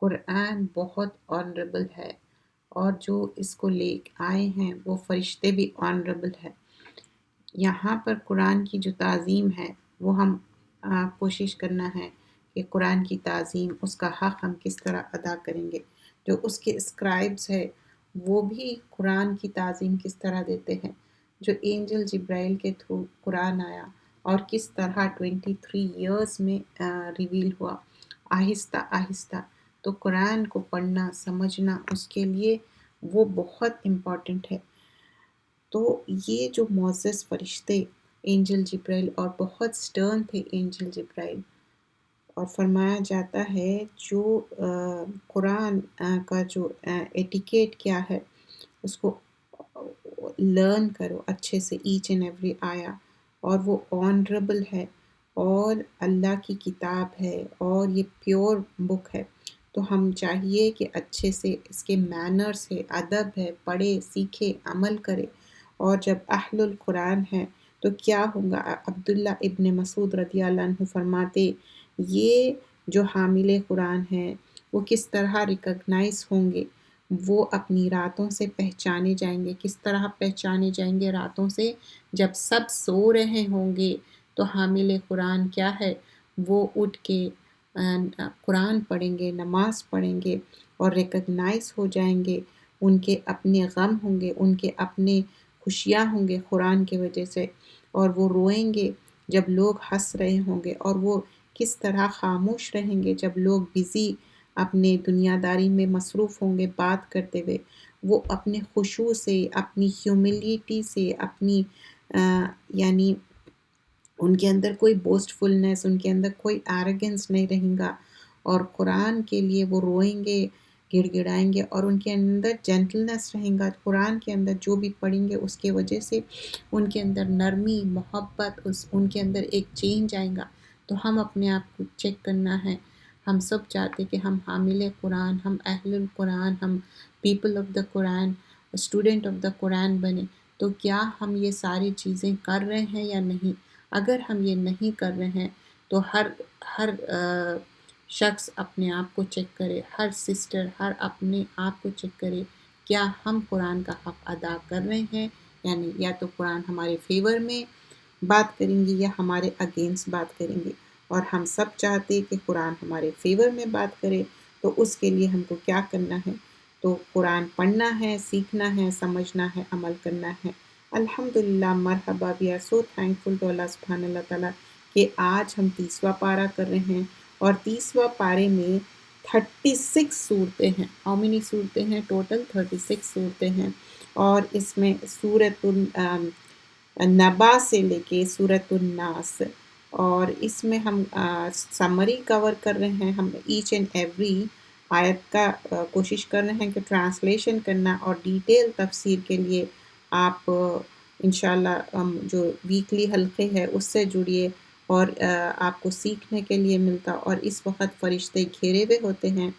قرآن بہت آنریبل ہے، اور جو اس کو لے آئے ہیں وہ فرشتے بھی آنریبل ہے۔ یہاں پر قرآن کی جو تعظیم ہے وہ ہم کوشش کرنا ہے کہ قرآن کی تعظیم، اس کا حق ہم کس طرح ادا کریں گے۔ جو اس کے اسکرائبز ہے وہ بھی قرآن کی تعظیم کس طرح دیتے ہیں، جو اینجل جبرائیل کے تھرو قرآن آیا اور کس طرح 23 ایئرز میں ریویل ہوا آہستہ آہستہ۔ تو قرآن کو پڑھنا سمجھنا اس کے لیے وہ بہت امپورٹنٹ ہے۔ تو یہ جو معزز فرشتے اینجل جبرائیل، اور بہت سٹرن تھے اینجل جبرائیل، اور فرمایا جاتا ہے جو قرآن کا جو ایٹیکیٹ کیا ہے اس کو لرن کرو اچھے سے، ایچ اینڈ ایوری آیا، اور وہ آنریبل ہے اور اللہ کی کتاب ہے اور یہ پیور بک ہے۔ تو ہم چاہیے کہ اچھے سے اس کے مینرز ہے، ادب ہے، پڑھے سیکھے عمل کرے۔ اور جب اہل القرآن ہے تو کیا ہوگا؟ عبداللہ ابن مسعود رضی اللہ عنہ فرماتے یہ جو حامل قرآن ہیں وہ کس طرح ریکگنائز ہوں گے، وہ اپنی راتوں سے پہچانے جائیں گے۔ کس طرح پہچانے جائیں گے راتوں سے؟ جب سب سو رہے ہوں گے تو حامل قرآن کیا ہے، وہ اٹھ کے قرآن پڑھیں گے، نماز پڑھیں گے اور ریکگنائز ہو جائیں گے۔ ان کے اپنے غم ہوں گے، ان کے اپنے خوشیاں ہوں گے قرآن کی وجہ سے، اور وہ روئیں گے جب لوگ ہنس رہے ہوں گے، اور وہ کس طرح خاموش رہیں گے جب لوگ بزی اپنے دنیا داری میں مصروف ہوں گے بات کرتے ہوئے۔ وہ اپنے خشوع سے، اپنی ہیوملٹی سے، اپنی یعنی ان کے اندر کوئی بوسٹ فلنس، ان کے اندر کوئی ایروگنس نہیں رہیں گا، اور قرآن کے لیے وہ روئیں گے، گڑ گڑائیں گے، اور ان کے اندر جینٹلنس رہیں گا۔ قرآن کے اندر جو بھی پڑھیں گے اس کے وجہ سے ان کے اندر نرمی، محبت، ان کے اندر ایک چینج آئے گا۔ تو ہم اپنے آپ کو چیک کرنا ہے۔ ہم سب چاہتے کہ ہم حامل قرآن، ہم اہل القرآن، ہم people of the Quran, student of the Quran بنے۔ تو کیا ہم یہ ساری چیزیں کر رہے ہیں یا نہیں؟ اگر ہم یہ نہیں کر رہے ہیں تو ہر شخص اپنے آپ کو چیک کرے، ہر سسٹر ہر اپنے آپ کو چیک کرے، کیا ہم قرآن کا حق ادا کر رہے ہیں یا نہیں؟ یا تو قرآن ہمارے فیور میں بات کریں گے یا ہمارے اگینسٹ بات کریں گے، اور ہم سب چاہتے کہ قرآن ہمارے فیور میں بات کرے۔ تو اس کے لیے ہم کو کیا کرنا ہے؟ تو قرآن پڑھنا ہے، سیکھنا ہے، سمجھنا ہے، عمل کرنا ہے۔ الحمدللہ، مرحبا، we are so thankful to Allah سبحانہ اللہ تعالیٰ کہ آج ہم 30واں پارہ کر رہے ہیں، اور 30واں پارے میں 36 صورتیں ہیں۔ ہاؤ مینی صورتیں ہیں ٹوٹل؟ 36 صورتیں ہیں، اور اس میں سورۃ النبا سے لے کے سورۃ الناس، اور اس میں ہم سمری کور کر رہے ہیں۔ ہم ایچ اینڈ ایوری آیت کا کوشش کر رہے ہیں کہ ٹرانسلیشن کرنا، اور ڈیٹیل تفسیر کے لیے آپ انشاءاللہ جو ویکلی حلقے ہے اس سے جڑیے، اور آپ کو سیکھنے کے لیے ملتا، اور اس وقت فرشتے گھیرے ہوئے ہوتے ہیں۔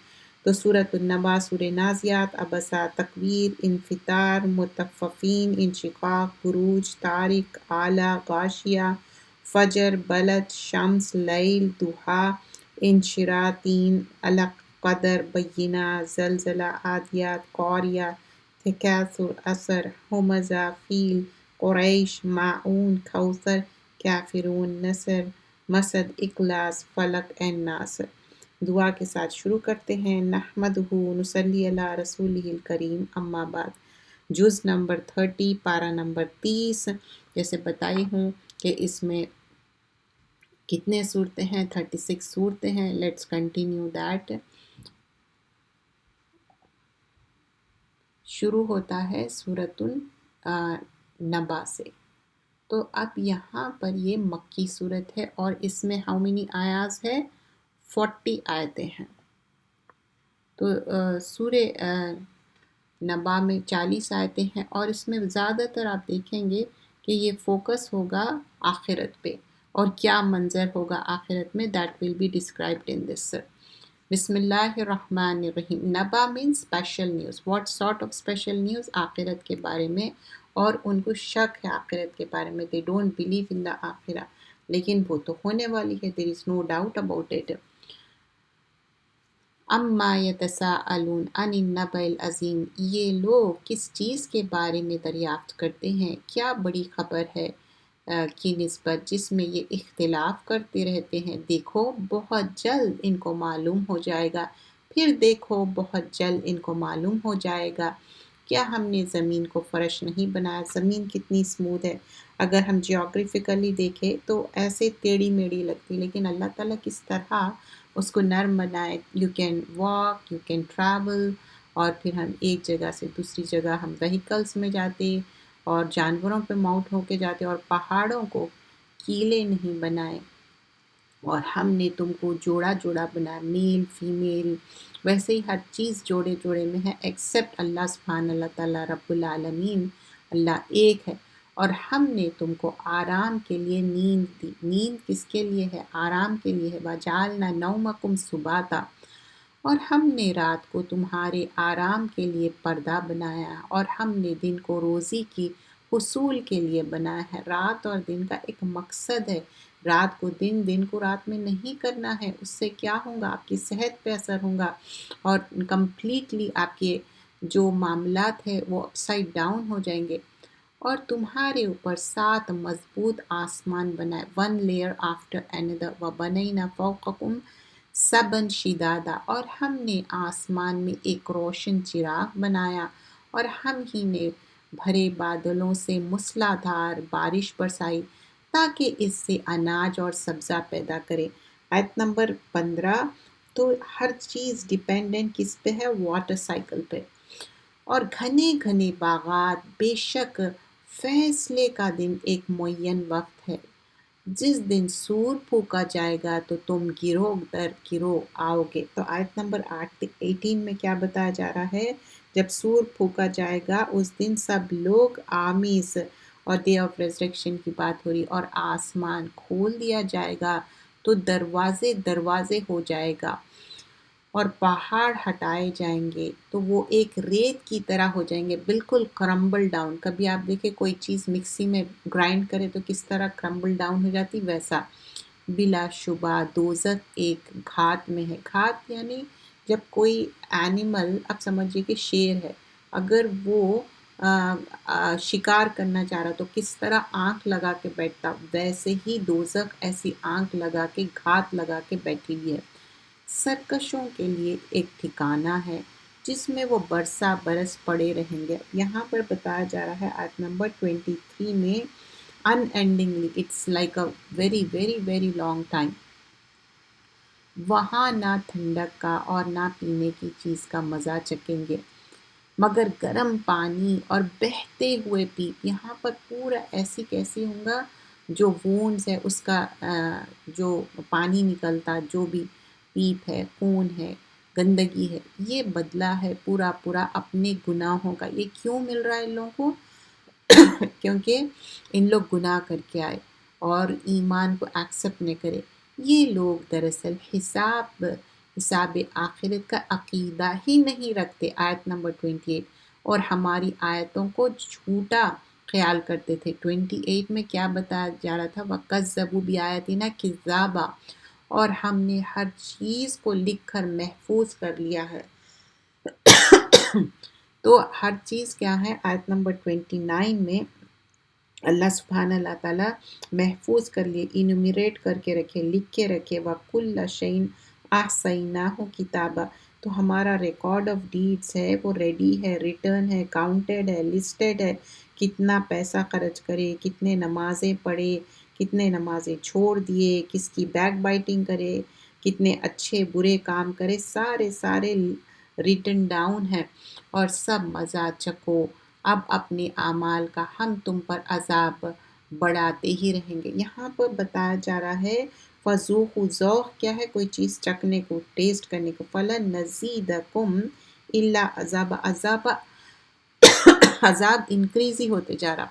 تو سورۃ النبا، سورہ نازیات، عبسہ، تکویر، انفطار، مطففین، انشقاق، بروج، طارق، اعلیٰ، غاشیہ، فجر، بلد، شمس، لیل، ضحیٰ، انشراح، تین، علق، قدر، بینہ، زلزلہ، عادیات، قاریہ، تکاثر، عصر، ہمزہ، فیل، قریش، ماعون، کوثر، کافرون، نصر، مسد، اخلاص، فلق اینڈ ناس۔ دعا کے ساتھ شروع کرتے ہیں۔ نحمدہ نصلی علی رسولہ الکریم، اما بعد۔ جز نمبر 30، پارہ نمبر 30۔ جیسے بتائی ہوں کہ اس میں کتنے صورتیں ہیں؟ 36 صورتیں ہیں۔ Let's continue that. شروع ہوتا ہے سورۃ النبا سے۔ تو اب یہاں پر یہ مکی صورت ہے، اور اس میں ہاؤ مینی آیاز ہے؟ 40 آیتیں ہیں۔ تو سورہ نبا میں 40 آیتیں ہیں، اور اس میں زیادہ تر آپ دیکھیں گے کہ یہ فوکس ہوگا آخرت پہ، اور کیا منظر ہوگا آخرت میں، that will be described in this. بسم اللہ الرحمن الرحیم۔ نبا means special news. What sort of special news? آخرت کے بارے میں، اور ان کو شک ہے آخرت کے بارے میں۔ دے ڈونٹ بلیو ان دا آخرہ، لیکن وہ تو ہونے والی ہے، دیر از نو ڈاؤٹ اباؤٹ اٹ۔ اما یتساءلون عن النبأ العظیم، یہ لوگ کس چیز کے بارے میں دریافت کرتے ہیں، کیا بڑی خبر ہے کی نسبت جس میں یہ اختلاف کرتے رہتے ہیں۔ دیکھو بہت جلد ان کو معلوم ہو جائے گا، پھر دیکھو بہت جلد ان کو معلوم ہو جائے گا۔ کیا ہم نے زمین کو فرش نہیں بنایا؟ زمین کتنی اسموتھ ہے، اگر ہم جیوگرافیکلی دیکھیں تو ایسے ٹیڑھی میڑھی لگتی، لیکن اللہ تعالیٰ کس طرح اس کو نرم بنائے۔ You can walk, you can travel, اور پھر ہم ایک جگہ سے دوسری جگہ ہم وہیکلس میں جاتے اور جانوروں پہ ماؤنٹ ہو کے جاتے، اور پہاڑوں کو کیلے نہیں بنائے، اور ہم نے تم کو جوڑا جوڑا بنایا، میل فیمیل۔ ویسے ہی ہر چیز جوڑے جوڑے میں ہے ایکسیپٹ اللہ سبحان اللہ تعالیٰ رب العالمین، اللہ ایک ہے۔ اور ہم نے تم کو آرام کے لیے نیند دی۔ نیند کس کے لیے ہے؟ آرام کے لیے ہے۔ وَجَعَلْنَا نَوْمَكُمْ سُبَاتًا، اور ہم نے رات کو تمہارے آرام کے لیے پردہ بنایا، اور ہم نے دن کو روزی کی حصول کے لیے بنایا ہے۔ رات اور دن کا ایک مقصد ہے۔ رات کو دن، دن کو رات میں نہیں کرنا ہے، اس سے کیا ہوگا؟ آپ کی صحت پہ اثر ہوگا، اور کمپلیٹلی آپ کے جو معاملات ہیں وہ اپ سائڈ ڈاؤن ہو جائیں گے۔ اور تمہارے اوپر 7 مضبوط آسمان بنائے، ون لیئر آفٹر another، وَبَنَيْنَا فَوْقَكُمْ سَبْعًا شِدَادًا، اور ہم نے آسمان میں ایک روشن چراغ بنایا، اور ہم ہی نے بھرے بادلوں سے موسلا دھار بارش برسائی تاکہ اس سے اناج اور سبزہ پیدا کرے۔ آیت نمبر 15۔ تو ہر چیز ڈیپینڈنٹ کس پہ ہے؟ واٹر سائیکل پہ۔ اور گھنے گھنے باغات، بے شک فیصلے کا دن ایک معین وقت ہے، جس دن سور پھونکا جائے گا تو تم گروہ در گروہ آؤ گے۔ تو آیت نمبر 18 میں کیا بتایا جا رہا ہے؟ جب سور پھونکا جائے گا اس دن سب لوگ آمیز، اور ڈے آف ریزریکشن کی بات ہو رہی، اور آسمان کھول دیا جائے گا تو دروازے دروازے ہو جائے گا، اور پہاڑ ہٹائے جائیں گے تو وہ ایک ریت کی طرح ہو جائیں گے، بالکل کرمبل ڈاؤن۔ کبھی آپ دیکھیں کوئی چیز مکسی میں گرائنڈ کرے تو کس طرح کرمبل ڈاؤن ہو جاتی، ویسا بلا شبہ دوزخ ایک گھات میں ہے۔ گھات یعنی جب کوئی اینیمل، اب سمجھیے کہ شیر ہے، اگر وہ شکار کرنا چاہ رہا تو کس طرح آنکھ لگا کے بیٹھتا، ویسے ہی دوزخ ایسی آنکھ لگا کے گھات لگا کے بیٹھی ہوئی ہے۔ سرکشوں کے لیے ایک ٹھکانہ ہے جس میں وہ برسا برس پڑے رہیں گے۔ یہاں پر بتایا جا رہا ہے آیت نمبر 23 میں، unendingly, it's like a very very very long time, وہاں نہ ٹھنڈک کا اور نہ پینے کی چیز کا مزہ چکیں گے مگر گرم پانی اور بہتے ہوئے پیپ۔ یہاں پر پورا ایسی کیسی ہوں گا، جو وونڈز ہے اس کا جو پانی نکلتا، جو بھی پیپ ہے، خون ہے، گندگی ہے، یہ بدلہ ہے پورا پورا اپنے گناہوں کا۔ یہ کیوں مل رہا ہے ان لوگوں کو؟ کیونکہ ان لوگ گناہ کر کے آئے اور ایمان کو ایکسیپٹ نہیں کرے۔ یہ لوگ دراصل حساب آخرت کا عقیدہ ہی نہیں رکھتے، آیت نمبر 28، اور ہماری آیتوں کو جھوٹا خیال کرتے تھے۔ 28 میں کیا بتایا جا رہا تھا؟ وَكَذَّبُوا بِآيَاتِنَا كِذَّابًا، اور ہم نے ہر چیز کو لکھ کر محفوظ کر لیا ہے۔ تو ہر چیز کیا ہے؟ آیت نمبر 29 میں اللہ سبحانہ اللہ تعالیٰ محفوظ کر لیے، انومیریٹ کر کے رکھے، لکھ کے رکھے، وَكُلَّ شَيْءٍ أَحْصَيْنَاهُ كِتَابًا، تو ہمارا ریکارڈ آف ڈیڈز ہے وہ ریڈی ہے، ریٹرن ہے، کاؤنٹڈ ہے، لسٹڈ ہے، کتنا پیسہ خرچ کرے، کتنے نمازیں پڑھے، کتنے نمازیں چھوڑ دیے، کس کی بیک بائٹنگ کرے، کتنے اچھے برے کام کرے، سارے سارے ریٹن ڈاؤن ہے، اور سب مزہ چکو، اب اپنے اعمال کا ہم تم پر عذاب بڑھاتے ہی رہیں گے۔ یہاں پر بتایا جا رہا ہے فَذُوقُوا، ذوق کیا ہے؟ کوئی چیز چکھنے کو، ٹیسٹ کرنے کو، فَلَن نَزِيدَكُمْ إِلَّا عَذَابًا، عذاب انکریز ہی ہوتے جا رہا۔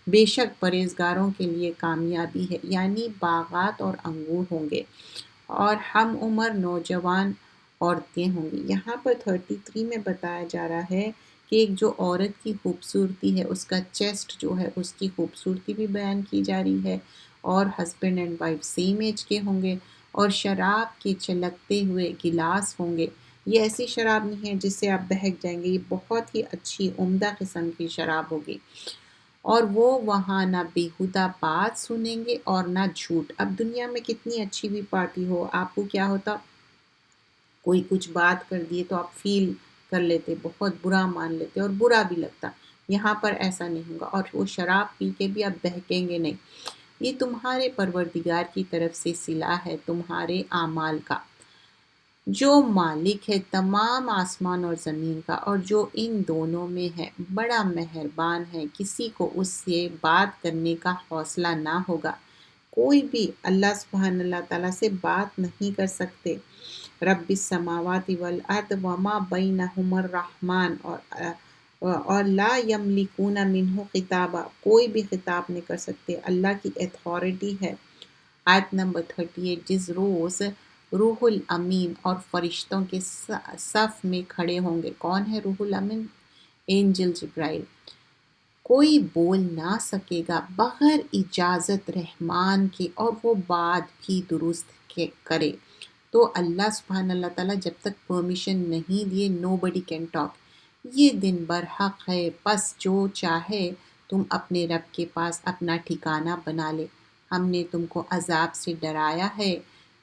بے شک پرہیزگاروں کے لیے کامیابی ہے، یعنی باغات اور انگور ہوں گے، اور ہم عمر نوجوان عورتیں ہوں گی۔ یہاں پر 33 میں بتایا جا رہا ہے کہ ایک جو عورت کی خوبصورتی ہے، اس کا چیسٹ جو ہے، اس کی خوبصورتی بھی بیان کی جا رہی ہے، اور husband and wife same age کے ہوں گے، اور شراب کے چلکتے ہوئے گلاس ہوں گے، یہ ایسی شراب نہیں ہے جس سے آپ بہک جائیں گے، یہ بہت ہی اچھی عمدہ قسم کی شراب ہوگی، اور وہ وہاں نہ بیہودہ بات سنیں گے اور نہ جھوٹ۔ اب دنیا میں کتنی اچھی بھی پارٹی ہو، آپ کو کیا ہوتا، کوئی کچھ بات کر دیے تو آپ فیل کر لیتے، بہت برا مان لیتے اور برا بھی لگتا۔ یہاں پر ایسا نہیں ہوگا، اور وہ شراب پی کے بھی آپ بہکیں گے نہیں۔ یہ تمہارے پروردگار کی طرف سے صلہ ہے تمہارے اعمال کا، جو مالک ہے تمام آسمان اور زمین کا، اور جو ان دونوں میں ہے، بڑا مہربان ہے۔ کسی کو اس سے بات کرنے کا حوصلہ نہ ہوگا، کوئی بھی اللہ سبحانہ اللہ تعالیٰ سے بات نہیں کر سکتے۔ رب السماوات والارض وما بینہما الرحمن، اور لا یملکون منہ خطابہ، کوئی بھی خطاب نہیں کر سکتے، اللہ کی اتھارٹی ہے۔ آیت نمبر 38، جس روز روح الامین اور فرشتوں کے صف میں کھڑے ہوں گے۔ کون ہے روح الامین؟ اینجل جبرائیل۔ کوئی بول نہ سکے گا بغیر اجازت رحمان کے، اور وہ بات بھی درست کرے۔ تو اللہ سبحانہ اللہ تعالیٰ جب تک پرمیشن نہیں دیے نو بڈی کین ٹاک۔ یہ دن برحق ہے، پس جو چاہے تم اپنے رب کے پاس اپنا ٹھکانہ بنا لے۔ ہم نے تم کو عذاب سے ڈرایا ہے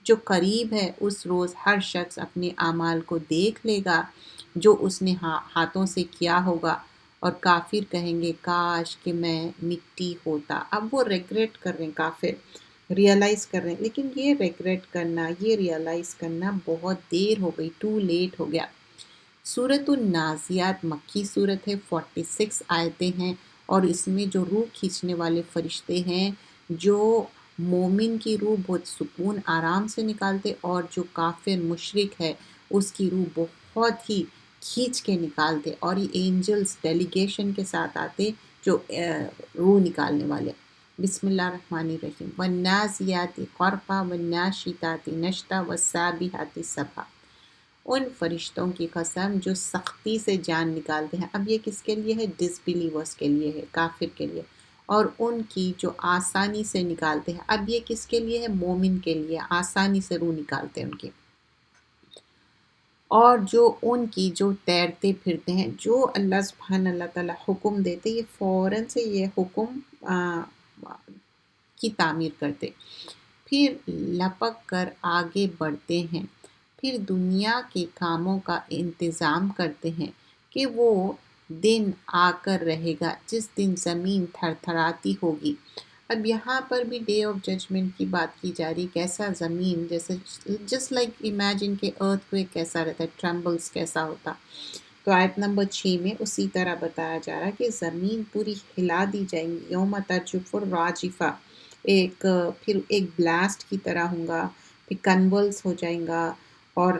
جو قریب ہے، اس روز ہر شخص اپنے اعمال کو دیکھ لے گا جو اس نے ہاتھوں سے کیا ہوگا، اور کافر کہیں گے کاش کہ میں مٹی ہوتا۔ اب وہ ریگریٹ کر رہے ہیں کافر، ریئلائز کر رہے ہیں، لیکن یہ ریگریٹ کرنا، یہ ریئلائز کرنا بہت دیر ہو گئی، ٹو لیٹ ہو گیا۔ سورۃ النازعات مکی صورت ہے، 46 آیتیں ہیں، اور اس میں جو روح کھینچنے والے فرشتے ہیں، جو مومن کی روح بہت سکون آرام سے نکالتے، اور جو کافر مشرک ہے اس کی روح بہت ہی کھینچ کے نکالتے، اور یہ اینجلز ڈیلیگیشن کے ساتھ آتے جو روح نکالنے والے۔ بسم اللہ الرحمن الرحیم، والنازعات غرقا والناشطات نشطا والسابحات سبحا۔ ان فرشتوں کی قسم جو سختی سے جان نکالتے ہیں، اب یہ کس کے لیے ہے؟ ڈس بلیورس کے لیے ہے، کافر کے لیے۔ اور ان کی جو آسانی سے نکالتے ہیں، اب یہ کس کے لیے ہے؟ مومن کے لیے، آسانی سے روح نکالتے ہیں ان کی۔ اور جو ان کی جو تیرتے پھرتے ہیں، جو اللہ سبحانہ اللہ تعالیٰ حکم دیتے، یہ فوراً سے یہ حکم کی تعمیر کرتے، پھر لپک کر آگے بڑھتے ہیں، پھر دنیا کے کاموں کا انتظام کرتے ہیں کہ وہ دن آ کر رہے گا جس دن زمین تھر تھراتی ہوگی۔ اب یہاں پر بھی ڈے آف ججمنٹ کی بات کی جا رہی، کیسا زمین، جیسے جسٹ لائک امیجن کہ ارتھ کویک کیسا رہتا ہے، ٹرمبلز کیسا ہوتا۔ تو آیت نمبر 6 میں اسی طرح بتایا جا رہا ہے کہ زمین پوری ہلا دی جائیں گی، یوم ترجف الراجفہ، پھر ایک بلاسٹ کی طرح ہوگا، پھر کنولس ہو جائیں گا، اور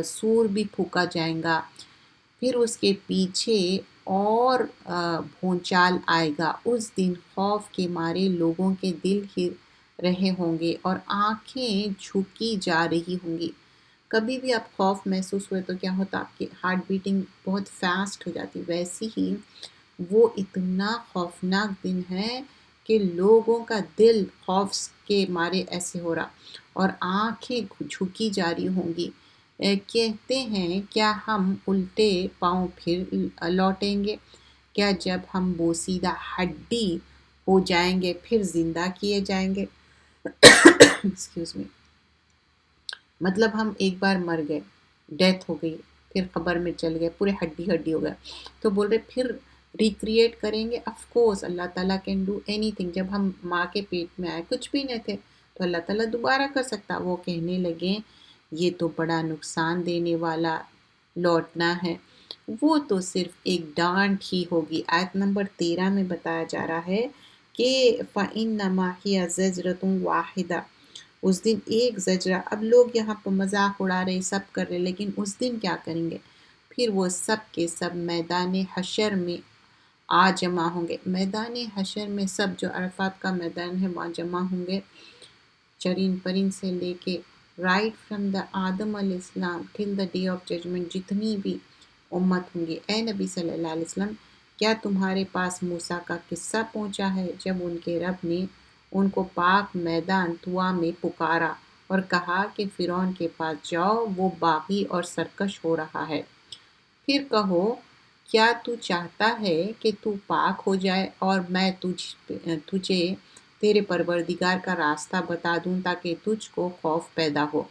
سور بھی پھونکا جائیں گا، پھر اس کے پیچھے اور بھونچال آئے گا۔ اس دن خوف کے مارے لوگوں کے دل ہل رہے ہوں گے اور آنکھیں جھکی جا رہی ہوں گی۔ کبھی بھی آپ خوف محسوس ہوئے تو کیا ہوتا، آپ کی ہارٹ بیٹنگ بہت فاسٹ ہو جاتی، ویسی ہی وہ اتنا خوفناک دن ہے کہ لوگوں کا دل خوف کے مارے ایسے ہو رہا، اور آنکھیں جھکی جا رہی ہوں گی۔ کہتے ہیں کیا ہم الٹے پاؤں پھر لوٹیں گے؟ کیا جب ہم بوسیدہ ہڈی ہو جائیں گے پھر زندہ کیے جائیں گے؟ ایکسکیوز می، مطلب ہم ایک بار مر گئے، ڈیتھ ہو گئی، پھر قبر میں چل گئے، پورے ہڈی ہڈی ہو گئے، تو بول رہے پھر ریکریٹ کریں گے؟ آف کورس اللہ تعالیٰ کین ڈو اینی تھنگ۔ جب ہم ماں کے پیٹ میں آئے کچھ بھی نہیں تھے، تو اللہ تعالیٰ دوبارہ کر سکتا۔ وہ کہنے لگے یہ تو بڑا نقصان دینے والا لوٹنا ہے، وہ تو صرف ایک ڈانٹ ہی ہوگی۔ آیت نمبر 13 میں بتایا جا رہا ہے کہ فَإِنَّمَا هِيَ زَجْرَةٌ وَاحِدَةٌ، اس دن ایک زجرہ۔ اب لوگ یہاں پر مذاق اڑا رہے، سب کر رہے، لیکن اس دن کیا کریں گے؟ پھر وہ سب کے سب میدان حشر میں آ جمع ہوں گے۔ میدان حشر میں سب، جو عرفات کا میدان ہے، وہاں جمع ہوں گے، چرین پرین سے لے کے رائٹ فرام دا آدم علیہ السلام ٹل دا ڈے آف ججمنٹ، جتنی بھی امت ہوں گی۔ اے نبی صلی اللہ علیہ وسلم، کیا تمہارے پاس موسیٰ کا قصہ پہنچا ہے جب ان کے رب نے ان کو پاک میدان طوا میں پکارا، اور کہا کہ فرعون کے پاس جاؤ، وہ باغی اور سرکش ہو رہا ہے۔ پھر کہو، کیا تو چاہتا ہے کہ تو پاک ہو جائے اور میں تجھے تیرے پروردگار کا راستہ بتا دوں تاکہ تجھ کو خوف پیدا ہو۔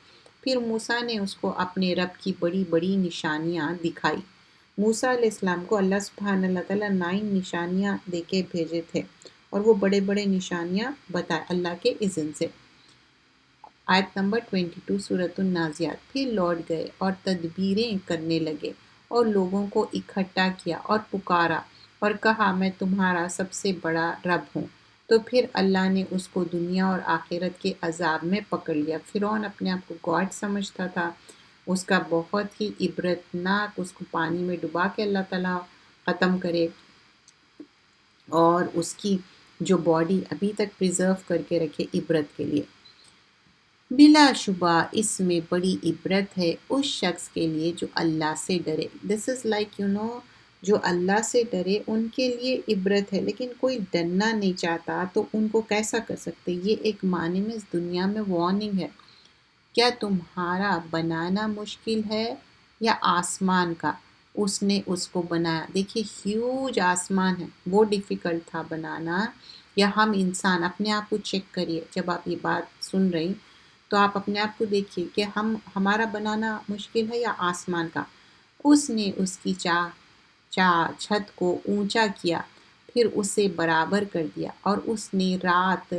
پھر موسیٰ نے اس کو اپنے رب کی بڑی بڑی نشانیاں دکھائی۔ موسیٰ علیہ السلام کو اللہ سبحانہ اللہ تعالیٰ 9 نشانیاں دے کے بھیجے تھے، اور وہ بڑے بڑے نشانیاں بتائے اللہ کے اذن سے۔ آیت نمبر 22 سورۃ النازعات۔ پھر لوٹ گئے اور تدبیریں کرنے لگے اور لوگوں کو اکٹھا کیا اور پکارا اور کہا، میں تمہارا سب سے بڑا رب ہوں۔ تو پھر اللہ نے اس کو دنیا اور آخرت کے عذاب میں پکڑ لیا۔ فرعون اپنے آپ کو گاڈ سمجھتا تھا، اس کا بہت ہی عبرتناک، اس کو پانی میں ڈبا کے اللہ تعالیٰ ختم کرے، اور اس کی جو باڈی ابھی تک پریزرو کر کے رکھے عبرت کے لیے۔ بلا شبہ اس میں بڑی عبرت ہے اس شخص کے لیے جو اللہ سے ڈرے۔ دس از لائک جو اللہ سے ڈرے ان کے لیے عبرت ہے، لیکن کوئی ڈرنا نہیں چاہتا تو ان کو کیسا کر سکتے؟ یہ ایک معنی میں اس دنیا میں وارننگ ہے۔ کیا تمہارا بنانا مشکل ہے یا آسمان کا؟ اس نے اس کو بنایا۔ دیکھیے ہیوج آسمان ہے، وہ ڈیفیکلٹ تھا بنانا، یا ہم انسان؟ اپنے آپ کو چیک کریے، جب آپ یہ بات سن رہی تو آپ اپنے آپ کو دیکھیے کہ ہمارا بنانا مشکل ہے یا آسمان کا۔ اس نے اس کی چھت کو اونچا کیا، پھر اسے برابر کر دیا، اور اس نے رات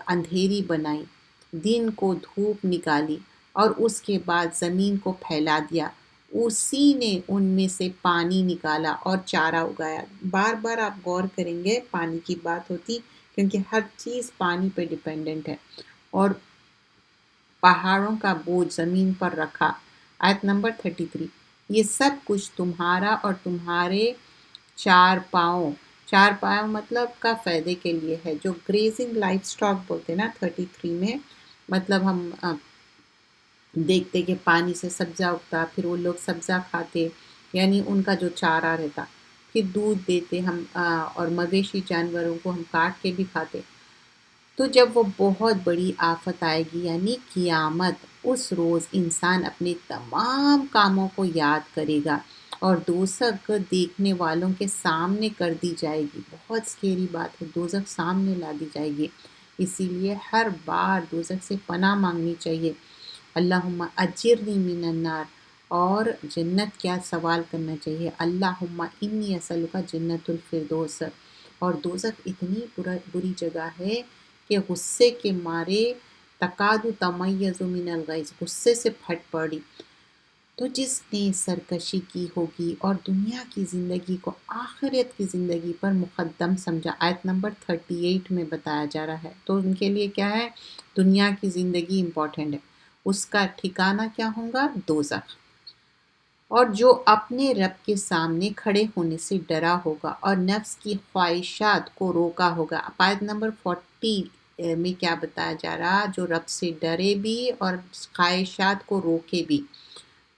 اندھیری بنائی، دن کو دھوپ نکالی، اور اس کے بعد زمین کو پھیلا دیا۔ اسی نے ان میں سے پانی نکالا اور چارہ اگایا۔ بار بار آپ غور کریں گے پانی کی بات ہوتی، کیونکہ ہر چیز پانی پہ ڈیپینڈنٹ ہے۔ اور پہاڑوں کا بوجھ زمین پر رکھا۔ آیت نمبر 33۔ یہ سب کچھ تمہارا اور تمہارے چار پاؤں مطلب کا فائدے کے لیے ہے، جو گریزنگ لائف سٹاک بولتے نا 33 میں، مطلب ہم دیکھتے کہ پانی سے سبزہ اگتا، پھر وہ لوگ سبزہ کھاتے، یعنی ان کا جو چارہ رہتا، پھر دودھ دیتے ہم، اور مویشی جانوروں کو ہم کاٹ کے بھی کھاتے۔ تو جب وہ بہت بڑی آفت آئے گی یعنی قیامت، اس روز انسان اپنے تمام کاموں کو یاد کرے گا اور دوزخ دیکھنے والوں کے سامنے کر دی جائے گی۔ بہت سکیری بات ہے، دوزخ سامنے لا دی جائے گی، اسی لیے ہر بار دوزخ سے پناہ مانگنی چاہیے۔ اللہم اجرنی من النار، اور جنت کیا سوال کرنا چاہیے، اللہم انی اسألک جنت الفردوس۔ اور دوزخ اتنی بری جگہ ہے کہ غصے کے مارے تکاد تمیز من الغیظ، غصے سے پھٹ پڑی۔ تو جس نے سرکشی کی ہوگی اور دنیا کی زندگی کو آخرت کی زندگی پر مقدم سمجھا، آیت نمبر 38 میں بتایا جا رہا ہے، تو ان کے لیے کیا ہے؟ دنیا کی زندگی امپورٹنٹ ہے، اس کا ٹھکانہ کیا ہوگا؟ دوزخ۔ اور جو اپنے رب کے سامنے کھڑے ہونے سے ڈرا ہوگا اور نفس کی خواہشات کو روکا ہوگا۔ آیت نمبر 40 میں کیا بتایا جا رہا؟ جو رب سے ڈرے بھی اور خواہشات کو روکے بھی،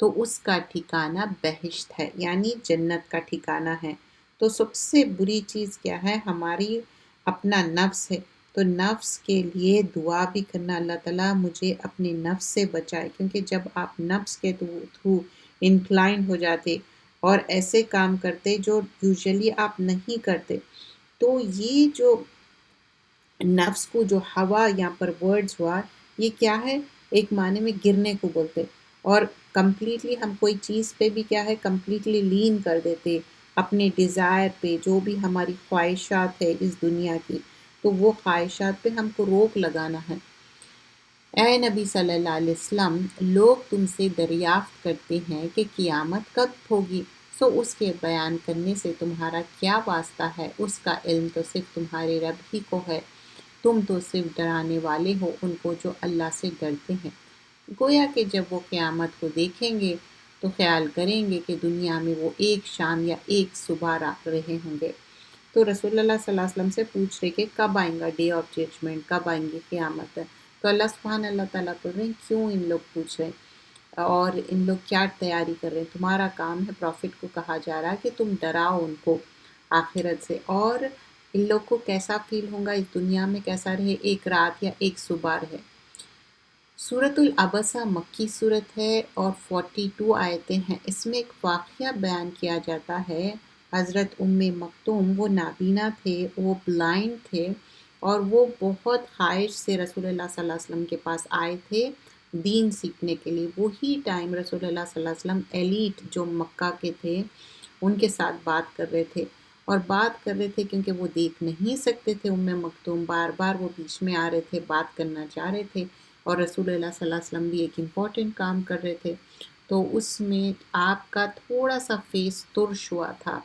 تو اس کا ٹھکانہ بہشت ہے، یعنی جنت کا ٹھکانہ ہے۔ تو سب سے بری چیز کیا ہے؟ ہماری اپنا نفس ہے۔ تو نفس کے لیے دعا بھی کرنا، اللہ تعالیٰ مجھے اپنے نفس سے بچائے، کیونکہ جب آپ نفس کے تھرو انکلائن ہو جاتے اور ایسے کام کرتے جو یوزلی آپ نہیں کرتے، تو یہ جو نفس کو جو ہوا یہاں پر ورڈز ہوا، یہ کیا ہے؟ ایک معنی میں گرنے کو بولتے، اور کمپلیٹلی ہم کوئی چیز پہ بھی کیا ہے؟ کمپلیٹلی لین کر دیتے اپنے ڈیزائر پہ، جو بھی ہماری خواہشات ہے اس دنیا کی، تو وہ خواہشات پہ ہم کو روک لگانا ہے۔ اے نبی صلی اللہ علیہ وسلم، لوگ تم سے دریافت کرتے ہیں کہ قیامت کب ہوگی، سو اس کے بیان کرنے سے تمہارا کیا واسطہ ہے؟ اس کا علم تو صرف تمہارے رب ہی کو ہے، تم تو صرف ڈرانے والے ہو ان کو جو اللہ سے ڈرتے ہیں۔ گویا کہ جب وہ قیامت کو دیکھیں گے تو خیال کریں گے کہ دنیا میں وہ ایک شام یا ایک صبح رہے ہوں گے۔ تو رسول اللہ صلی اللہ علیہ وسلم سے پوچھ رہے کہ کب آئیں گا ڈے آف ججمنٹ، کب آئیں گے قیامت؟ تو اللہ سبحانہ اللہ تعالیٰ بول رہے ہیں کیوں ان لوگ پوچھ رہے ہیں اور ان لوگ کیا تیاری کر رہے ہیں؟ تمہارا کام ہے، پروفٹ کو کہا جا رہا ہے کہ تم ڈراؤ ان کو آخرت سے، اور ان لوگ کو کیسا فیل ہوگا اس دنیا میں، کیسا رہے، ایک رات یا ایک صبح رہے۔ سورۃ العبسہ مکی صورت ہے اور 42 آیتیں ہیں۔ اس میں ایک واقعہ بیان کیا جاتا ہے۔ حضرت مکتوم وہ نابینا تھے، وہ بلائنڈ تھے، اور وہ بہت خواہش سے رسول اللہ صلی اللہ علیہ وسلم کے پاس آئے تھے دین سیکھنے کے لیے۔ وہی ٹائم رسول اللہ صلی اللہ علیہ وسلم ایلیٹ جو مکہ کے تھے ان کے ساتھ بات کر رہے تھے، اور بات کر رہے تھے کیونکہ وہ دیکھ نہیں سکتے تھے مکتوم، بار بار وہ بیچ میں آ رہے تھے، بات کرنا چاہ رہے تھے، اور رسول اللہ صلی اللہ علیہ وسلم بھی ایک امپورٹنٹ کام کر رہے تھے۔ تو اس میں آپ کا تھوڑا سا فیس ترش ہوا تھا،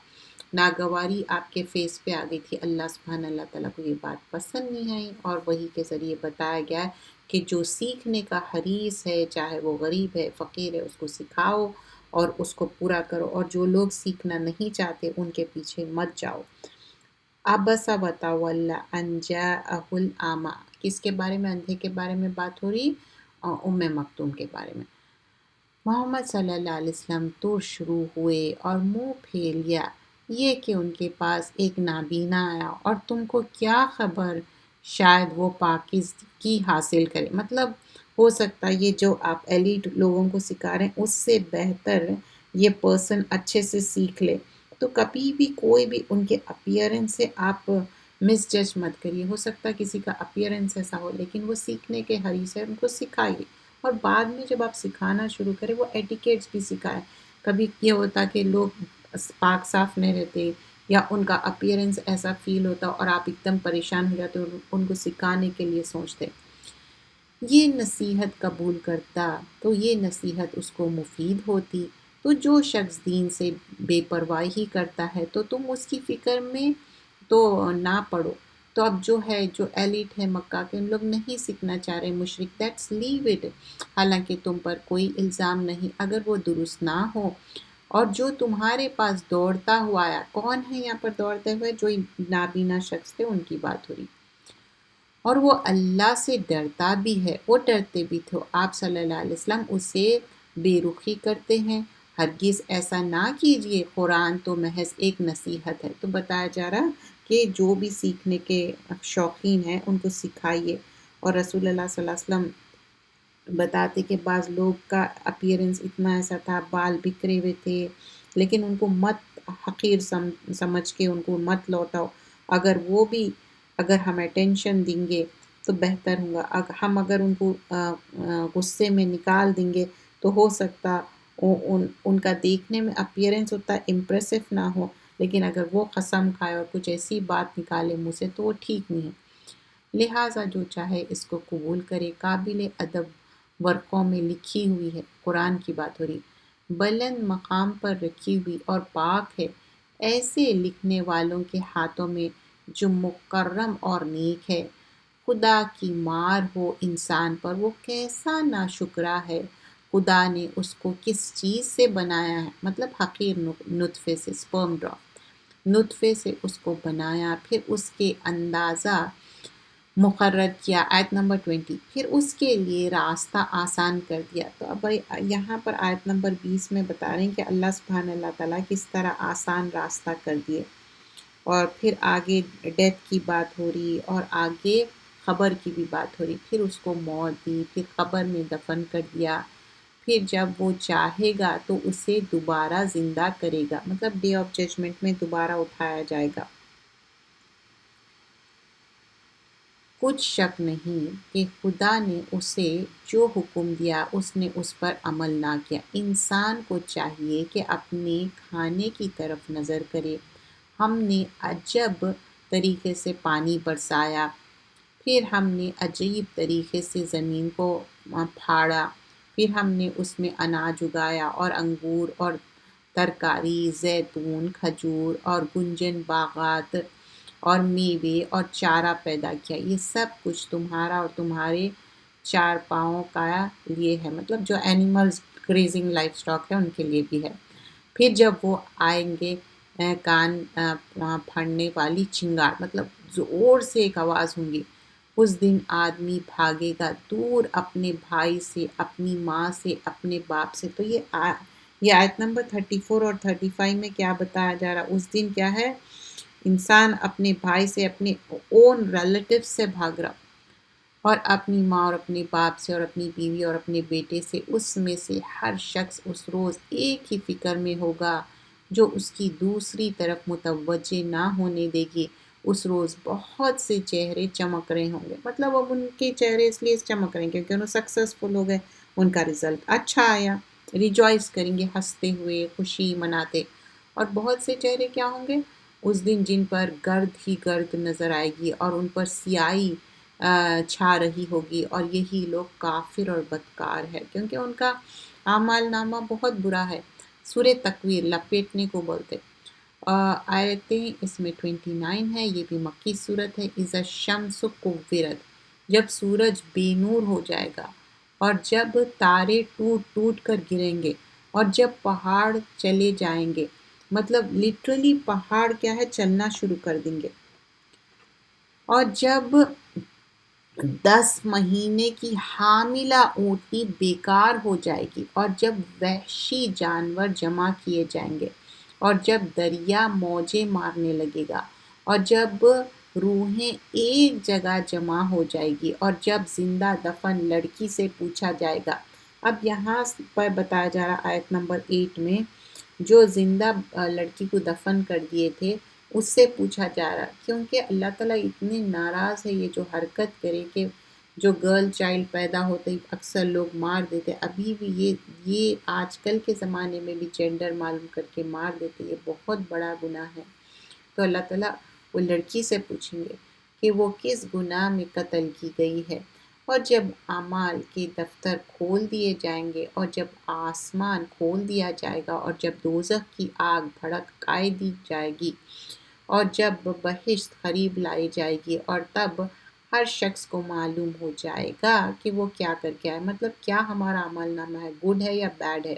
ناگواری آپ کے فیس پہ آ گئی تھی۔ اللہ تعالیٰ کو یہ بات پسند نہیں آئی، اور وہی کے ذریعے بتایا گیا کہ جو سیکھنے کا حریص ہے، چاہے وہ غریب ہے، فقیر ہے، اس کو سکھاؤ اور اس کو پورا کرو، اور جو لوگ سیکھنا نہیں چاہتے ان کے پیچھے مت جاؤ۔ عبس وتولی ان جاءہ الاعمی، کس کے بارے میں؟ اندھے کے بارے میں بات ہو رہی، مکتوم کے بارے میں۔ محمد صلی اللہ علیہ وسلم شروع ہوئے اور منہ پھیر لیا یہ کہ ان کے پاس ایک نابینا آیا، اور تم کو کیا خبر شاید وہ پاکیزگی حاصل کرے، مطلب ہو سکتا ہے یہ جو آپ ایلیٹ لوگوں کو سکھا رہے ہیں اس سے بہتر یہ پرسن اچھے سے سیکھ لے۔ تو کبھی بھی کوئی بھی ان کے اپیئرنس سے آپ مس جج مت کریے۔ ہو سکتا ہے کسی کا اپیئرنس ایسا ہو لیکن وہ سیکھنے کے حریص ہے، ان کو سکھائیے، اور بعد میں جب آپ سکھانا شروع کریں وہ ایٹیکیٹس بھی سکھائیں۔ کبھی یہ ہوتا کہ لوگ پاک صاف نہیں رہتے یا ان کا اپیئرنس ایسا فیل ہوتا اور آپ ایک دم پریشان ہو جاتے اور ان کو سکھانے کے لیے سوچتے، یہ نصیحت قبول کرتا تو یہ نصیحت اس کو مفید ہوتی۔ تو جو شخص دین سے بے پرواہی کرتا ہے تو تم اس کی فکر میں تو نہ پڑو۔ تو اب جو ہے، جو ایلیٹ ہے مکہ کے، ان لوگ نہیں سیکھنا چاہ رہے مشرک، دیٹس لیو اٹ، حالانکہ تم پر کوئی الزام نہیں اگر وہ درست نہ ہو۔ اور جو تمہارے پاس دوڑتا ہوا آیا، کون ہے یہاں پر دوڑتے ہوئے؟ جو نابینا شخص تھے ان کی بات ہو رہی، اور وہ اللہ سے ڈرتا بھی ہے، وہ ڈرتے بھی تھے۔ آپ صلی اللہ علیہ وسلم اسے بے رخی کرتے ہیں، ہرگز ایسا نہ کیجئے، قرآن تو محض ایک نصیحت ہے۔ تو بتایا جا رہا کہ جو بھی سیکھنے کے شوقین ہیں ان کو سکھائیے، اور رسول اللہ صلی اللہ علیہ وسلم بتاتے کہ بعض لوگ کا اپیئرنس اتنا ایسا تھا، بال بکھرے ہوئے تھے، لیکن ان کو مت حقیر سمجھ کے ان کو مت لوٹاؤ۔ اگر ہم اٹینشن دیں گے تو بہتر ہوگا، ہم اگر ان کو غصے میں نکال دیں گے تو ہو سکتا ان کا دیکھنے میں اپیئرنس اتنا امپریسو نہ ہو، لیکن اگر وہ قسم کھائے اور کچھ ایسی بات نکالے منہ سے تو وہ ٹھیک نہیں ہے۔ لہٰذا جو چاہے اس کو قبول کرے۔ قابل ادب ورقوں میں لکھی ہوئی ہے، قرآن کی بات ہو رہی، بلند مقام پر رکھی ہوئی اور پاک ہے ایسے لکھنے والوں کے ہاتھوں میں جو مکرم اور نیک ہے۔ خدا کی مار ہو انسان پر، وہ کیسا ناشکرا ہے۔ خدا نے اس کو کس چیز سے بنایا ہے، مطلب حقیر نطفے سے، سپرم ڈراپ نطفے سے اس کو بنایا، پھر اس کے اندازہ مقرر کیا۔ آیت نمبر 20، پھر اس کے لیے راستہ آسان کر دیا۔ تو اب یہاں پر آیت نمبر 20 میں بتا رہے ہیں کہ اللہ سبحانہ اللہ تعالیٰ کس طرح آسان راستہ کر دیے، اور پھر آگے ڈیتھ کی بات ہو رہی اور آگے قبر کی بھی بات ہو رہی۔ پھر اس کو موت دی، پھر قبر میں دفن کر دیا، پھر جب وہ چاہے گا تو اسے دوبارہ زندہ کرے گا، مطلب ڈے آف ججمنٹ میں دوبارہ اٹھایا جائے گا۔ کچھ شک نہیں کہ خدا نے اسے جو حکم دیا اس نے اس پر عمل نہ کیا۔ انسان کو چاہیے کہ اپنے کھانے کی طرف نظر کرے۔ ہم نے عجب طریقے سے پانی برسایا، پھر ہم نے عجیب طریقے سے زمین کو پھاڑا، پھر ہم نے اس میں اناج اگایا اور انگور اور ترکاری، زیتون، کھجور اور گنجن باغات اور میوے اور چارہ پیدا کیا۔ یہ سب کچھ تمہارا اور تمہارے چار پاؤں کا لیے ہے، مطلب جو اینیملز گریزنگ لائف سٹاک ہے ان کے لیے بھی ہے۔ پھر جب وہ آئیں گے کان پھاڑنے والی چنگاڑ، مطلب زور سے ایک آواز ہوں گی، اس دن آدمی بھاگے گا دور اپنے بھائی سے، اپنی ماں سے، اپنے باپ سے۔ تو یہ آیت نمبر 34 اور 35 میں کیا بتایا جا رہا؟ اس دن کیا ہے؟ انسان اپنے بھائی سے، اپنے اون ریلیٹیو سے بھاگ رہا، اور اپنی ماں اور اپنے باپ سے اور اپنی بیوی اور اپنے بیٹے سے اس میں سے ہر شخص اس روز ایک ہی فکر میں ہوگا جو اس کی دوسری طرف متوجہ نہ ہونے دے گی۔ اس روز بہت سے چہرے چمک رہے ہوں گے، مطلب اب ان کے چہرے اس لیے چمک رہے ہیں کیونکہ انہوں سکسیسفل ہو گئے، ان کا رزلٹ اچھا آیا، ریجوائز کریں گے ہنستے ہوئے، خوشی مناتے۔ اور بہت سے چہرے کیا ہوں گے اس دن جن پر گرد ہی گرد نظر آئے گی اور ان پر سیاہی چھا رہی ہوگی، اور یہی لوگ کافر اور بدکار ہے کیونکہ ان کا اعمال نامہ بہت برا ہے۔ سورہ تکویر لپیٹنے کو بولتے۔ آیتیں اس میں 29 ہے، یہ بھی مکی صورت ہے۔ اذا الشمس کورت، جب سورج بے نور ہو جائے گا، اور جب تارے ٹوٹ ٹوٹ کر گریں گے، اور جب پہاڑ چلے جائیں گے، مطلب لٹرلی پہاڑ کیا ہے چلنا شروع کر دیں گے، اور جب 10 مہینے کی حاملہ اونٹنی بیکار ہو جائے گی، اور جب وحشی جانور جمع کیے جائیں گے، اور جب دریا موجیں مارنے لگے گا، اور جب روحیں ایک جگہ جمع ہو جائے گی، اور جب زندہ دفن لڑکی سے پوچھا جائے گا۔ اب یہاں پر بتایا جا رہا آیت نمبر 8 میں، جو زندہ لڑکی کو دفن کر دیے تھے اس سے پوچھا جا رہا، کیونکہ اللہ تعالیٰ اتنے ناراض ہے یہ جو حرکت کرے کہ جو گرل چائلڈ پیدا ہوتے ہی اکثر لوگ مار دیتے، ابھی بھی یہ آج کل کے زمانے میں بھی جینڈر معلوم کر کے مار دیتے، یہ بہت بڑا گناہ ہے۔ تو اللہ تعالیٰ وہ لڑکی سے پوچھیں گے کہ وہ کس گناہ میں قتل کی گئی ہے، اور جب اعمال کے دفتر کھول دیے جائیں گے، اور جب آسمان کھول دیا جائے گا، اور جب دوزخ کی آگ بھڑکائی دی جائے گی، اور جب بہشت قریب لائی جائے گی، اور تب ہر شخص کو معلوم ہو جائے گا کہ وہ کیا کر کے آئے، مطلب کیا ہمارا عمل نامہ ہے، گڈ ہے یا بیڈ ہے۔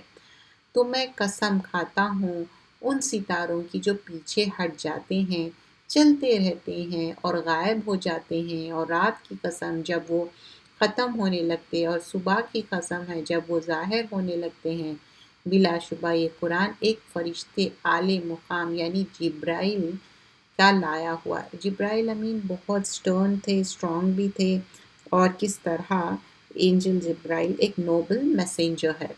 تو میں قسم کھاتا ہوں ان ستاروں کی جو پیچھے ہٹ جاتے ہیں، چلتے رہتے ہیں اور غائب ہو جاتے ہیں، اور رات کی قسم جب وہ ختم ہونے لگتے، اور صبح کی قسم ہے جب وہ ظاہر ہونے لگتے ہیں۔ بلا شبہ یہ قرآن ایک فرشتے اعلی مقام یعنی جبرائیل کا لایا ہوا ہے۔ جبرائیل امین بہت سٹرن تھے، اسٹرانگ بھی تھے، اور کس طرح اینجل جبرائیل ایک نوبل میسنجر ہے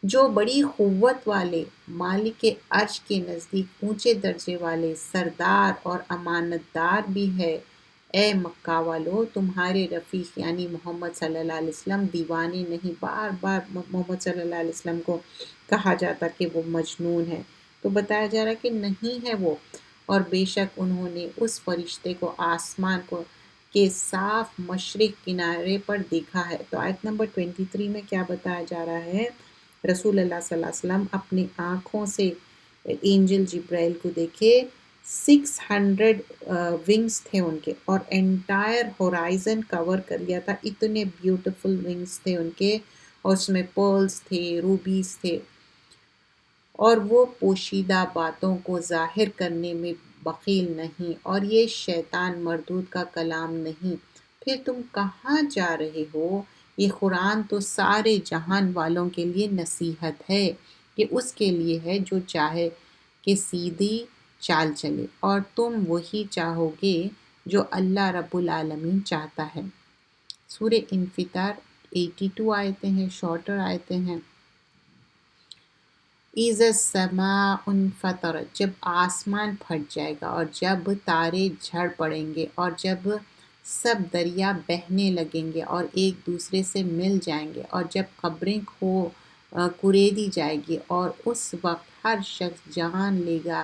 جو بڑی قوت والے مالک عرش کے نزدیک اونچے درجے والے سردار اور امانت دار بھی ہے۔ اے مکہ والو، تمہارے رفیق یعنی محمد صلی اللہ علیہ وسلم دیوانے نہیں، بار بار محمد صلی اللہ علیہ وسلم کو کہا جاتا کہ وہ مجنون ہے، تو بتایا جا رہا کہ نہیں ہے وہ، اور بے شک انہوں نے اس فرشتے کو آسمان کو کے صاف مشرق کنارے پر دیکھا ہے۔ تو آیت نمبر 23 میں کیا بتایا جا رہا ہے، رسول اللہ صلی اللہ علیہ وسلم اپنی آنکھوں سے اینجل جبرائیل کو دیکھے، 600 ونگز تھے ان کے، اور انٹائر ہورائزن کور کر لیا تھا، اتنے بیوٹیفل ونگز تھے ان کے، اور اس میں پرلز تھے، روبیز تھے، اور وہ پوشیدہ باتوں کو ظاہر کرنے میں بخیل نہیں، اور یہ شیطان مردود کا کلام نہیں۔ پھر تم کہاں جا رہے ہو؟ یہ قرآن تو سارے جہان والوں کے لیے نصیحت ہے، یہ اس کے لیے ہے جو چاہے کہ سیدھی چال چلے، اور تم وہی چاہو گے جو اللہ رب العالمین چاہتا ہے۔ سورہ انفطار 82 آیتیں ہیں، شارٹر آیتیں ہیں۔ اِذَا السَّمَاءُ انفطرت، جب آسمان پھٹ جائے گا، اور جب تارے جھڑ پڑیں گے، اور جب سب دریا بہنے لگیں گے اور ایک دوسرے سے مل جائیں گے، اور جب قبریں کریدی جائے گی، اور اس وقت ہر شخص جان لے گا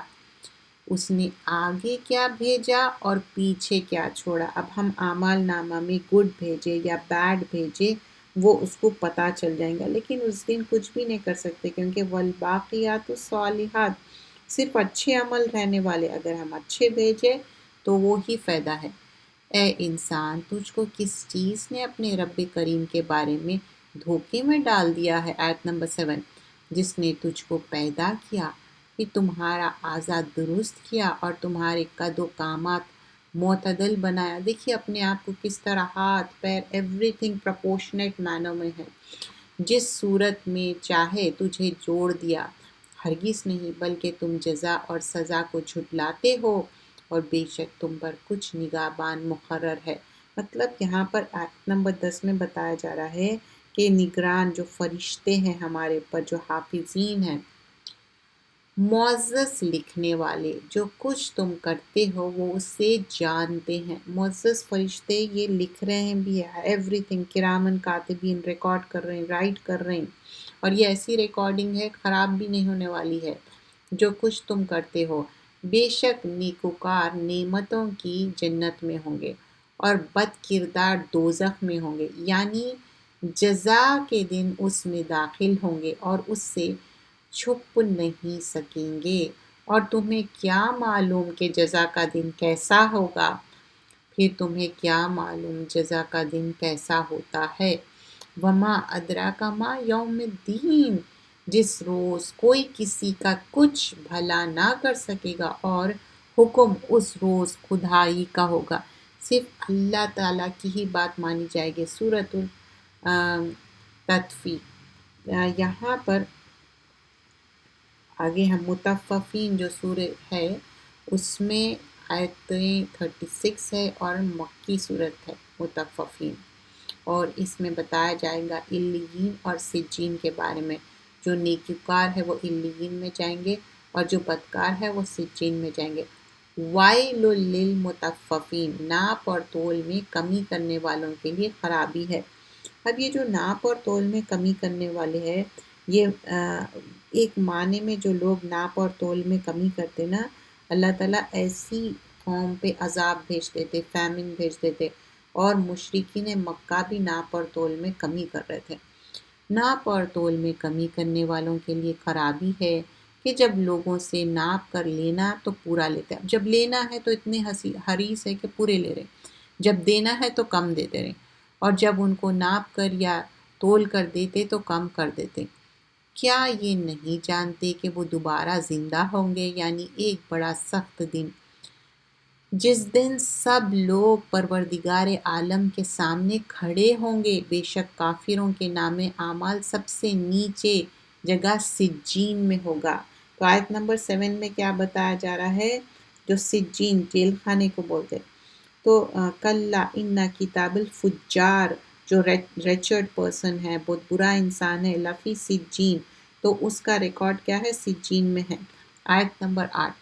اس نے آگے کیا بھیجا اور پیچھے کیا چھوڑا۔ اب ہم اعمال نامہ میں گڈ بھیجے یا بیڈ بھیجے وہ اس کو پتہ چل جائیں گا، لیکن اس دن کچھ بھی نہیں کر سکتے کیونکہ والباقیات الصالحات صرف اچھے عمل رہنے والے، اگر ہم اچھے بھیجے تو وہی فائدہ ہے۔ اے انسان، تجھ کو کس چیز نے اپنے رب کریم کے بارے میں دھوکے میں ڈال دیا ہے، آیت نمبر 7، جس نے تجھ کو پیدا کیا، پھر تمہارا اعضاء درست کیا اور تمہارے قد و قامت معتدل بنایا۔ دیکھیے اپنے آپ کو کس طرح ہاتھ پیر ایوری تھنگ پرپورشنیٹ مینر میں ہے، جس صورت میں چاہے تجھے جوڑ دیا، ہرگز نہیں، بلکہ تم جزا اور سزا کو جھٹلاتے ہو، اور بے شک تم پر کچھ نگہبان مقرر ہے۔ مطلب یہاں پر آیت نمبر 10 میں بتایا جا رہا ہے کہ نگران جو فرشتے ہیں ہمارے اوپر، جو حافظین ہیں، معزز لکھنے والے، جو کچھ تم کرتے ہو وہ اسے جانتے ہیں۔ معزز فرشتے یہ لکھ رہے ہیں بھی ہے، ایوری تھنگ، کرامن کاتبین، ریکارڈ کر رہے ہیں، رائٹ کر رہے ہیں، اور یہ ایسی ریکارڈنگ ہے خراب بھی نہیں ہونے والی ہے۔ جو کچھ تم کرتے ہو، بے شک نیکوکار نعمتوں کی جنت میں ہوں گے اور بد کردار دوزخ میں ہوں گے، یعنی جزا کے دن اس میں داخل ہوں گے اور اس سے چھپ نہیں سکیں گے۔ اور تمہیں کیا معلوم کہ جزا کا دن کیسا ہوگا؟ پھر تمہیں کیا معلوم جزا کا دن کیسا ہوتا ہے؟ وما ادراک ما یوم الدین، جس روز کوئی کسی کا کچھ بھلا نہ کر سکے گا اور حکم اس روز خدائی کا ہوگا، صرف اللہ تعالیٰ کی ہی بات مانی جائے گی۔ سورۃ التطفیف، یہاں پر آگے ہم مطففین جو سورہ ہے اس میں آیتیں 36 ہے اور مکی صورت ہے مطففین، اور اس میں بتایا جائے گا علیین اور سجین کے بارے میں۔ جو نیکوکار ہے وہ علیین میں جائیں گے اور جو بدکار ہے وہ سجین میں جائیں گے۔ وَيْلٌ لِّلْمُطَفِّفِينَ، ناپ اور تول میں کمی کرنے والوں کے لیے خرابی ہے۔ اب یہ جو ناپ اور تول میں کمی کرنے والے ہیں، یہ ایک معنی میں جو لوگ ناپ اور تول میں کمی کرتے نا، اللہ تعالیٰ ایسی قوم پہ عذاب بھیج دیتے، فیمن بھیج دیتے، اور مشرکین مکہ بھی ناپ اور تول میں کمی کر رہے تھے۔ ناپ اور تول میں کمی کرنے والوں کے لیے خرابی ہے کہ جب لوگوں سے ناپ کر لینا تو پورا لیتے، اب جب لینا ہے تو اتنے حریص ہے کہ پورے لے رہے، جب دینا ہے تو کم دیتے رہے، اور جب ان کو ناپ کر یا تول کر دیتے تو کم کر دیتے۔ کیا یہ نہیں جانتے کہ وہ دوبارہ زندہ ہوں گے، یعنی ایک بڑا سخت دن، جس دن سب لوگ پروردگار عالم کے سامنے کھڑے ہوں گے۔ بے شک کافروں کے نام اعمال سب سے نیچے جگہ سجین میں ہوگا۔ تو آیت نمبر 7 میں کیا بتایا جا رہا ہے؟ جو سجین جیل خانے کو بولتے، تو کلا ان کتاب الفجار، جو ریچرڈ پرسن ہے، بہت برا انسان ہے، لفی سجین، تو اس کا ریکارڈ کیا ہے؟ سجین میں ہے۔ آیت نمبر 8،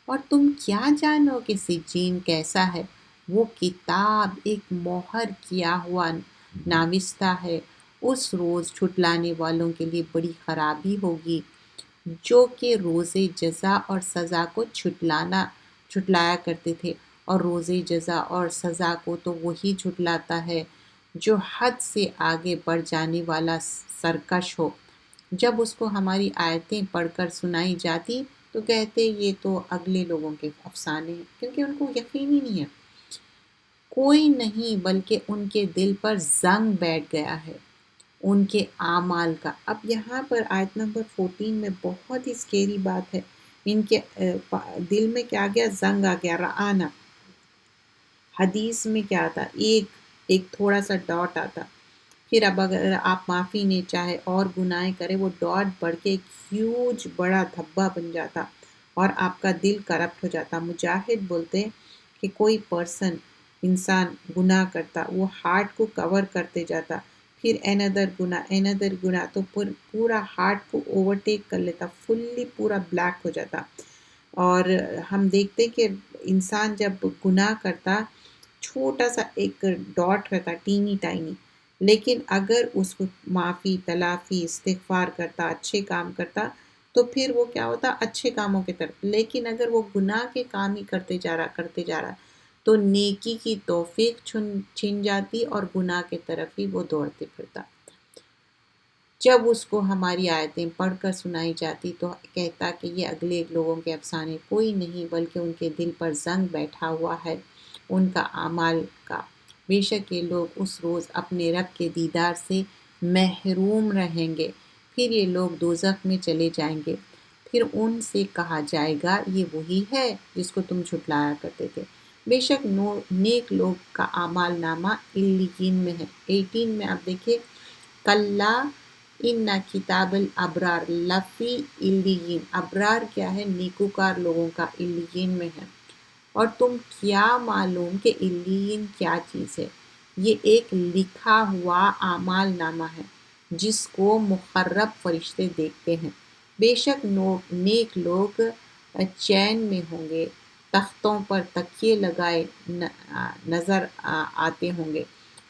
اور تم کیا جانو کہ سجین کیسا ہے؟ وہ کتاب ایک مہر کیا ہوا ناوستہ ہے، اس روز جھٹلانے والوں کے لیے بڑی خرابی ہوگی، جو کہ روز جزا اور سزا کو جھٹلایا کرتے تھے، اور روز جزا اور سزا کو تو وہی جھٹلاتا ہے جو حد سے آگے بڑھ جانے والا سرکش ہو۔ جب اس کو ہماری آیتیں پڑھ کر سنائی جاتی تو کہتے یہ تو اگلے لوگوں کے افسانے ہیں، کیونکہ ان کو یقین ہی نہیں ہے، کوئی نہیں بلکہ ان کے دل پر زنگ بیٹھ گیا ہے ان کے اعمال کا۔ اب یہاں پر آیت نمبر 14 میں بہت ہی سکیری بات ہے، ان کے دل میں کیا گیا؟ زنگ آ گیا، رعانہ۔ حدیث میں کیا آتا؟ ایک تھوڑا سا ڈاٹ آتا، پھر اب اگر آپ معافی نہیں چاہے اور گناہیں کرے، وہ ڈاٹ بڑھ کے ایک ہیوج بڑا دھبا بن جاتا اور آپ کا دل کرپٹ ہو جاتا۔ مجاہد بولتے کہ کوئی انسان گناہ کرتا، وہ ہارٹ کو کور کرتے جاتا، پھر اندر گناہ تو پورا ہارٹ کو اوورٹیک کر لیتا، فلی پورا بلیک ہو جاتا۔ اور ہم دیکھتے کہ انسان جب گناہ کرتا، چھوٹا سا ایک ڈاٹ رہتا، ٹینی ٹائنی، لیکن اگر اس کو معافی، تلافی، استغفار کرتا، اچھے کام کرتا، تو پھر وہ کیا ہوتا؟ اچھے کاموں کی طرف۔ لیکن اگر وہ گناہ کے کام ہی کرتے جا رہا تو نیکی کی توفیق چھن جاتی اور گناہ کے طرف ہی وہ دوڑتے پھرتا۔ جب اس کو ہماری آیتیں پڑھ کر سنائی جاتی تو کہتا کہ یہ اگلے لوگوں کے افسانے کوئی نہیں بلکہ ان کے دل پر زنگ بیٹھا ہوا ہے ان کا اعمال کا، بے شک یہ لوگ اس روز اپنے رب کے دیدار سے محروم رہیں گے، پھر یہ لوگ دوزخ میں چلے جائیں گے، پھر ان سے کہا جائے گا یہ وہی ہے جس کو تم جھٹلایا کرتے تھے۔ بے شک نیک لوگ کا اعمال نامہ علیین میں ہے۔ 18 میں آپ دیکھیں، کلا ان کتاب الابرار لفی علیین، ابرار کیا ہے؟ نیکوکار لوگوں کا علیین میں ہے۔ اور تم کیا معلوم کہ علیین کیا چیز ہے؟ یہ ایک لکھا ہوا اعمال نامہ ہے جس کو مقرب فرشتے دیکھتے ہیں۔ بے شک نیک لوگ چین میں ہوں گے، تختوں پر تکیے لگائے نظر آتے ہوں گے۔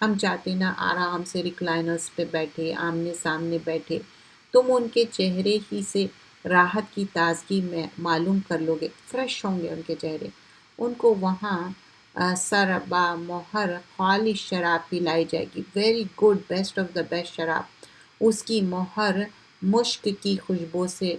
ہم چاہتے نا آرام سے ریکلائنرز پہ بیٹھے، آمنے سامنے بیٹھے، تم ان کے چہرے ہی سے راحت کی تازگی میں معلوم کر لو گے، فریش ہوں گے ان کے چہرے۔ ان کو وہاں سربا مہر خالص شراب پلائی جائے گی، very good, best of the best شراب، اس کی مہر مشک کی خوشبو سے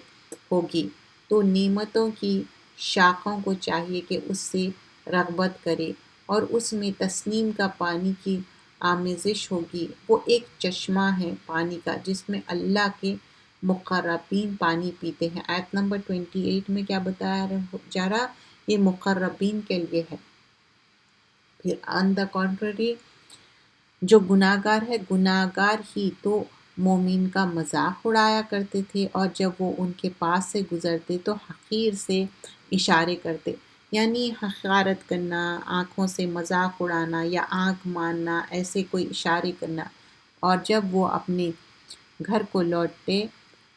ہوگی۔ تو نعمتوں کی شاخوں کو چاہیے کہ اس سے رغبت کرے، اور اس میں تسنیم کا پانی کی آمیزش ہوگی۔ وہ ایک چشمہ ہے پانی کا جس میں اللہ کے مقربین پانی پیتے ہیں۔ آیت نمبر 28 میں کیا بتایا جا رہا؟ یہ مقربین کے لیے ہے۔ پھر آن دا کنٹرری، جو گناہ گار ہے، گناہ گار ہی تو مومن کا مذاق اڑایا کرتے تھے، اور جب وہ ان کے پاس سے گزرتے تو حقیر سے اشارے کرتے، یعنی حقارت کرنا، آنکھوں سے مذاق اڑانا یا آنکھ مارنا، ایسے کوئی اشارے کرنا۔ اور جب وہ اپنے گھر کو لوٹتے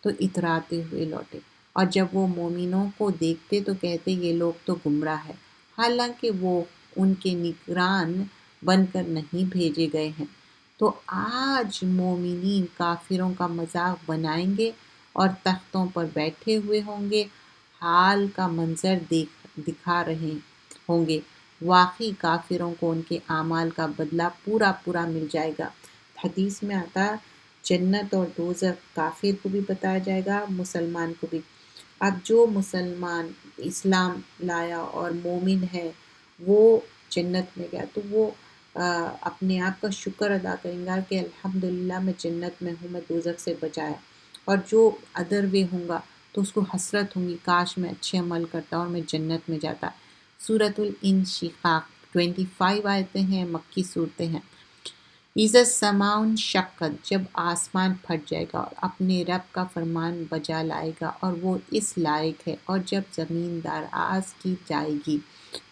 تو اتراتے ہوئے لوٹے، اور جب وہ مومنوں کو دیکھتے تو کہتے یہ لوگ تو گمراہ ہے، حالانکہ وہ ان کے نگران بن کر نہیں بھیجے گئے ہیں۔ تو آج مومنین کافروں کا مذاق بنائیں گے اور تختوں پر بیٹھے ہوئے ہوں گے، حال کا منظر دکھا رہے ہوں گے۔ واقعی کافروں کو ان کے اعمال کا بدلہ پورا پورا مل جائے گا۔ حدیث میں آتا جنت اور دوزخ کافر کو بھی بتایا جائے گا، مسلمان کو بھی۔ اب جو مسلمان اسلام لایا اور مومن ہے وہ جنت میں گیا تو وہ اپنے آپ کا شکر ادا کریں گا کہ الحمدللہ میں جنت میں ہوں، میں دوزخ سے بچایا۔ اور جو ادر وے ہوں گا تو اس کو حسرت ہوں گی، کاش میں اچھے عمل کرتا اور میں جنت میں جاتا۔ سورۃ الانشقاق 25 آیتیں ہیں، مکی صورتیں ہیں۔ اِذَا السَّمَاءُ انشقت، جب آسمان پھٹ جائے گا اور اپنے رب کا فرمان بجا لائے گا اور وہ اس لائق ہے، اور جب زمین دراز کی جائے گی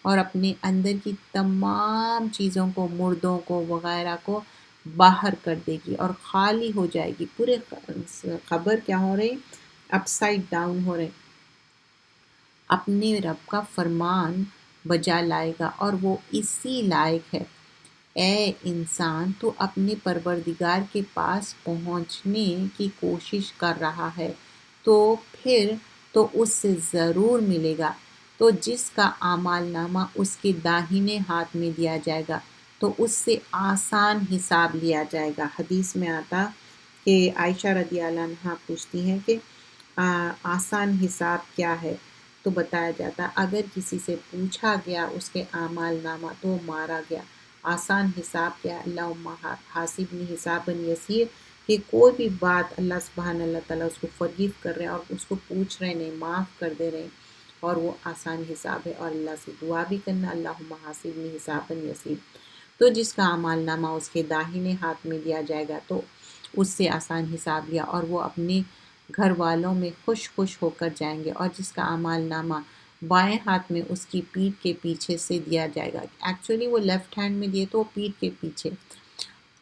اور اپنے اندر کی تمام چیزوں کو، مردوں کو وغیرہ کو باہر کر دے گی اور خالی ہو جائے گی، پورے خبر کیا ہو رہے؟ اپ سائڈ ڈاؤن ہو رہے، اپنے رب کا فرمان بجا لائے گا اور وہ اسی لائق ہے۔ اے انسان، تو اپنے پروردگار کے پاس پہنچنے کی کوشش کر رہا ہے تو پھر تو اس سے ضرور ملے گا۔ تو جس کا اعمال نامہ اس کے داہنے ہاتھ میں دیا جائے گا تو اس سے آسان حساب لیا جائے گا۔ حدیث میں آتا کہ عائشہ رضی اللہ عنہا پوچھتی ہیں کہ آسان حساب کیا ہے؟ تو بتایا جاتا اگر کسی سے پوچھا گیا اس کے اعمال نامہ تو وہ مارا گیا۔ آسان حساب کیا؟ اللہم حاسبنی حسابا یسیر، کہ کوئی بھی بات اللہ سبحانہ اللہ تعالیٰ اس کو فرگیو کر رہے ہیں اور اس کو پوچھ رہے ہیں، معاف کر دے رہے ہیں، اور وہ آسان حساب ہے۔ اور اللہ سے دعا بھی کرنا، اللہم حاسبنی حسابا یسیر۔ تو جس کا اعمال نامہ اس کے داہنے ہاتھ میں دیا جائے گا تو اس سے آسان حساب لیا اور وہ اپنے گھر والوں میں خوش خوش ہو کر جائیں گے، اور جس کا اعمال نامہ بائیں ہاتھ میں اس کی پیٹھ کے پیچھے سے دیا جائے گا، ایکچولی وہ لیفٹ ہینڈ میں دیے تو وہ پیٹھ کے پیچھے،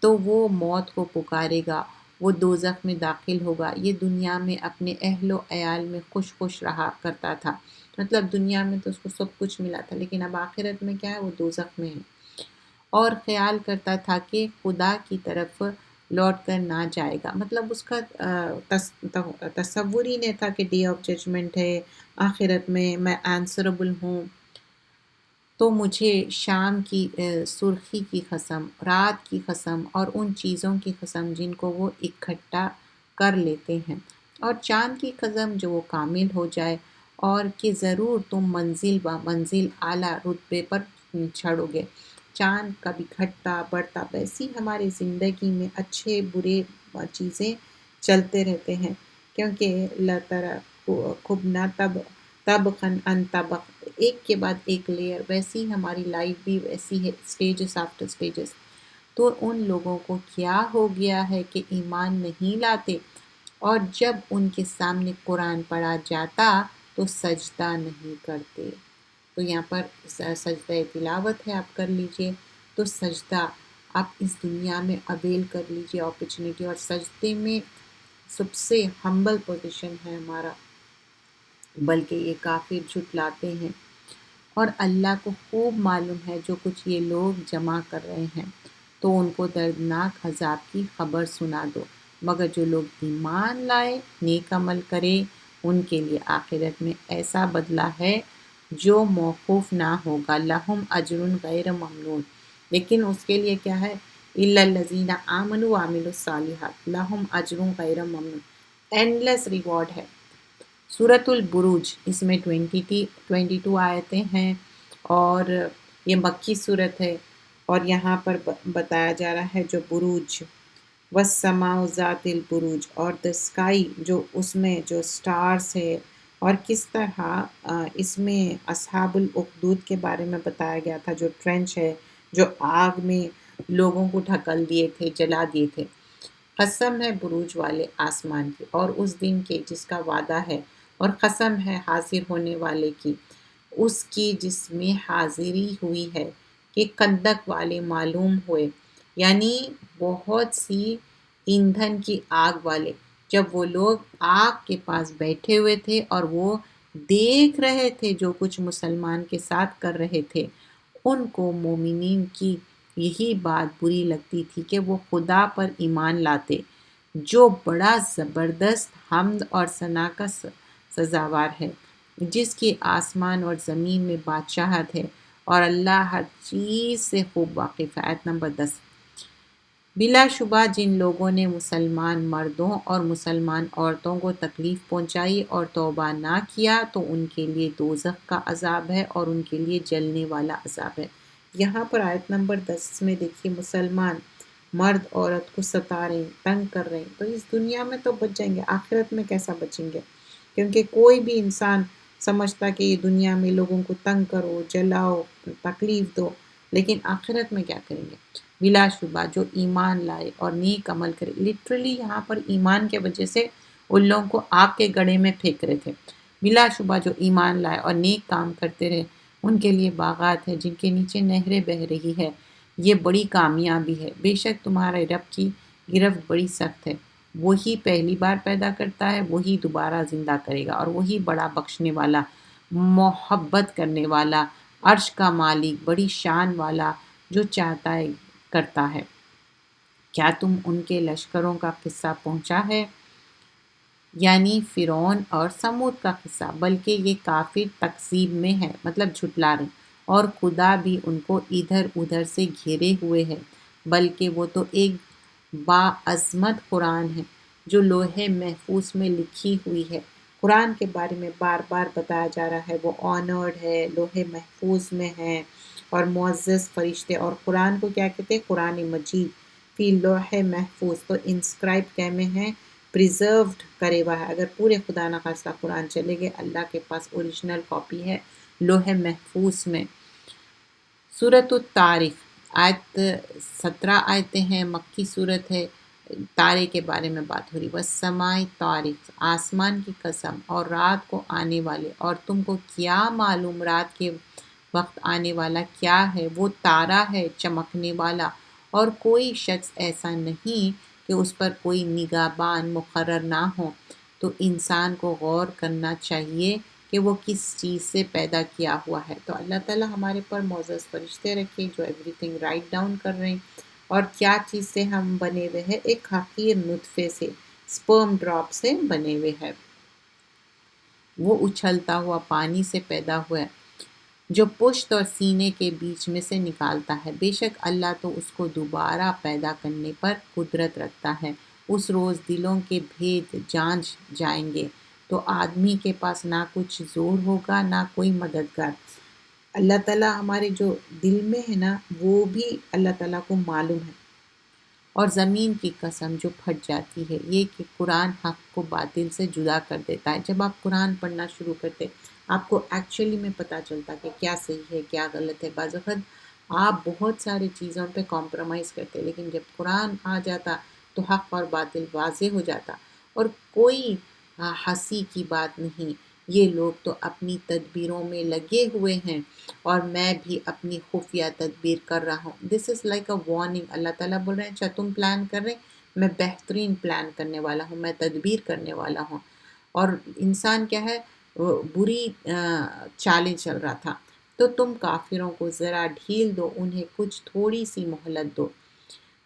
تو وہ موت کو پکارے گا، وہ دوزخ میں داخل ہوگا۔ یہ دنیا میں اپنے اہل و عیال میں خوش خوش رہا کرتا تھا، مطلب دنیا میں تو اس کو سب کچھ ملا تھا، لیکن اب آخرت میں کیا ہے؟ وہ دوزخ میں ہے، اور خیال کرتا تھا کہ خدا کی طرف لوٹ کر نہ جائے گا، مطلب اس کا تصور ہی نہیں تھا کہ ڈے آف ججمنٹ ہے، آخرت میں آنسربل ہوں۔ تو مجھے شام کی سرخی کی قسم، رات کی قسم اور ان چیزوں کی قسم جن کو وہ اکٹھا کر لیتے ہیں، اور چاند کی قسم جو وہ کامل ہو جائے، اور کہ ضرور تم منزل با منزل اعلیٰ رتبے پر چڑھو گے۔ چاند کبھی گھٹتا بڑھتا، ویسی ہماری زندگی میں اچھے برے چیزیں چلتے رہتے ہیں، کیونکہ اللہ تعالیٰ خوب نہ طبقاً ان طبق، ایک کے بعد ایک لیئر، ویسی ہماری لائف بھی ویسی ہے، سٹیجز آفٹر سٹیجز۔ تو ان لوگوں کو کیا ہو گیا ہے کہ ایمان نہیں لاتے، اور جب ان کے سامنے قرآن پڑھا جاتا تو سجدہ نہیں کرتے۔ تو یہاں پر سجدہ تلاوت ہے، آپ کر لیجئے۔ تو سجدہ آپ اس دنیا میں اویل کر لیجئے اپرچونٹی، اور سجدے میں سب سے ہمبل پوزیشن ہے ہمارا، بلکہ یہ کافر جھٹلاتے ہیں، اور اللہ کو خوب معلوم ہے جو کچھ یہ لوگ جمع کر رہے ہیں، تو ان کو دردناک عذاب کی خبر سنا دو، مگر جو لوگ ایمان لائے، نیک عمل کرے، ان کے لیے آخرت میں ایسا بدلہ ہے جو موقوف نہ ہوگا، لہم اجر غیر ممنون، لیکن اس کے لیے کیا ہے؟ الا الذین آمنوا وعملوا الصالحات لہم اجر غیر ممنون، اینڈ لیس ریوارڈ ہے۔ سورۃ البروج، اس میں 22 آیتیں ہیں، اور یہ مکی صورت ہے، اور یہاں پر بتایا جا رہا ہے جو بروج، والسماء ذات البروج، اور دا اسکائی جو اس میں جو سٹارز ہے، اور کس طرح اس میں اصحاب الاخدود کے بارے میں بتایا گیا تھا، جو ٹرنچ ہے، جو آگ میں لوگوں کو ڈھکل دیے تھے، جلا دیے تھے۔ قسم ہے بروج والے آسمان کی اور اس دن کے جس کا وعدہ ہے، اور قسم ہے حاضر ہونے والے کی، اس کی جس میں حاضری ہوئی ہے، کہ خندق والے معلوم ہوئے، یعنی بہت سی ایندھن کی آگ والے، جب وہ لوگ آگ کے پاس بیٹھے ہوئے تھے اور وہ دیکھ رہے تھے جو کچھ مسلمان کے ساتھ کر رہے تھے، ان کو مومنین کی یہی بات بری لگتی تھی کہ وہ خدا پر ایمان لاتے، جو بڑا زبردست حمد اور ثنا کا سزاوار ہے، جس کی آسمان اور زمین میں بادشاہت ہے، اور اللہ ہر چیز سے خوب واقف ہے۔ آیت نمبر 10۔ بلا شبہ جن لوگوں نے مسلمان مردوں اور مسلمان عورتوں کو تکلیف پہنچائی اور توبہ نہ کیا تو ان کے لیے دوزخ کا عذاب ہے اور ان کے لیے جلنے والا عذاب ہے۔ یہاں پر آیت نمبر 10 میں دیکھیے، مسلمان مرد عورت کو ستا رہے ہیں، تنگ کر رہے ہیں، تو اس دنیا میں تو بچ جائیں گے، آخرت میں کیسا بچیں گے؟ کیونکہ کوئی بھی انسان سمجھتا کہ یہ دنیا میں لوگوں کو تنگ کرو، جلاؤ، تکلیف دو، لیکن آخرت میں کیا کریں گے؟ بلا شبہ جو ایمان لائے اور نیک عمل کرے، لٹرلی یہاں پر ایمان کے وجہ سے ان لوگوں کو آگ کے گڑھے میں پھینک رہے تھے۔ بلا شبہ جو ایمان لائے اور نیک کام کرتے رہے، ان کے لیے باغات ہیں جن کے نیچے نہریں بہہ رہی ہے، یہ بڑی کامیابی ہے۔ بے شک تمہارے رب کی گرفت بڑی سخت ہے، وہی پہلی بار پیدا کرتا ہے، وہی دوبارہ زندہ کرے گا، اور وہی بڑا بخشنے والا، محبت کرنے والا، عرش کا مالک، بڑی شان والا، جو چاہتا ہے کرتا ہے۔ کیا تم ان کے لشکروں کا قصہ پہنچا ہے؟ یعنی فرعون اور سمود کا قصہ، بلکہ یہ کافر تکذیب میں ہے، مطلب جھٹلا رہے، اور خدا بھی ان کو ادھر ادھر سے گھیرے ہوئے ہے، بلکہ وہ تو ایک باعظمت قرآن ہے جو لوح محفوظ میں لکھی ہوئی ہے۔ قرآن کے بارے میں بار بار بتایا جا رہا ہے، وہ آنرڈ ہے، لوح محفوظ میں ہے، اور معزز فرشتے، اور قرآن کو کیا کہتے ہیں؟ قرآن مجید فی لوح محفوظ، تو انسکرائب کیا میں ہے؟ پریزروڈ کرے ہوا ہے۔ اگر پورے خدا نخواستہ قرآن چلے گئے، اللہ کے پاس اوریجنل کاپی ہے لوح محفوظ میں۔ سورۃ الطارق، آیت 17 آیتیں ہیں، مکی صورت ہے، تارے کے بارے میں بات ہو رہی۔ والسماء طارق، آسمان کی قسم، اور رات کو آنے والے، اور تم کو کیا معلوم رات کے وقت آنے والا کیا ہے؟ وہ تارا ہے چمکنے والا، اور کوئی شخص ایسا نہیں کہ اس پر کوئی نگہبان مقرر نہ ہو، تو انسان کو غور کرنا چاہیے کہ وہ کس چیز سے پیدا کیا ہوا ہے۔ تو اللہ تعالیٰ ہمارے پر معزز فرشتے رکھے جو ایوری تھنگ رائٹ ڈاؤن کر رہے ہیں، اور کیا چیز سے ہم بنے ہوئے ہیں؟ ایک حقیر نطفے سے، سپرم ڈراپ سے بنے ہوئے ہیں، وہ اچھلتا ہوا پانی سے پیدا ہوا ہے جو پشت اور سینے کے بیچ میں سے نکالتا ہے۔ بے شک اللہ تو اس کو دوبارہ پیدا کرنے پر قدرت رکھتا ہے۔ اس روز دلوں کے بھید جانچ جائیں گے، تو آدمی کے پاس نہ کچھ زور ہوگا نہ کوئی مددگار۔ اللہ تعالیٰ ہمارے جو دل میں ہے نا، وہ بھی اللہ تعالیٰ کو معلوم ہے۔ اور زمین کی قسم جو پھٹ جاتی ہے، یہ کہ قرآن حق کو باطل سے جدا کر دیتا ہے۔ جب آپ قرآن پڑھنا شروع کرتے، آپ کو ایکچولی میں پتہ چلتا کہ کیا صحیح ہے کیا غلط ہے۔ بعض وقت آپ بہت ساری چیزوں پہ کمپرومائز کرتے، لیکن جب قرآن آ جاتا تو حق اور باطل واضح ہو جاتا، اور کوئی ہنسی کی بات نہیں یہ لوگ تو اپنی تدبیروں میں لگے ہوئے ہیں اور میں بھی اپنی خفیہ تدبیر کر رہا ہوں. دس از لائک اے وارننگ. اللہ تعالیٰ بول رہے ہیں اچھا تم پلان کر رہے، میں بہترین پلان کرنے والا ہوں، میں تدبیر کرنے والا ہوں. اور انسان کیا ہے، وہ بری چالیں چل رہا تھا. تو تم کافروں کو ذرا ڈھیل دو، انہیں کچھ تھوڑی سی مہلت دو.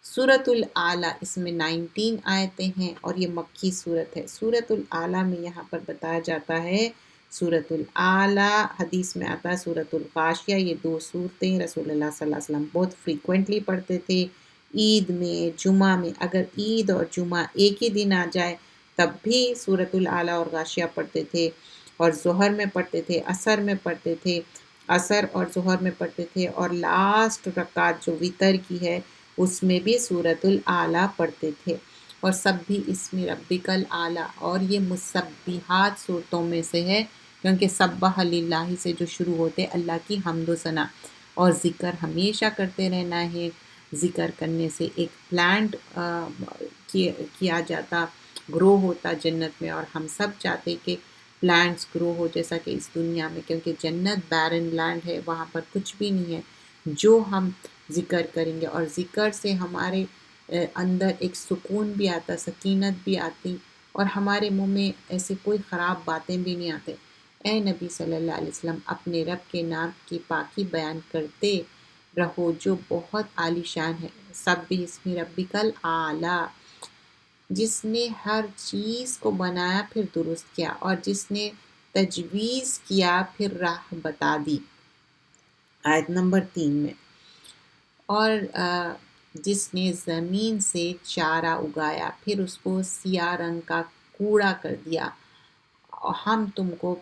سورۃ الاعلیٰ، اس میں 19 آیتیں ہیں اور یہ مکی صورت ہے. سورۃ الاعلیٰ میں یہاں پر بتایا جاتا ہے، سورۃ الاعلیٰ حدیث میں آتا ہے سورۃ الغاشیہ. یہ دو صورتیں رسول اللہ صلی اللہ علیہ وسلم بہت فریکوینٹلی پڑھتے تھے. عید میں، جمعہ میں، اگر عید اور جمعہ ایک ہی دن آ جائے تب بھی سورۃ الاعلیٰ اور غاشیہ پڑھتے تھے. اور ظہر میں پڑھتے تھے، عصر میں پڑھتے تھے، عصر اور ظہر میں پڑھتے تھے. اور لاسٹ رکعت جو وتر کی ہے اس میں بھی سورۃ الاعلیٰ پڑھتے تھے. اور سب بھی اسم ربک الاعلیٰ، اور یہ مسبحات صورتوں میں سے ہے کیونکہ سبح للہ سے جو شروع ہوتے اللہ کی حمد و ثنا. اور ذکر ہمیشہ کرتے رہنا ہے. ذکر کرنے سے ایک پلانٹ کیا جاتا، گرو ہوتا جنت میں. اور ہم سب چاہتے کہ پلانٹس گرو ہو جیسا کہ اس دنیا میں، کیونکہ جنت بیرن لینڈ ہے، وہاں پر کچھ بھی نہیں ہے. جو ہم ذکر کریں گے، اور ذکر سے ہمارے اندر ایک سکون بھی آتا، سکینت بھی آتی، اور ہمارے منہ میں ایسے کوئی خراب باتیں بھی نہیں آتے. اے نبی صلی اللہ علیہ وسلم، اپنے رب کے نام کی پاکی بیان کرتے رہو جو بہت عالی شان ہے. سب بھی اسم ربک الاعلیٰ، جس نے ہر چیز کو بنایا پھر درست کیا، اور جس نے تجویز کیا پھر راہ بتا دی. آیت نمبر 3 میں. اور جس نے زمین سے چارہ اگایا پھر اس کو سیاہ رنگ کا کوڑا کر دیا، ہم تم کو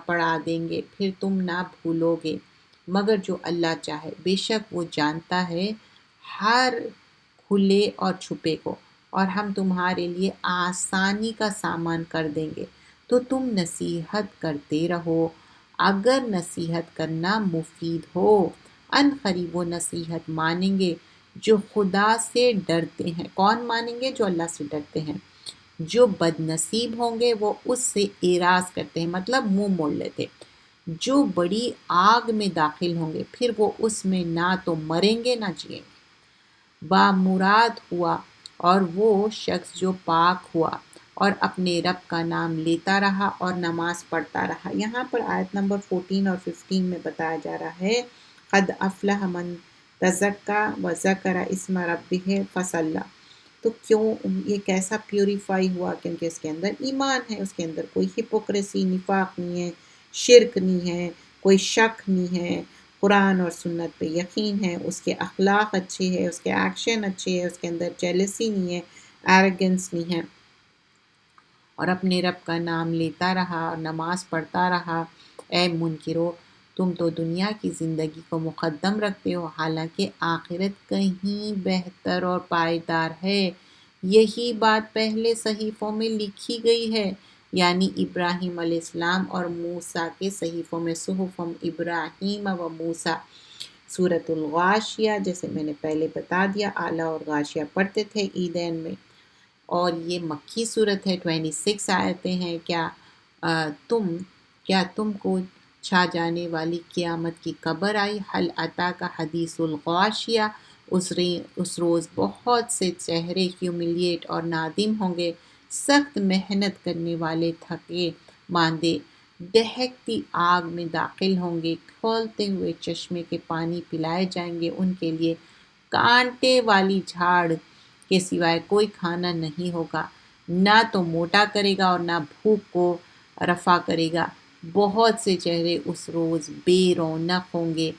پڑھا دیں گے پھر تم نہ بھولو گے مگر جو اللہ چاہے. بے شک وہ جانتا ہے ہر کھلے اور چھپے کو، اور ہم تمہارے لیے آسانی کا سامان کر دیں گے. تو تم نصیحت کرتے رہو اگر نصیحت کرنا مفید ہو. ان قریب وہ نصیحت مانیں گے جو خدا سے ڈرتے ہیں. کون مانیں گے؟ جو اللہ سے ڈرتے ہیں. جو بد نصیب ہوں گے وہ اس سے اعراض کرتے ہیں، مطلب منہ موڑ لیتے. جو بڑی آگ میں داخل ہوں گے پھر وہ اس میں نہ تو مریں گے نہ جئیں گے. بامراد ہوا اور وہ شخص جو پاک ہوا اور اپنے رب کا نام لیتا رہا اور نماز پڑھتا رہا. یہاں پر آیت نمبر 14 اور 15 میں بتایا جا رہا ہے قد افلح من تزکا وذکر اسم ربہ فصلی. تو کیوں یہ کیسا پیوریفائی ہوا؟ کیونکہ اس کے اندر ایمان ہے، اس کے اندر کوئی ہپوکریسی، نفاق نہیں ہے، شرک نہیں ہے، کوئی شک نہیں ہے، قرآن اور سنت پہ یقین ہے، اس کے اخلاق اچھے ہیں، اس کے ایکشن اچھے ہیں، اس کے اندر جیلسی نہیں ہے، ایروگنس نہیں ہے، اور اپنے رب کا نام لیتا رہا اور نماز پڑھتا رہا. اے منکرو، تم تو دنیا کی زندگی کو مقدم رکھتے ہو حالانکہ آخرت کہیں بہتر اور پائیدار ہے. یہی بات پہلے صحیفوں میں لکھی گئی ہے، یعنی ابراہیم علیہ السلام اور موسیٰ کے صحیفوں میں. صحف ابراہیم و موسیٰ. سورۃ الغاشیہ جیسے میں نے پہلے بتا دیا، اعلیٰ اور غاشیہ پڑھتے تھے عیدین میں. اور یہ مکی صورت ہے، 26 آیتیں ہیں. کیا تم کو چھا جانے والی قیامت کی خبر آئی؟ حل اتی کا حدیث الغاشیہ. اس روز بہت سے چہرے ہیوملیٹ اور نادم ہوں گے، سخت محنت کرنے والے تھکے ماندے دہکتی آگ میں داخل ہوں گے. کھولتے ہوئے چشمے کے پانی پلائے جائیں گے. ان کے لیے کانٹے والی جھاڑ کے سوائے کوئی کھانا نہیں ہوگا، نہ تو موٹا کرے گا اور نہ بھوک کو رفع کرے گا. بہت سے چہرے اس روز بے رونق ہوں گے،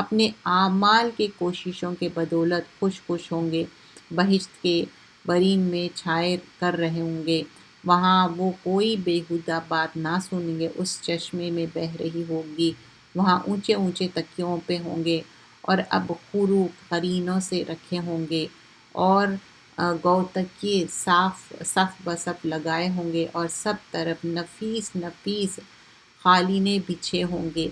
اپنے اعمال کے کوششوں کے بدولت خوش خوش ہوں گے. بہشت کے برین میں چھائے کر رہے ہوں گے، وہاں وہ کوئی بیہودہ بات نہ سنیں گے. اس چشمے میں بہہ رہی ہوگی، وہاں اونچے اونچے تکیوں پہ ہوں گے اور اب خرو قرینوں سے رکھے ہوں گے، اور گوتکیے صف بصف لگائے ہوں گے، اور سب طرف نفیس نفیس قالینیں بچھے ہوں گے.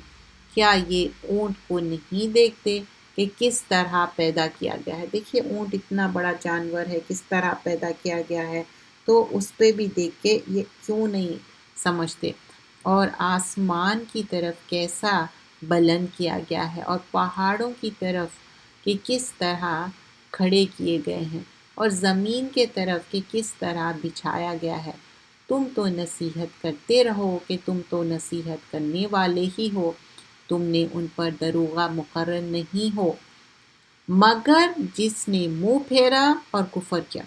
کیا یہ اونٹ کو نہیں دیکھتے کہ کس طرح پیدا کیا گیا ہے؟ دیکھیے اونٹ اتنا بڑا جانور ہے، کس طرح پیدا کیا گیا ہے، تو اس پہ بھی دیکھ کے یہ کیوں نہیں سمجھتے. اور آسمان کی طرف کیسا بلند کیا گیا ہے، اور پہاڑوں کی طرف کہ کس طرح کھڑے کیے گئے ہیں، اور زمین کے طرف کہ کس طرح بچھایا گیا ہے۔ تم تو نصیحت کرتے رہو کہ تم تو نصیحت کرنے والے ہی ہو، تم نے ان پر دروغہ مقرر نہیں ہو، مگر جس نے منہ پھیرا اور کفر کیا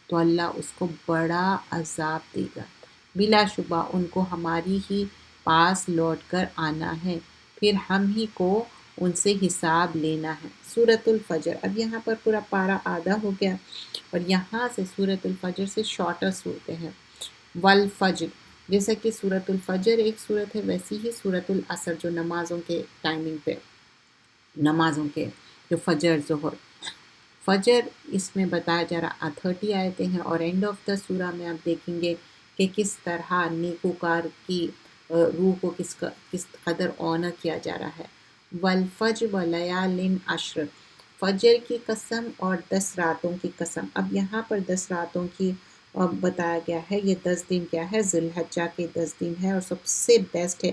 تو اللہ اس کو بڑا عذاب دے گا۔ بلا شبہ ان کو ہماری ہی پاس لوٹ کر آنا ہے، پھر ہم ہی کو ان سے حساب لینا ہے۔ سورۃ الفجر، اب یہاں پر پورا پارہ آدھا ہو گیا، اور یہاں سے سورۃ الفجر سے شارٹر صورتیں ہیں۔ والفجر، جیسا کہ سورۃ الفجر ایک صورت ہے، ویسی ہی سورۃ العصر جو نمازوں کے ٹائمنگ پہ، نمازوں کے جو فجر ظہر فجر، اس میں بتایا جا رہا 30 آیتیں ہیں، اور اینڈ آف دا سورہ میں آپ دیکھیں گے کہ کس طرح نیکوکار کی روح کو کس قدر آنر کیا جا رہا ہے۔ والفجر ولیال عشر، فجر کی قسم اور 10 راتوں کی قسم۔ اب یہاں پر 10 راتوں کی بتایا گیا ہے، یہ 10 دن کیا ہے، ذی الحجہ کے 10 دن ہے، اور سب سے بیسٹ ہے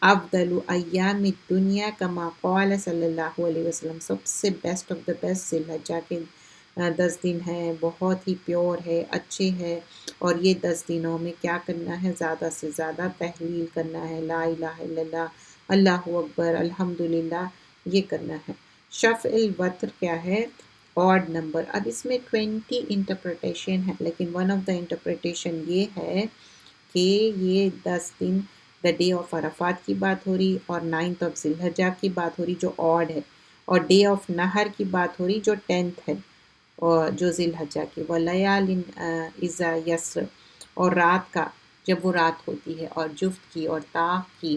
افضل ایام الدنیا کما قال صلی اللہ علیہ وسلم، سب سے بیسٹ آف دا بیسٹ ذی الحجہ کے 10 دن ہیں، بہت ہی پیور ہے، اچھے ہے، اور یہ 10 دنوں میں کیا کرنا ہے، زیادہ سے زیادہ تحلیل کرنا ہے، لا الہ الا اللہ، اللہ اکبر، الحمدللہ، یہ کرنا ہے۔ شفع الوتر کیا ہے، آڈ نمبر۔ اب اس میں 20 انٹرپریٹیشن ہے، لیکن ون آف دا انٹرپریٹیشن یہ ہے کہ یہ 10 دن دا ڈے آف عرفات کی بات ہو رہی، اور 9 آف ذی الحجہ کی بات ہو رہی جو آڈ ہے، اور ڈے آف نہر کی بات ہو رہی جو 10 ہے، اور جو ذی الحجہ کی، ولیال اذا یسر، اور رات کا جب وہ رات ہوتی ہے، اور جفت کی اور طاق کی،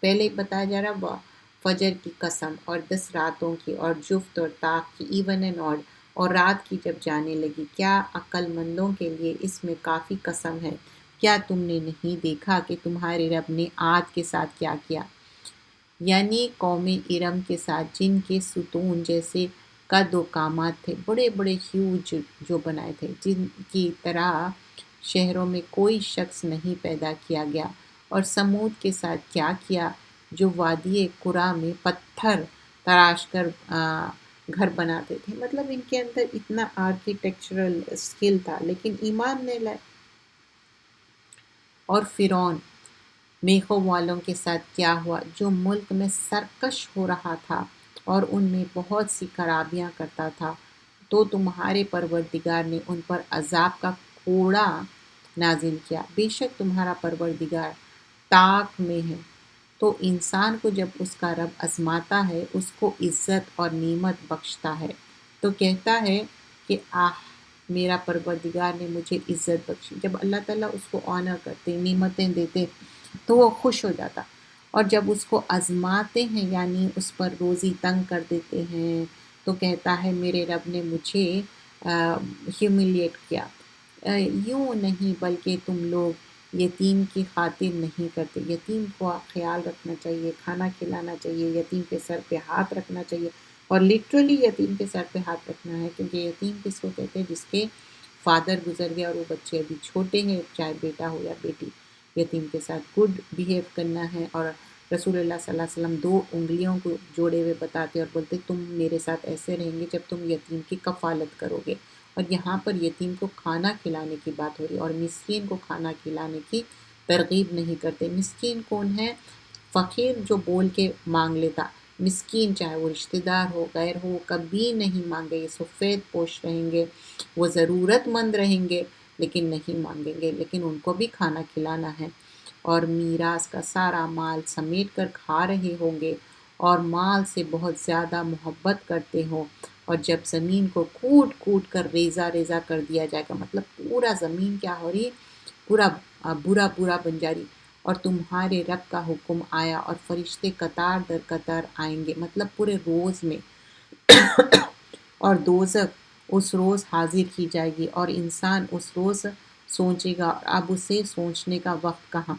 پہلے بتایا جا رہا فجر کی قسم اور 10 راتوں کی اور جفت اور طاق کی، ایون اینڈ آڈ، اور رات کی جب جانے لگی، کیا عقل مندوں کے لیے اس میں کافی قسم ہے، کیا تم نے نہیں دیکھا کہ تمہارے رب نے عاد کے ساتھ کیا کیا، یعنی قوم ارم کے ساتھ، جن کے ستون جیسے قد و قامات تھے، بڑے بڑے ہیوج جو بنائے تھے، جن کی طرح شہروں میں کوئی شخص نہیں پیدا کیا گیا، اور سمود کے ساتھ کیا کیا، جو وادی قرا میں پتھر تراش کر گھر بناتے تھے، مطلب ان کے اندر اتنا آرکیٹیکچرل اسکل تھا لیکن ایمان نہیں لائے۔ اور فرعون، میخوں والوں کے ساتھ کیا ہوا، جو ملک میں سرکش ہو رہا تھا اور ان میں بہت سی خرابیاں کرتا تھا، تو تمہارے پروردگار نے ان پر عذاب کا کوڑا نازل کیا، بے شک تمہارا پروردگار طاق میں ہے۔ تو انسان کو جب اس کا رب آزماتا ہے، اس کو عزت اور نعمت بخشتا ہے، تو کہتا ہے کہ میرا پروردگار نے مجھے عزت بخشی۔ جب اللہ تعالیٰ اس کو آنر کرتے، نعمتیں دیتے، تو وہ خوش ہو جاتا، اور جب اس کو آزماتے ہیں یعنی اس پر روزی تنگ کر دیتے ہیں، تو کہتا ہے میرے رب نے مجھے ہیوملیٹ کیا۔ یوں نہیں بلکہ تم لوگ یتیم کی خاطر نہیں کرتے، یتیم کو خیال رکھنا چاہیے، کھانا کھلانا چاہیے، یتیم کے سر پہ ہاتھ رکھنا چاہیے، اور لٹرلی یتیم کے سر پہ ہاتھ رکھنا ہے، کیونکہ یتیم کس کو کہتے ہیں، جس کے فادر گزر گیا اور وہ بچے ابھی چھوٹے ہیں، چاہے بیٹا ہو یا بیٹی، یتیم کے ساتھ گڈ بیہیو کرنا ہے۔ اور رسول اللہ صلی اللہ علیہ وسلم 2 انگلیوں کو جوڑے ہوئے بتاتے اور بولتے تم میرے ساتھ ایسے رہیں گے جب تم یتیم کی کفالت کرو گے، اور یہاں پر یتیم کو کھانا کھلانے کی بات ہو رہی ہے، اور مسکین کو کھانا کھلانے کی ترغیب نہیں کرتے۔ مسکین کون ہے؟ فقیر جو بول کے مانگ لیتا، مسکین چاہے وہ رشتہ دار ہو غیر ہو کبھی نہیں مانگے، یہ سفید پوش رہیں گے، وہ ضرورت مند رہیں گے لیکن نہیں مانگیں گے، لیکن ان کو بھی کھانا کھلانا ہے، اور میراث کا سارا مال سمیٹ کر کھا رہے ہوں گے، اور مال سے بہت زیادہ محبت کرتے ہوں، اور جب زمین کو کوٹ کوٹ کر ریزہ ریزہ کر دیا جائے گا، مطلب پورا زمین کیا ہو رہی، پورا برا برا بن جا رہی، اور تمہارے رب کا حکم آیا اور فرشتے قطار در قطار آئیں گے، مطلب پورے روز میں، اور دوزخ اس روز حاضر کی جائے گی، اور انسان اس روز سوچے گا، اور اب اسے سوچنے کا وقت کہاں۔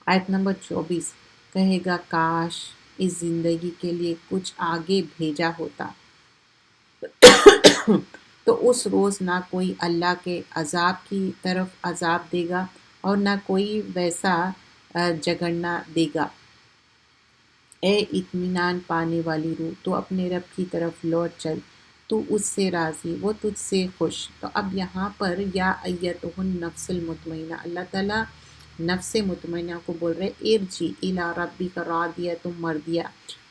آیت نمبر 24، کہے گا کاش اس زندگی کے لیے کچھ آگے بھیجا ہوتا، تو اس روز نہ کوئی اللہ کے عذاب کی طرف عذاب دے گا، اور نہ کوئی ویسا جگڑنا دے گا۔ اے اطمینان پانے والی روح، تو اپنے رب کی طرف لوٹ چل، تو اس سے راضی، وہ تجھ سے خوش۔ تو اب یہاں پر یا ایتھا النفس المطمئنہ، اللہ تعالیٰ نفس مطمئنہ کو بول رہے ارجی الی ربک راضیۃ مرضیہ،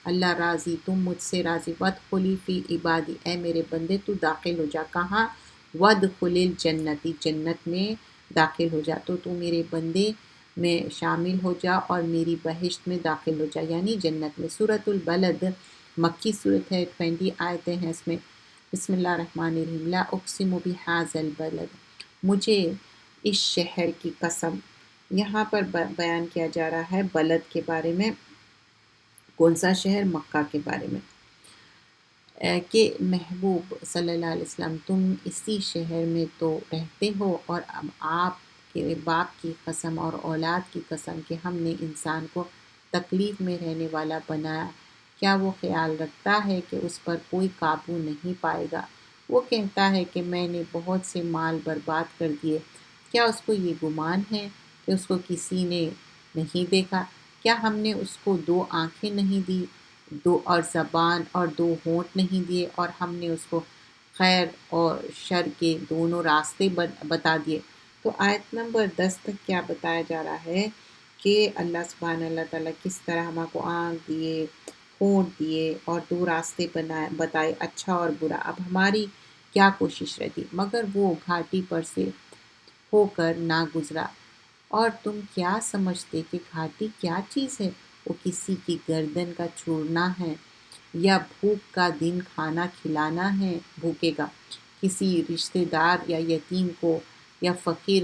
اللہ راضی، تم مجھ سے راضی، وادخلی فی عبادی، اے میرے بندے تو داخل ہو جا، کہاں؟ وادخل الجنتی، جنت میں داخل ہو جا، تو میرے بندے میں شامل ہو جا اور میری بہشت میں داخل ہو جا، یعنی جنت میں۔ سورۃ البلد مکی صورت ہے، 20 آیتیں ہیں اس میں۔ بسم اللہ الرحمن الرحیم، لا اقسم بہذا البلد، مجھے اس شہر کی قسم۔ یہاں پر بیان کیا جا رہا ہے بلد کے بارے میں، کون سا شہر؟ مکہ کے بارے میں، کہ محبوب صلی اللہ علیہ وسلم تم اسی شہر میں تو رہتے ہو، اور اب آپ کے باپ کی قسم اور اولاد کی قسم کہ ہم نے انسان کو تکلیف میں رہنے والا بنایا، کیا وہ خیال رکھتا ہے کہ اس پر کوئی قابو نہیں پائے گا؟ وہ کہتا ہے کہ میں نے بہت سے مال برباد کر دیے، کیا اس کو یہ گمان ہے کہ اس کو کسی نے نہیں دیکھا؟ کیا ہم نے اس کو 2 آنکھیں نہیں دی، 2 اور زبان اور 2 ہونٹ نہیں دیے، اور ہم نے اس کو خیر اور شر کے دونوں راستے بتا دیے؟ تو آیت نمبر 10 تک کیا بتایا جا رہا ہے کہ اللہ سبحانہ اللہ تعالیٰ کس طرح ہم کو آنکھ دیے، ہونٹ دیے اور 2 راستے بتائے، اچھا اور برا۔ اب ہماری کیا کوشش رہتی، مگر وہ گھاٹی پر سے ہو کر نہ گزرا، اور تم کیا سمجھتے کہ گھاٹی کیا چیز ہے؟ وہ کسی کی گردن کا چھوڑنا ہے، یا بھوک کا دن کھانا کھلانا ہے بھوکے گا، کسی رشتہ دار یا یتیم کو یا فقیر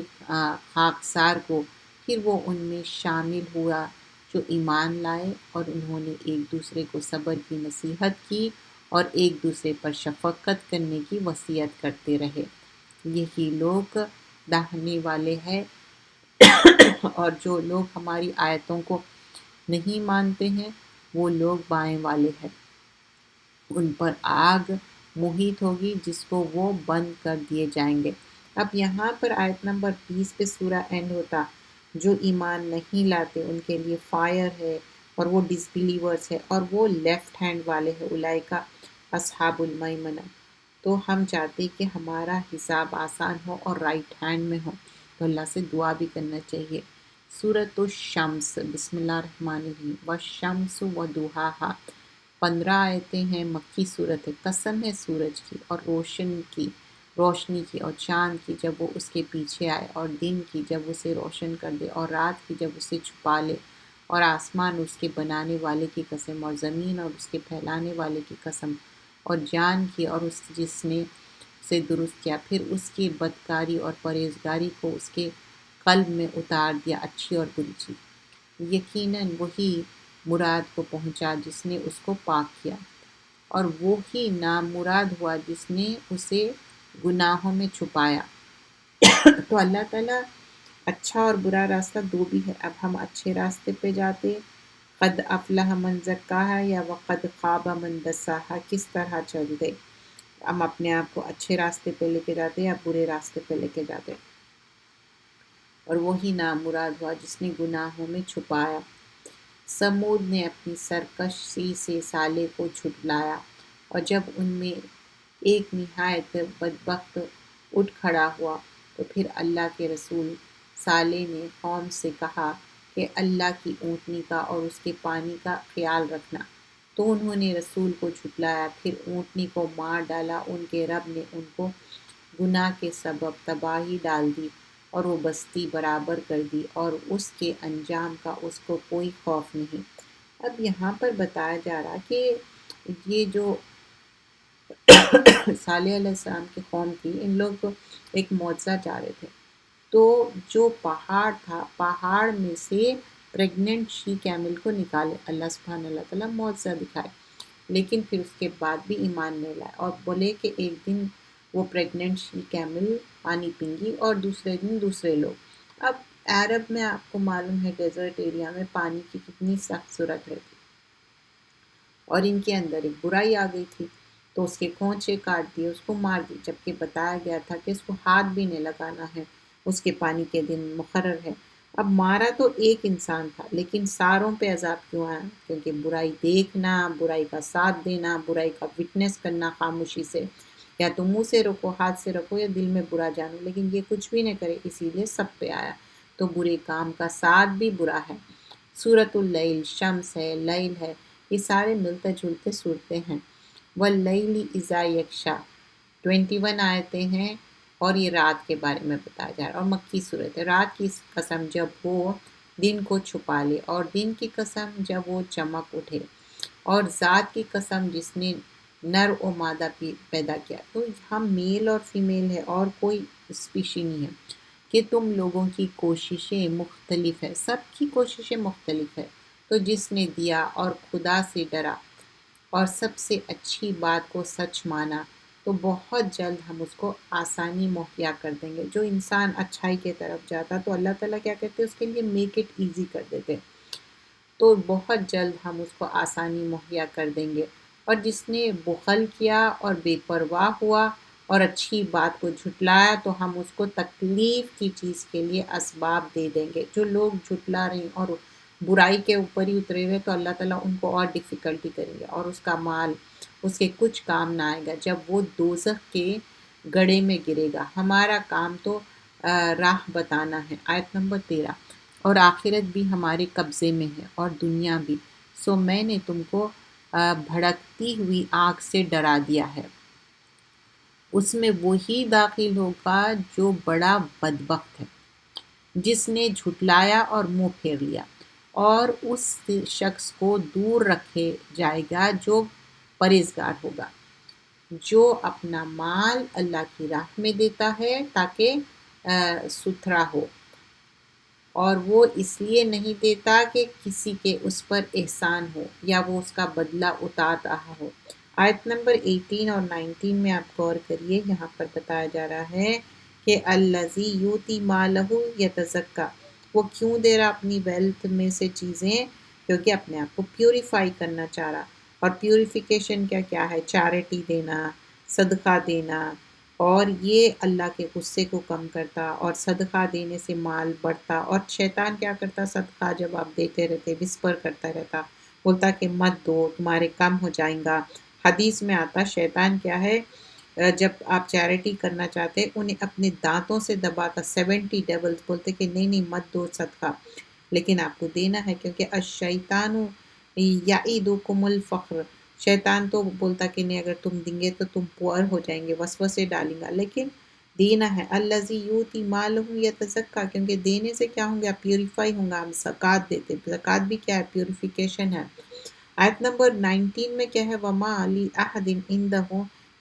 خاکسار کو۔ پھر وہ ان میں شامل ہوا جو ایمان لائے، اور انہوں نے ایک دوسرے کو صبر کی نصیحت کی اور ایک دوسرے پر شفقت کرنے کی وصیت کرتے رہے۔ یہی لوگ داہنے والے ہیں، اور جو لوگ ہماری آیتوں کو نہیں مانتے ہیں وہ لوگ بائیں والے ہیں، ان پر آگ محیط ہوگی جس کو وہ بند کر دیے جائیں گے۔ اب یہاں پر آیت نمبر 20 پہ سورہ اینڈ ہوتا، جو ایمان نہیں لاتے ان کے لیے فائر ہے، اور وہ ڈس بلیورز ہے، اور وہ لیفٹ ہینڈ والے ہیں، اولئک اصحاب المیمنہ۔ تو ہم چاہتے کہ ہمارا حساب آسان ہو اور رائٹ ہینڈ میں ہو، تو اللہ سے دعا بھی کرنا چاہیے۔ سورۃ الشمس، بسم اللہ الرحمن الرحیم، والشمس وضحاہا، 15 آیتیں ہیں، مکی صورت ہے۔ قسم ہے سورج کی اور روشنی کی اور چاند کی جب وہ اس کے پیچھے آئے، اور دن کی جب اسے روشن کر دے، اور رات کی جب اسے چھپا لے، اور آسمان اس کے بنانے والے کی قسم، اور زمین اور اس کے پھیلانے والے کی قسم، اور جان کی اور اس جس نے اسے درست کیا، پھر اس کی بدکاری اور پرہیزگاری کو اس کے قلب میں اتار دیا، اچھی اور بری چیز۔ یقیناً وہی مراد کو پہنچا جس نے اس کو پاک کیا، اور وہی نامراد ہوا جس نے اسے گناہوں میں چھپایا۔ تو اللہ تعالیٰ اچھا اور برا راستہ 2 بھی ہے۔ اب ہم اچھے راستے پہ جاتے، قد افلح من زکاہا یا وقد خاب من دساہا، کس طرح چلتے؟ ہم اپنے آپ کو اچھے راستے پہ لے کے جاتے یا برے راستے پہ لے کے جاتے؟ اور وہی نامراد ہوا جس نے گناہوں میں چھپایا۔ سمود نے اپنی سرکشی سے صالح کو جھٹلایا، اور جب ان میں ایک نہایت بدبخت اٹھ کھڑا ہوا، تو پھر اللہ کے رسول صالح نے قوم سے کہا کہ اللہ کی اونٹنی کا اور اس کے پانی کا خیال رکھنا۔ تو انہوں نے رسول کو جھٹلایا، پھر اونٹنی کو مار ڈالا، ان کے رب نے ان کو گناہ کے سبب تباہی ڈال دی، اور وہ بستی برابر کر دی، اور اس کے انجام کا اس کو کوئی خوف نہیں۔ اب یہاں پر بتایا جا رہا کہ یہ جو صالح علیہ السلام کی قوم تھی، ان لوگ ایک معجزہ چاہ رہے تھے، تو جو پہاڑ تھا، پہاڑ میں سے پریگننٹ شی کیمل کو نکالے، اللہ سبحانہ اللہ تعالیٰ معجزہ دکھائے، لیکن پھر اس کے بعد بھی ایمان نہیں لائے، اور بولے کہ ایک دن وہ پریگننٹ شی کیمل پانی پیں گی اور دوسرے دن دوسرے لوگ۔ اب عرب میں آپ کو معلوم ہے ڈیزرٹ ایریا میں پانی کی کتنی سخت صورت رہتی، اور ان کے اندر ایک برائی آ گئی تھی، تو اس کے کھونچے کاٹ دیے، اس کو مار دی، جبکہ بتایا گیا تھا کہ اس کو ہاتھ بھی نہیں لگانا ہے، اس کے پانی کے دن مقرر ہے۔ اب مارا تو ایک انسان تھا، لیکن ساروں پہ عذاب کیوں آیا؟ کیونکہ برائی دیکھنا، برائی کا ساتھ دینا، برائی کا وٹنس کرنا خاموشی سے، یا تو منہ سے رکو، ہاتھ سے رکو، یا دل میں برا جانو، لیکن یہ کچھ بھی نہ کرے، اسی لیے سب پہ آیا۔ تو برے کام کا ساتھ بھی برا ہے۔ سورۃ اللیل، شمس ہے، لیل ہے، یہ سارے ملتے جلتے صورتیں ہیں۔ واللیل اذا یغشی، 21 آیتیں ہیں، اور یہ رات کے بارے میں بتایا جا رہا ہے، اور مکی صورت ہے۔ رات کی قسم جب وہ دن کو چھپا لے، اور دن کی قسم جب وہ چمک اٹھے، اور ذات کی قسم جس نے نر و مادہ پیدا کیا۔ تو ہم میل اور فیمیل ہے، اور کوئی اسپیشی نہیں ہے، کہ تم لوگوں کی کوششیں مختلف ہے، سب کی کوششیں مختلف ہے۔ تو جس نے دیا اور خدا سے ڈرا اور سب سے اچھی بات کو سچ مانا، تو بہت جلد ہم اس کو آسانی مہیا کر دیں گے۔ جو انسان اچھائی کی طرف جاتا تو اللہ تعالیٰ کیا کرتے، اس کے لیے میک اٹ ایزی کر دیتے، تو بہت جلد ہم اس کو آسانی مہیا کر دیں گے۔ اور جس نے بخل کیا اور بے پرواہ ہوا اور اچھی بات کو جھٹلایا، تو ہم اس کو تکلیف کی چیز کے لیے اسباب دے دیں گے۔ جو لوگ جھٹلا رہے ہیں اور برائی کے اوپر ہی اترے ہوئے، تو اللہ تعالیٰ ان کو اور ڈیفیکلٹی کریں گے، اور اس کا مال اس کے کچھ کام نہ آئے گا جب وہ دوزخ کے گڑھے میں گرے گا۔ ہمارا کام تو راہ بتانا ہے۔ آیت نمبر 13، اور آخرت بھی ہمارے قبضے میں ہے، اور دنیا بھی، سو میں نے تم کو بھڑکتی ہوئی آگ سے ڈرا دیا ہے، اس میں وہی داخل ہوگا جو بڑا بدبخت ہے، جس نے جھٹلایا اور منہ پھیر لیا، اور اس شخص کو دور رکھے جائے گا جو پرہیزگار ہوگا، جو اپنا مال اللہ کی راہ میں دیتا ہے تاکہ ستھرا ہو، اور وہ اس لیے نہیں دیتا کہ کسی کے اس پر احسان ہو یا وہ اس کا بدلہ اتار رہا ہو۔ آیت نمبر 18 اور 19 میں آپ غور کریے، یہاں پر بتایا جا رہا ہے کہ الذی یؤتی مالہ یتزکی، وہ کیوں دے رہا اپنی ویلتھ میں سے چیزیں؟ کیونکہ اپنے آپ کو پیوریفائی کرنا چاہ رہا، اور پیوریفیکیشن کیا کیا ہے؟ چیریٹی دینا، صدقہ دینا، اور یہ اللہ کے غصے کو کم کرتا، اور صدقہ دینے سے مال بڑھتا۔ اور شیطان کیا کرتا؟ صدقہ جب آپ دیتے رہتے، وسپر کرتا رہتا، بولتا کہ مت دو، تمہارے کم ہو جائیں گا۔ حدیث میں آتا شیطان کیا ہے، جب آپ چیریٹی کرنا چاہتے انہیں اپنے دانتوں سے دباتا، 70 ڈیولز، بولتے کہ نہیں نہیں مت دو صدقہ، لیکن آپ کو دینا ہے، کیونکہ الشیطان یعدکم الفقر، شیطان تو بولتا کہ نہیں اگر تم دیں گے تو تم پور ہو جائیں گے، وسوسے ڈالیں گا، لیکن دینا ہے۔ الذی یؤتی مالہ یتزکی، کیونکہ دینے سے کیا ہوں گے؟ آپ پیوریفائی ہوں گا۔ ہم زکوٰۃ دیتے، زکوٰۃ بھی کیا ہے؟ پیوریفیکیشن ہے۔ آیت نمبر 19 میں کیا ہے؟ وما لأحد عندہ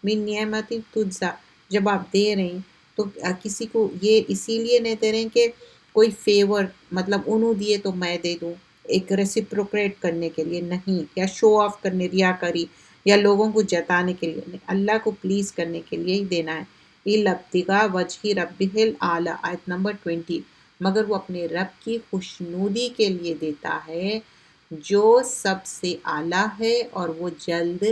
من نعمت تجزی، جب آپ دے رہے ہیں تو کسی کو یہ اسی لیے نہیں دے رہے ہیں کہ کوئی فیور، مطلب انہوں دیے تو میں دے دوں، ایک ریسیپروکیٹ کرنے کے لیے نہیں، یا شو آف کرنے، ریاکاری، یا لوگوں کو جتانے کے لیے نہیں، اللہ کو پلیز کرنے کے لیے ہی دینا ہے۔ ابتغاء وجہ ربہ الاعلی، آیت نمبر 20، مگر وہ اپنے رب کی خوشنودی کے لیے دیتا ہے جو سب سے اعلیٰ ہے، اور وہ جلد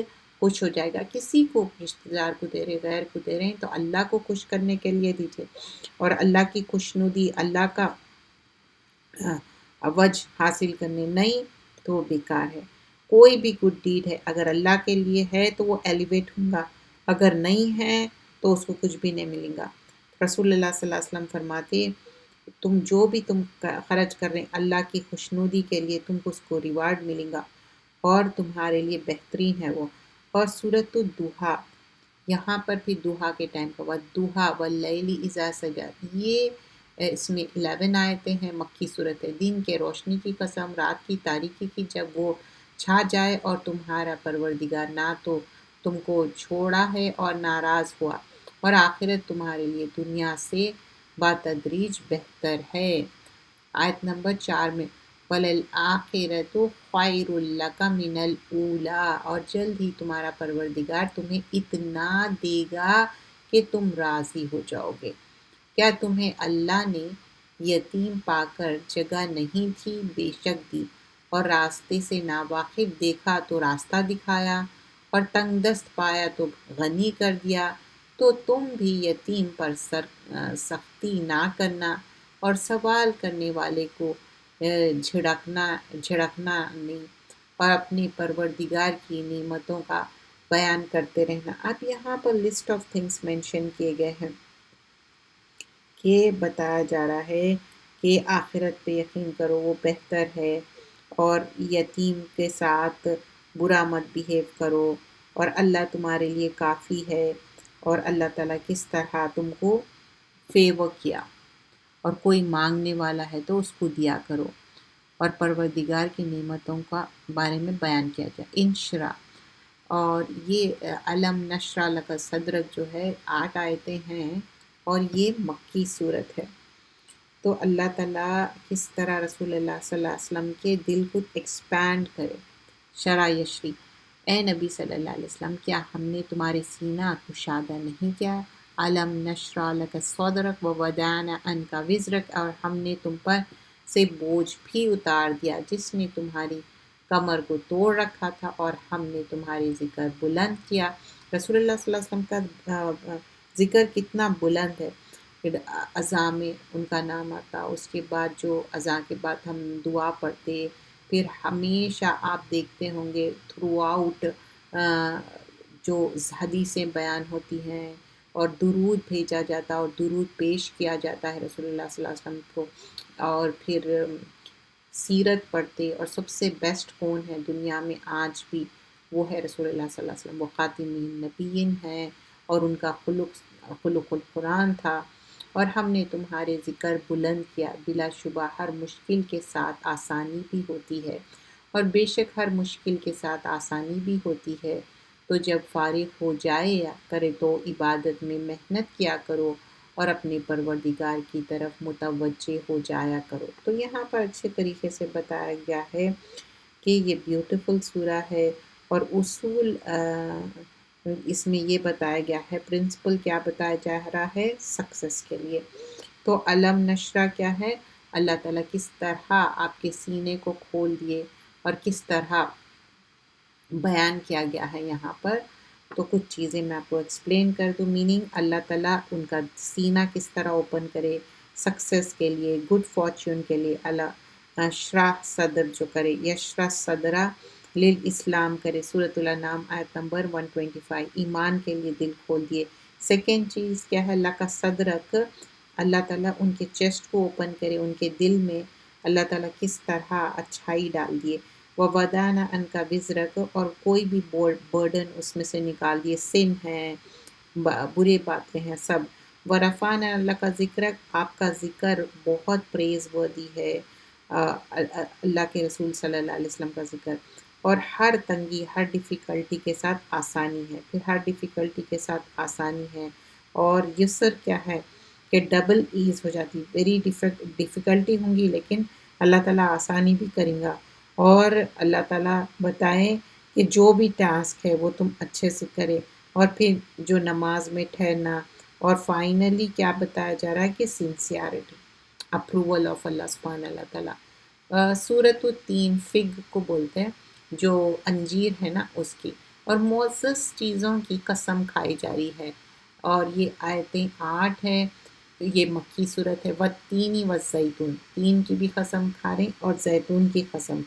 خوش ہو جائے گا۔ کسی کو رشتہ دار کو دے رہے، غیر کو دے رہے ہیں، تو اللہ کو خوش کرنے کے لیے دیجیے، اور اللہ کی خوشنودی، اللہ کا وجہ حاصل کرنے، نہیں تو وہ بیکار ہے۔ کوئی بھی گڈ ڈیڈ ہے، اگر اللہ کے لیے ہے تو وہ ایلیویٹ ہوں گا، اگر نہیں ہے تو اس کو کچھ بھی نہیں ملے گا۔ رسول اللہ صلی اللہ علیہ وسلم فرماتے، تم جو بھی تم خرچ کر رہے ہیں اللہ کی خوشنودی کے لیے، تم کو اس کو ریوارڈ ملے گا، اور تمہارے لیے بہترین ہے وہ۔ اور سورۃ الضحیٰ، یہاں پر بھی دوحا کے ٹائم کا بعد، دوحا واللیل اذا سجا، یہ اس میں 11 آیتیں ہیں، مکی صورت ہے۔ دن کے روشنی کی قسم، رات کی تاریکی کی، جب وہ چھا جائے اور تمہارا پروردگار نہ تو تم کو چھوڑا ہے اور ناراض ہوا، اور آخرت تمہارے لیے دنیا سے بتدریج بہتر ہے۔ آیت نمبر 4 میں وَلَلْآخِرَةُ خَيْرٌ لَكَ مِنَ الْأُولَىٰ، اور جلد ہی تمہارا پروردگار تمہیں اتنا دے گا کہ تم راضی ہو جاؤ گے۔ کیا تمہیں اللہ نے یتیم پا کر جگہ نہیں تھی؟ بے شک دی، اور راستے سے ناواقف دیکھا تو راستہ دکھایا، اور تنگ دست پایا تو غنی کر دیا۔ تو تم بھی یتیم پر سختی نہ کرنا، اور سوال کرنے والے کو جھڑکنا نہیں، اور اپنے پروردگار کی نعمتوں کا بیان کرتے رہنا۔ اب یہاں پر لسٹ آف تھنگس مینشن کیے گئے ہیں کہ بتایا جا رہا ہے کہ آخرت پہ یقین کرو، وہ بہتر ہے، اور یتیم کے ساتھ برا مت بیہیو کرو، اور اللہ تمہارے لیے کافی ہے، اور اللہ تعالیٰ کس طرح تم کو فیور کیا، اور کوئی مانگنے والا ہے تو اس کو دیا کرو، اور پروردگار کی نعمتوں کا بارے میں بیان کیا جائے۔ انشرا، اور یہ علم نشرح لک صدرک جو ہے 8 آیتیں ہیں، اور یہ مکی صورت ہے۔ تو اللہ تعالیٰ کس طرح رسول اللہ صلی اللہ علیہ وسلم کے دل کو ایکسپینڈ کرے۔ شرح یشری، اے نبی صلی اللہ علیہ وسلم، کیا ہم نے تمہارے سینہ کشادہ نہیں کیا؟ علم نشرح لک صدرک و وضعنا عنک وزرک، اور ہم نے تم پر سے بوجھ بھی اتار دیا جس نے تمہاری کمر کو توڑ رکھا تھا، اور ہم نے تمہاری ذکر بلند کیا۔ رسول اللہ صلی اللہ علیہ وسلم کا ذکر کتنا بلند ہے۔ پھر اذان میں ان کا نام آتا، اس کے بعد جو اذان کے بعد ہم دعا پڑھتے، پھر ہمیشہ آپ دیکھتے ہوں گے تھرو آؤٹ جو حدیثیں بیان ہوتی ہیں، اور درود بھیجا جاتا اور درود پیش کیا جاتا ہے رسول اللہ صلی اللہ علیہ وسلم کو، اور پھر سیرت پڑھتے، اور سب سے بیسٹ کون ہے دنیا میں آج بھی، وہ ہے رسول اللہ صلی اللہ علیہ وسلم، وہ خاتم النبیین ہیں، اور ان کا خلق القرآن تھا۔ اور ہم نے تمہارے ذکر بلند کیا، بلا شبہ ہر مشکل کے ساتھ آسانی بھی ہوتی ہے، اور بے شک ہر مشکل کے ساتھ آسانی بھی ہوتی ہے، تو جب فارغ ہو جائے یا کرے تو عبادت میں محنت کیا کرو، اور اپنے پروردگار کی طرف متوجہ ہو جایا کرو۔ تو یہاں پر اچھے طریقے سے بتایا گیا ہے کہ یہ بیوٹیفل سورہ ہے، اور اصول اس میں یہ بتایا گیا ہے، پرنسپل کیا بتایا جا رہا ہے سکسس کے لیے۔ تو علم نشرہ کیا ہے؟ اللہ تعالیٰ کس طرح آپ کے سینے کو کھول دیے، اور کس طرح بیان کیا گیا ہے یہاں پر۔ تو کچھ چیزیں میں آپ کو ایکسپلین کر دوں، میننگ اللہ تعالیٰ ان کا سینہ کس طرح اوپن کرے سکسس کے لیے، گڈ فارچون کے لیے۔ اللہ شرح صدر جو کرے، یشرح صدرہ للاسلام کرے، سورۃ الانعام آیت نمبر 125، ایمان کے لیے دل کھول دیے۔ سیکنڈ چیز کیا ہے؟ لک صدرک، اللہ تعالیٰ ان کے چیسٹ کو اوپن کرے، ان کے دل میں اللہ تعالیٰ کس طرح اچھائی ڈال دیے۔ وَوَضَعْنَا عَنْكَ وِزْرَكَ، اور کوئی بھی برڈن اس میں سے نکال دیے، سن ہیں، برے باتیں ہیں، سب۔ وَرَفَعْنَا لَكَ ذِكْرَكَ، آپ کا ذکر بہت پریز وردی ہے، اللہ کے رسول صلی اللہ علیہ وسلم کا ذکر، اور ہر تنگی، ہر ڈیفیکلٹی کے ساتھ آسانی ہے، پھر ہر ڈیفیکلٹی کے ساتھ آسانی ہے، اور یسر کیا ہے کہ ڈبل ایز ہو جاتی، ویری ڈیفیکلٹی ہوں گی لیکن اللہ تعالیٰ آسانی بھی کریں گا، اور اللہ تعالیٰ بتائیں کہ جو بھی ٹاسک ہے وہ تم اچھے سے کرے، اور پھر جو نماز میں ٹھہرنا، اور فائنلی کیا بتایا جا رہا ہے کہ سنسیئرٹی، اپروول آف اللہ سبحانہ اللہ تعالیٰ۔ سورۃ التین، فگ کو بولتے ہیں، جو انجیر ہے نا اس کی، اور معزز چیزوں کی قسم کھائی جا رہی ہے، اور یہ آیتیں 8 ہیں، یہ مکی صورت ہے۔ والتین والزیتون، تین کی بھی قسم کھا رہے ہیں، اور زیتون کی قسم،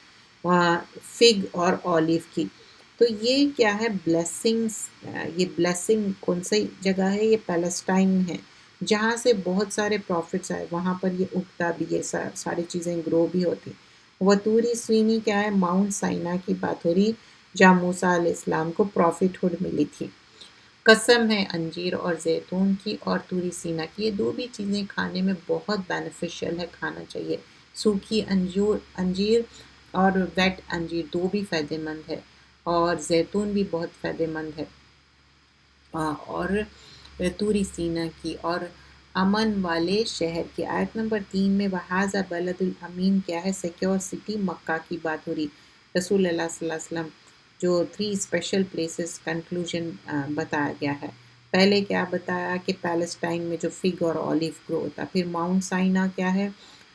وہاں فگ اور اولیو کی۔ تو یہ کیا ہے؟ بلیسنگز، یہ بلیسنگ کون سی جگہ ہے؟ یہ پیلسٹائن ہے، جہاں سے بہت سارے پروفٹس آئے، وہاں پر یہ اگتا بھی ہے، ساری چیزیں گرو بھی ہوتی۔ وطور سینی کیا ہے؟ ماؤنٹ سائنا کی بات ہو رہی، جہاں موسیٰ علیہ السلام کو پروفٹ ہوڈ ملی تھی۔ قسم ہے انجیر اور زیتون کی اور طور سینا کی، یہ دو بھی چیزیں کھانے میں بہت بینیفیشل ہے، کھانا چاہیے۔ سوکھی انجیر اور ویٹ انجیر دو بھی فائدہ مند ہے، اور زیتون بھی بہت فائدہ مند ہے، اور طور سینا کی، اور امن والے شہر کی۔ آیت نمبر 3 میں وَهَذَا بَلَدُ الْأَمِينَ کیا ہے؟ سیکیور سٹی، مکہ کی بات ہو رہی، رسول اللہ صلی اللہ علیہ وسلم جو 3 اسپیشل پلیسز کنکلوژن بتایا گیا ہے۔ پہلے کیا بتایا کہ پیلسٹائن میں جو فگ اور اولیو گرو ہوتا، پھر ماؤنٹ سائنا کیا ہے؟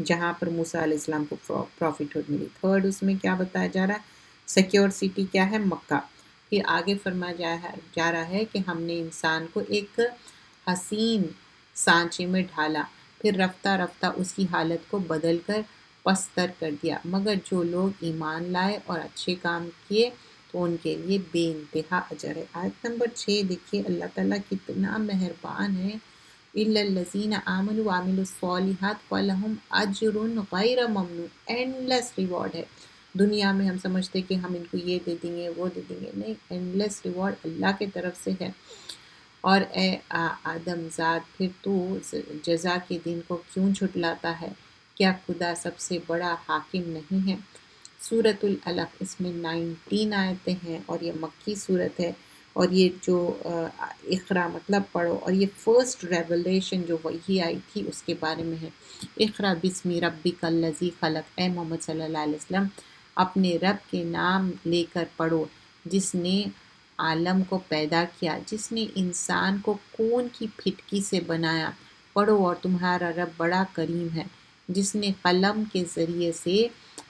جہاں پر موسیٰ علیہ السلام کو پروفٹ ہوڈ ملی۔ تھرڈ اس میں کیا بتایا جا رہا ہے؟ سیکیور سٹی کیا ہے؟ مکہ۔ پھر آگے فرمایا جا رہا ہے کہ ہم نے انسان کو ایک حسین سانچے میں ڈھالا، پھر رفتہ رفتہ اس کی حالت کو بدل کر پستر کر دیا، مگر جو لوگ ایمان لائے اور اچھے کام کیے تو ان کے لیے بے انتہا اجر ہے۔ آیت نمبر 6 دیکھیے، اللہ تعالیٰ کتنا مہربان ہے۔ إِلَّا الَّذِينَ آمَنُوا وَعَمِلُوا الصَّالِحَاتِ فَلَهُمْ أَجْرٌ غَيْرَ مَمْنُونٍ، اینڈ لیس ریوارڈ ہے۔ دنیا میں ہم سمجھتے کہ ہم ان کو یہ دے دیں گے وہ دے دیں گے، نہیں، اینڈ لیس ریوارڈ اللہ کے طرف سے ہے۔ اور اے آدم زاد، پھر تو جزا کے دن کو کیوں جھٹلاتا ہے؟ کیا خدا سب سے بڑا حاکم نہیں ہے؟ سورۃ العلق، اس میں 19 آیتیں ہیں اور یہ مکی صورت ہے، اور یہ جو اقرا مطلب پڑھو، اور یہ فرسٹ ریولیشن جو وحی آئی تھی اس کے بارے میں ہے۔ اقرا بسم ربک الذی خلق، اے محمد صلی اللہ علیہ وسلم اپنے رب کے نام لے کر پڑھو جس نے عالم کو پیدا کیا، جس نے انسان کو خون کی پھٹکی سے بنایا۔ پڑھو، اور تمہارا رب بڑا کریم ہے جس نے قلم کے ذریعے سے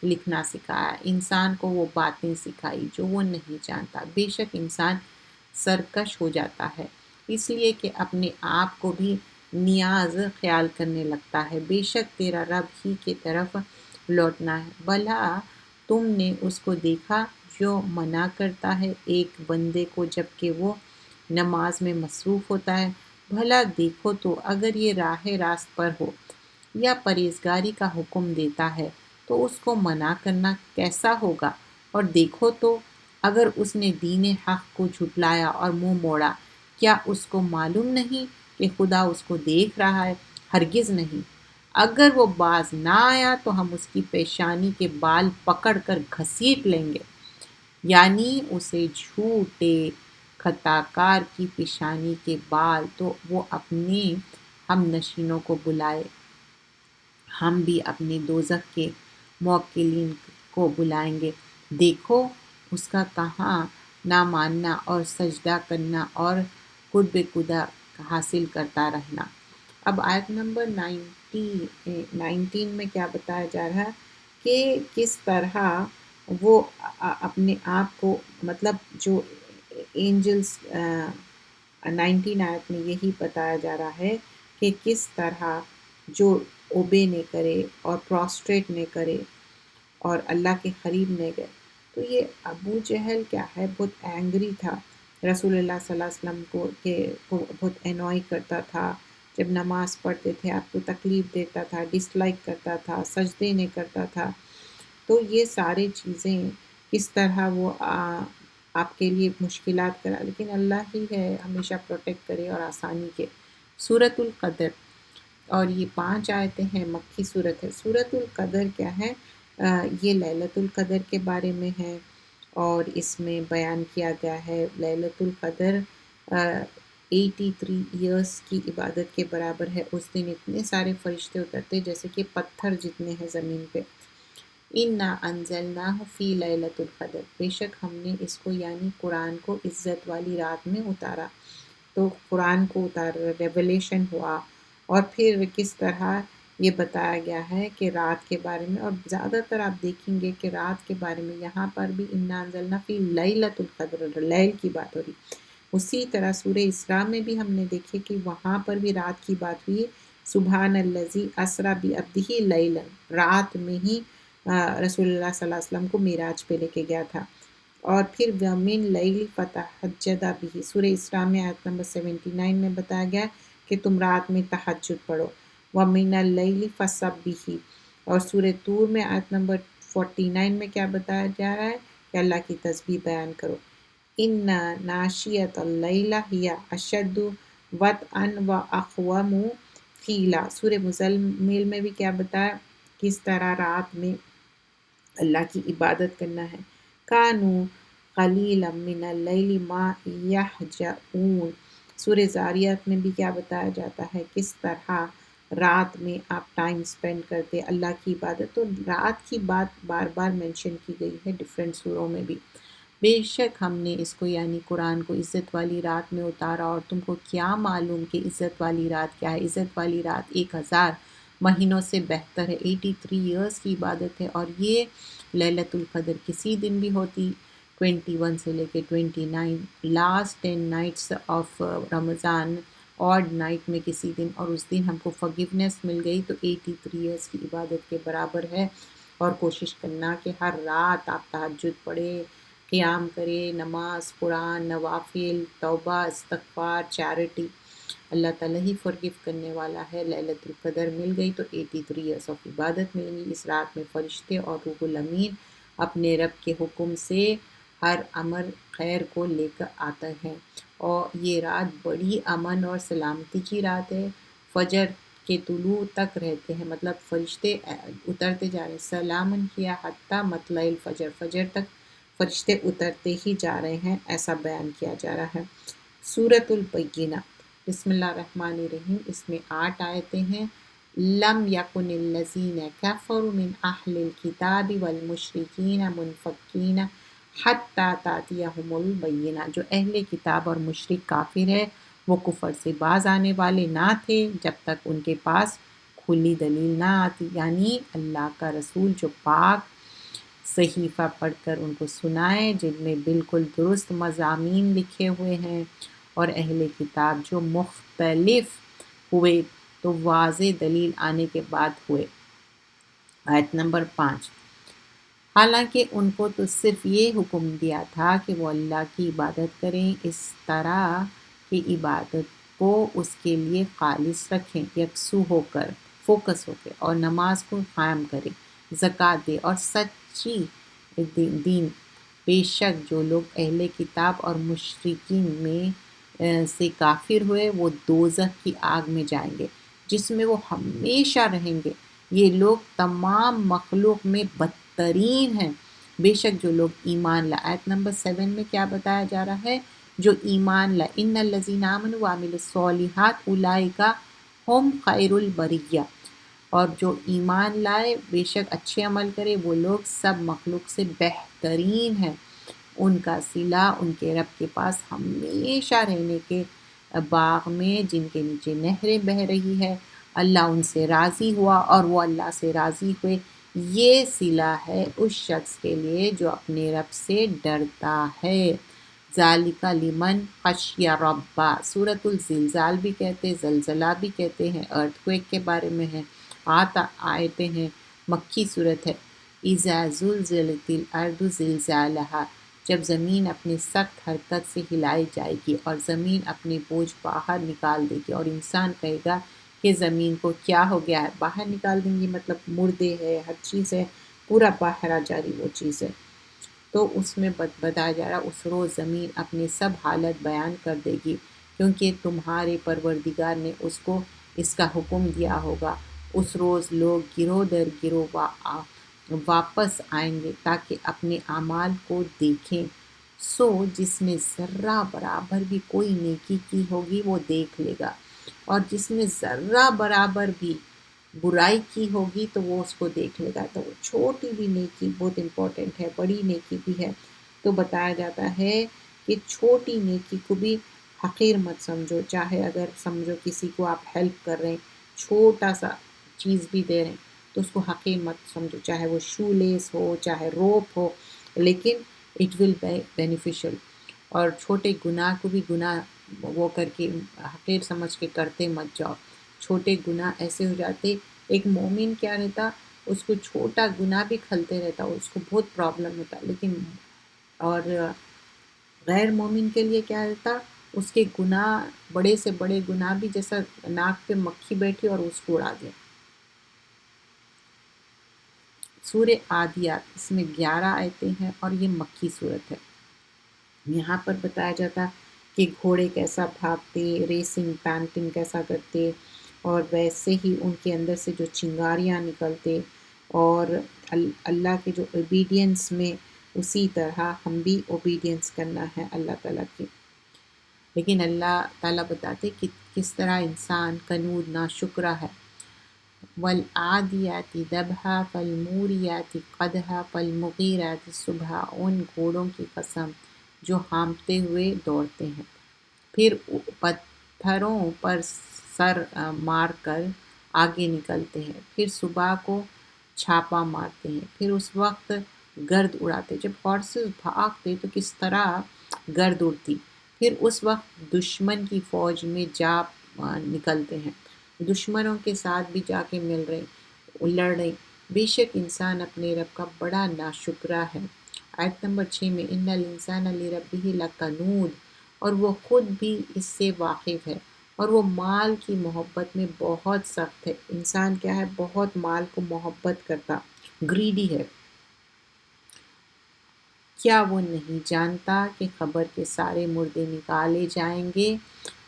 لکھنا سکھایا، انسان کو وہ باتیں سکھائی جو وہ نہیں جانتا۔ بے شک انسان سرکش ہو جاتا ہے اس لیے کہ اپنے آپ کو بھی نیاز خیال کرنے لگتا ہے، بے شک تیرا رب ہی کی طرف لوٹنا ہے۔ بھلا تم نے اس کو دیکھا جو منع کرتا ہے ایک بندے کو جبکہ وہ نماز میں مصروف ہوتا ہے؟ بھلا دیکھو تو اگر یہ راہ راست پر ہو یا پرہیزگاری کا حکم دیتا ہے تو اس کو منع کرنا کیسا ہوگا؟ اور دیکھو تو اگر اس نے دین حق کو جھٹلایا اور منہ موڑا، کیا اس کو معلوم نہیں کہ خدا اس کو دیکھ رہا ہے؟ ہرگز نہیں۔ اگر وہ باز نہ آیا تو ہم اس کی پیشانی کے بال پکڑ کر گھسیٹ لیں گے، یعنی اسے جھوٹے خطا کار کی پیشانی کے بال، تو وہ اپنے ہم نشینوں کو بلائے، ہم بھی اپنے دوزخ کے موکلین کو بلائیں گے۔ دیکھو اس کا کہاں نہ ماننا اور سجدہ کرنا اور قرب خدا حاصل کرتا رہنا۔ اب آیت نمبر 19 میں کیا بتایا جا رہا ہے کہ کس طرح وہ اپنے آپ کو، مطلب جو اینجلس 19 آیت میں یہی بتایا جا رہا ہے کہ کس طرح جو اوبے نہ کرے اور پروسٹریٹ نہ کرے اور اللہ کے قریب نہ گئے۔ تو یہ ابو جہل کیا ہے، بہت اینگری تھا رسول اللہ صلی اللہ علیہ وسلم کو بہت انوائے کرتا تھا، جب نماز پڑھتے تھے آپ کو تکلیف دیتا تھا، ڈس لائک کرتا تھا، سجدے نہیں کرتا تھا۔ تو یہ سارے چیزیں کس طرح وہ آپ کے لیے مشکلات کرا، لیکن اللہ ہی ہے ہمیشہ پروٹیکٹ کرے اور آسانی کے۔ سورۃ القدر، اور یہ 5 آیتیں ہیں، مکی صورت ہے۔ سورۃ القدر کیا ہے؟ یہ لیلۃ القدر کے بارے میں ہے، اور اس میں بیان کیا گیا ہے لیلۃ القدر 83 ایئرس کی عبادت کے برابر ہے۔ اس دن اتنے سارے فرشتے اترتے جیسے کہ پتھر جتنے ہیں زمین پہ۔ اِنَّا أَنزَلْنَاهُ فِي لَيْلَةِ الْقَدْرِ، بے شک ہم نے اس کو یعنی قرآن کو عزت والی رات میں اتارا۔ تو قرآن کو اتارا، ریولیشن ہوا، اور پھر کس طرح یہ بتایا گیا ہے کہ رات کے بارے میں، اور زیادہ تر آپ دیکھیں گے کہ رات کے بارے میں یہاں پر بھی اِنَّا أَنزَلْنَا فِي لَيْلَةِ الْقَدْرِ، لیل کی بات ہو رہی۔ اسی طرح سورہ اسراء میں بھی ہم نے دیکھے کہ وہاں پر بھی رات کی بات ہوئی، سبحان الذی اسریٰ بعبدہ لیلا، رات میں ہی رسول اللہ صلی اللہ علیہ وسلم کو معراج پہ لے کے گیا تھا۔ اور پھر وَمِن اللیل فَتَہَجَّدْ بِہ، سورہ اسراء میں آیت نمبر 79 میں بتایا گیا کہ تم رات میں تہجد پڑھو۔ وَمِنَ اللیل فَسَبِّحْ، اور سورہ طور میں آیت نمبر 49 میں کیا بتایا جا رہا ہے کہ اللہ کی تسبیح بیان کرو۔ إِنَّ نَاشِئَةَ اللَّیلِ ہِیَ أَشَدُّ وَطْئًا وَأَقْوَمُ قِیلًا، سورہ مزمل میں بھی کیا بتایا کس طرح رات میں اللہ کی عبادت کرنا ہے۔ کانوا قلیلا من اللیل ما یہجعون، سورہ زاریات میں بھی کیا بتایا جاتا ہے کس طرح رات میں آپ ٹائم سپینڈ کرتے اللہ کی عبادت۔ تو رات کی بات بار بار مینشن کی گئی ہے ڈیفرنٹ سوروں میں بھی۔ بے شک ہم نے اس کو یعنی قرآن کو عزت والی رات میں اتارا، اور تم کو کیا معلوم کہ عزت والی رات کیا ہے؟ عزت والی رات 1000 مہینوں سے بہتر ہے، 83 ایئرس کی عبادت ہے، اور یہ لیلۃ القدر کسی دن بھی ہوتی، 21 سے لے کے 29 last 10 nights of Ramzan odd night میں کسی دن، اور اس دن ہم کو فگیونیس مل گئی تو 83 ایئرس کی عبادت کے برابر ہے۔ اور کوشش کرنا کہ ہر رات آپ تہجد پڑھے، قیام کرے، نماز، قرآن، نوافل، توبہ، استغفار، چیریٹی۔ اللہ تعالیٰ ہی فرگیو کرنے والا ہے۔ لیلۃ القدر مل گئی تو 83 ایئرس آف عبادت ملیں گی۔ اس رات میں فرشتے اور روح الامین اپنے رب کے حکم سے ہر امر خیر کو لے کر آتا ہے، اور یہ رات بڑی امن اور سلامتی کی رات ہے۔ فجر کے طلوع تک رہتے ہیں، مطلب فرشتے اترتے جا رہے ہیں۔ سلامن کیا حتیٰ مطلع الفجر، فجر تک فرشتے اترتے ہی جا رہے ہیں، ایسا بیان کیا جا رہا ہے۔ سورۃ البینہ، بسم اللہ الرحمن الرحیم، اس میں 8 آیتیں ہیں۔ لم یکن الذین کفروا من اہل الکتاب والمشرکین منفکین حتی تأتیہم البینہ، جو اہل کتاب اور مشرک کافر ہے وہ کفر سے باز آنے والے نہ تھے جب تک ان کے پاس کھلی دلیل نہ آتی، یعنی اللہ کا رسول جو پاک صحیفہ پڑھ کر ان کو سنائے جن میں بالکل درست مضامین لکھے ہوئے ہیں، اور اہل کتاب جو مختلف ہوئے تو واضح دلیل آنے کے بعد ہوئے۔ آیت نمبر 5، حالانکہ ان کو تو صرف یہ حکم دیا تھا کہ وہ اللہ کی عبادت کریں، اس طرح کی عبادت کو اس کے لیے خالص رکھیں، یکسو ہو کر، فوکس ہو کے، اور نماز کو قائم کریں، زکوٰۃ دیں اور سچی دین۔ بے شک جو لوگ اہل کتاب اور مشرکین میں سے کافر ہوئے وہ دوزخ کی آگ میں جائیں گے جس میں وہ ہمیشہ رہیں گے، یہ لوگ تمام مخلوق میں بدترین ہیں۔ بے شک جو لوگ ایمان لائے، آیت نمبر 7 میں کیا بتایا جا رہا ہے؟ جو ایمان لائے، ان الذین آمنوا وعملوا الصالحات اولئک ہم خیر البریہ، اور جو ایمان لائے بے شک اچھے عمل کرے وہ لوگ سب مخلوق سے بہترین ہیں، ان کا صلہ ان کے رب کے پاس ہمیشہ رہنے کے باغ میں جن کے نیچے نہریں بہہ رہی ہے، اللہ ان سے راضی ہوا اور وہ اللہ سے راضی ہوئے۔ یہ صلہ ہے اس شخص کے لیے جو اپنے رب سے ڈرتا ہے۔ ذالک لمن خشی ربہ، سورۃ الزلزال بھی کہتے ہیں، زلزلہ بھی کہتے ہیں، ارتھ کویک کے بارے میں ہے۔ 8 آیتیں ہیں، مکی صورت ہے۔ اذا زلزلت الارض زلزالہا، جب زمین اپنی سخت حرکت سے ہلائی جائے گی اور زمین اپنے بوجھ باہر نکال دے گی، اور انسان کہے گا کہ زمین کو کیا ہو گیا ہے، باہر نکال دیں گی، مطلب مردے ہے، ہر چیز ہے، پورا باہر آ جا رہی وہ چیز ہے۔ تو اس میں بتایا جا رہا اس روز زمین اپنی سب حالت بیان کر دے گی، کیونکہ تمہارے پروردگار نے اس کو اس کا حکم دیا ہوگا۔ اس روز لوگ گروہ در گروہ واپس آئیں گے تاکہ اپنے اعمال کو دیکھیں۔ سو جس نے ذرہ برابر بھی کوئی نیکی کی ہوگی وہ دیکھ لے گا، اور جس نے ذرہ برابر بھی برائی کی ہوگی تو وہ اس کو دیکھ لے گا۔ تو وہ چھوٹی بھی نیکی بہت امپورٹنٹ ہے، بڑی نیکی بھی ہے، تو بتایا جاتا ہے کہ چھوٹی نیکی کو بھی حقیر مت سمجھو، چاہے اگر سمجھو کسی کو آپ ہیلپ کر رہے ہیں، چھوٹا سا چیز بھی دے رہے ہیں تو اس کو حقیر مت سمجھو، چاہے وہ شو لیس ہو، چاہے روپ ہو، لیکن اٹ ول بی بینیفیشل۔ اور چھوٹے گناہ کو بھی گناہ وہ کر کے حقیر سمجھ کے کرتے مت جاؤ۔ چھوٹے گناہ ایسے ہو جاتے، ایک مومن کیا رہتا، اس کو چھوٹا گناہ بھی کھلتے رہتا، اس کو بہت پرابلم ہوتا، لیکن اور غیر مومن کے لیے کیا رہتا، اس کے گناہ بڑے سے بڑے گناہ بھی جیسا ناک پہ مکھی بیٹھی اور اس کو اڑا دیا۔ سورہ عادیات، اس میں 11 آیتیں ہیں اور یہ مکی صورت ہے۔ یہاں پر بتایا جاتا کہ گھوڑے کیسا بھاگتے، ریسنگ پینٹنگ کیسا کرتے، اور ویسے ہی ان کے اندر سے جو چنگاریاں نکلتے، اور اللہ کے جو اوبیڈینس میں اسی طرح ہم بھی اوبیڈینس کرنا ہے اللہ تعالیٰ کی۔ لیکن اللہ تعالیٰ بتاتے کہ کس طرح انسان کنود ناشکرا ہے۔ والعادیات ضبحا فالموریات قدحا فالمغیرات صبحا، ان گھوڑوں کی قسم جو ہانپتے ہوئے دوڑتے ہیں، پھر پتھروں پر سر مار کر آگے نکلتے ہیں، پھر صبح کو چھاپا مارتے ہیں، پھر اس وقت گرد اڑاتے، جب ہارسز بھاگتے تو کس طرح گرد اڑتی، پھر اس وقت دشمن کی فوج میں جا نکلتے ہیں، دشمنوں کے ساتھ بھی جا کے مل رہے لڑ رہے۔ بے شک انسان اپنے رب کا بڑا ناشکرا ہے۔ آیت نمبر 6 میں ان الانسان لربہ لکنود، اور وہ خود بھی اس سے واقف ہے، اور وہ مال کی محبت میں بہت سخت ہے۔ انسان کیا ہے؟ بہت مال کو محبت کرتا، گریڈی ہے۔ کیا وہ نہیں جانتا کہ خبر کے سارے مردے نکالے جائیں گے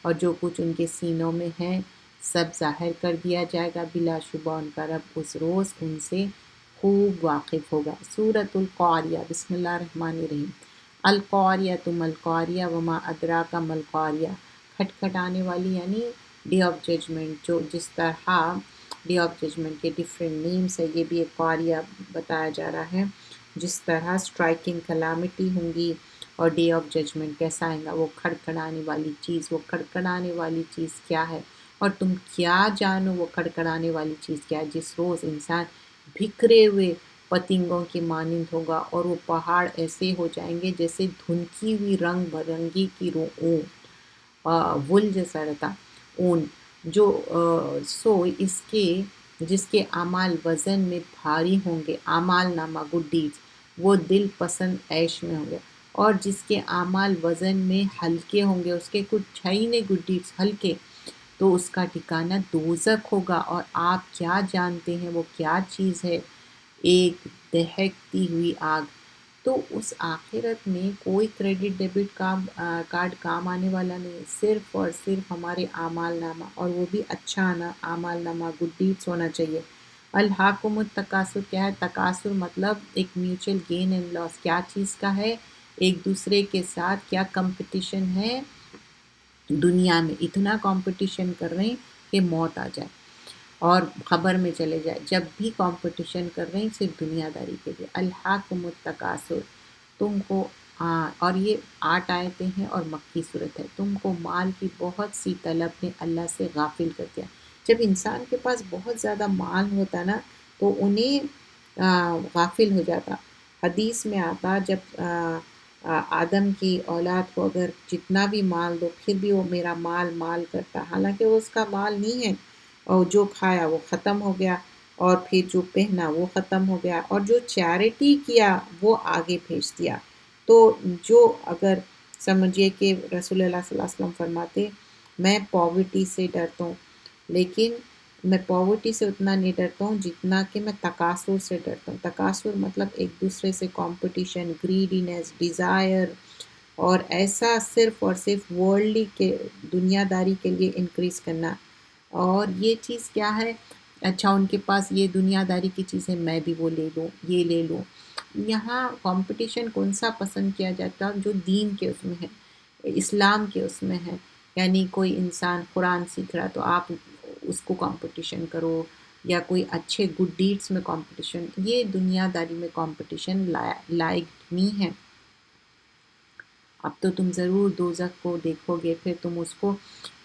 اور جو کچھ ان کے سینوں میں ہے سب ظاہر کر دیا جائے گا؟ بلا شبہ ان کا رب اس روز ان سے خوب واقف ہوگا۔ سورۃ القاریہ، بسم اللہ الرحمن الرحیم۔ القاریہ ما القاریہ وما ادراک ما القاریہ، کھٹکھٹانے والی یعنی ڈے آف ججمنٹ، جو جس طرح ڈے آف ججمنٹ کے ڈفرینٹ نیمز ہے، یہ بھی ایک قاریہ بتایا جا رہا ہے۔ جس طرح اسٹرائکنگ کلامیٹی ہوں گی اور ڈے آف ججمنٹ کیسا آئے گا، وہ کھڑکھڑانے والی چیز، وہ کھڑکھڑانے والی چیز کیا ہے، اور تم کیا جانو وہ کھڑکھڑانے والی چیز کیا ہے، جس روز انسان بکھرے ہوئے پتنگوں کی مانند ہوگا اور وہ پہاڑ ایسے ہو جائیں گے جیسے دھنکی ہوئی رنگ برنگی کی اون، وول جیسا رہتا اون، جو سو اس کے جس کے اعمال وزن میں بھاری ہوں گے، اعمال نامہ گڈ ڈیڈز، وہ دل پسند عیش میں ہوں گے، اور جس کے اعمال وزن میں ہلکے ہوں گے، اس کے کچھ ہے ہی نہیں گڈ ڈیڈز ہلکے، تو اس کا ٹھکانہ دوزخ ہوگا۔ اور آپ کیا جانتے ہیں وہ کیا چیز ہے؟ ایک دہکتی ہوئی آگ۔ تو اس آخرت میں کوئی کریڈٹ ڈیبٹ کارڈ کام آنے والا نہیں، صرف اور صرف ہمارے اعمال نامہ، اور وہ بھی اچھا اعمال نامہ، گڈ ڈیڈس ہونا چاہیے۔ الہاکم التکاثر کیا ہے؟ تکاثر مطلب ایک میوچل گین اینڈ لاس، کیا چیز کا ہے؟ ایک دوسرے کے ساتھ کیا کمپٹیشن ہے؟ دنیا میں اتنا کمپٹیشن کر رہے ہیں کہ موت آ جائے اور خبر میں چلے جائے، جب بھی کمپٹیشن کر رہے ہیں صرف دنیا داری کے لیے۔ الہاکم التکاثر، تم کو اور یہ 8 آیتیں ہیں اور مکی صورت ہے۔ تم کو مال کی بہت سی طلب نے اللہ سے غافل کر دیا۔ جب انسان کے پاس بہت زیادہ مال ہوتا نا تو انہیں غافل ہو جاتا۔ حدیث میں آتا جب آدم کی اولاد کو اگر جتنا بھی مال دو پھر بھی وہ میرا مال مال کرتا، حالانکہ وہ اس کا مال نہیں ہے، اور جو کھایا وہ ختم ہو گیا، اور پھر جو پہنا وہ ختم ہو گیا، اور جو چیریٹی کیا وہ آگے بھیج دیا۔ تو جو اگر سمجھیے کہ رسول اللہ صلی اللہ علیہ وسلم فرماتے میں پاورٹی سے ڈرتا ہوں، لیکن میں پاورٹی سے اتنا نہیں ڈرتا ہوں جتنا کہ میں تکاثر سے ڈرتا ہوں۔ تکاثر مطلب ایک دوسرے سے کمپٹیشن، گریڈینس، ڈیزائر، اور ایسا صرف اور صرف ورلڈلی کے دنیا داری کے لیے انکریز کرنا۔ اور یہ چیز کیا ہے؟ اچھا ان کے پاس یہ دنیا داری کی چیز ہے، میں بھی وہ لے لوں، یہ لے لوں۔ یہاں کمپٹیشن کون سا پسند کیا جاتا؟ جو دین کے اس میں ہے، اسلام کے اس میں ہے، یعنی کوئی انسان قرآن سیکھ رہا تو آپ اس کو کمپٹیشن کرو، یا کوئی اچھے گڈ ڈیڈس میں کمپٹیشن، یہ دنیا داری میں کمپٹیشن لائق نہیں ہے۔ اب تو تم ضرور دوزخ کو دیکھو گے، پھر تم اس کو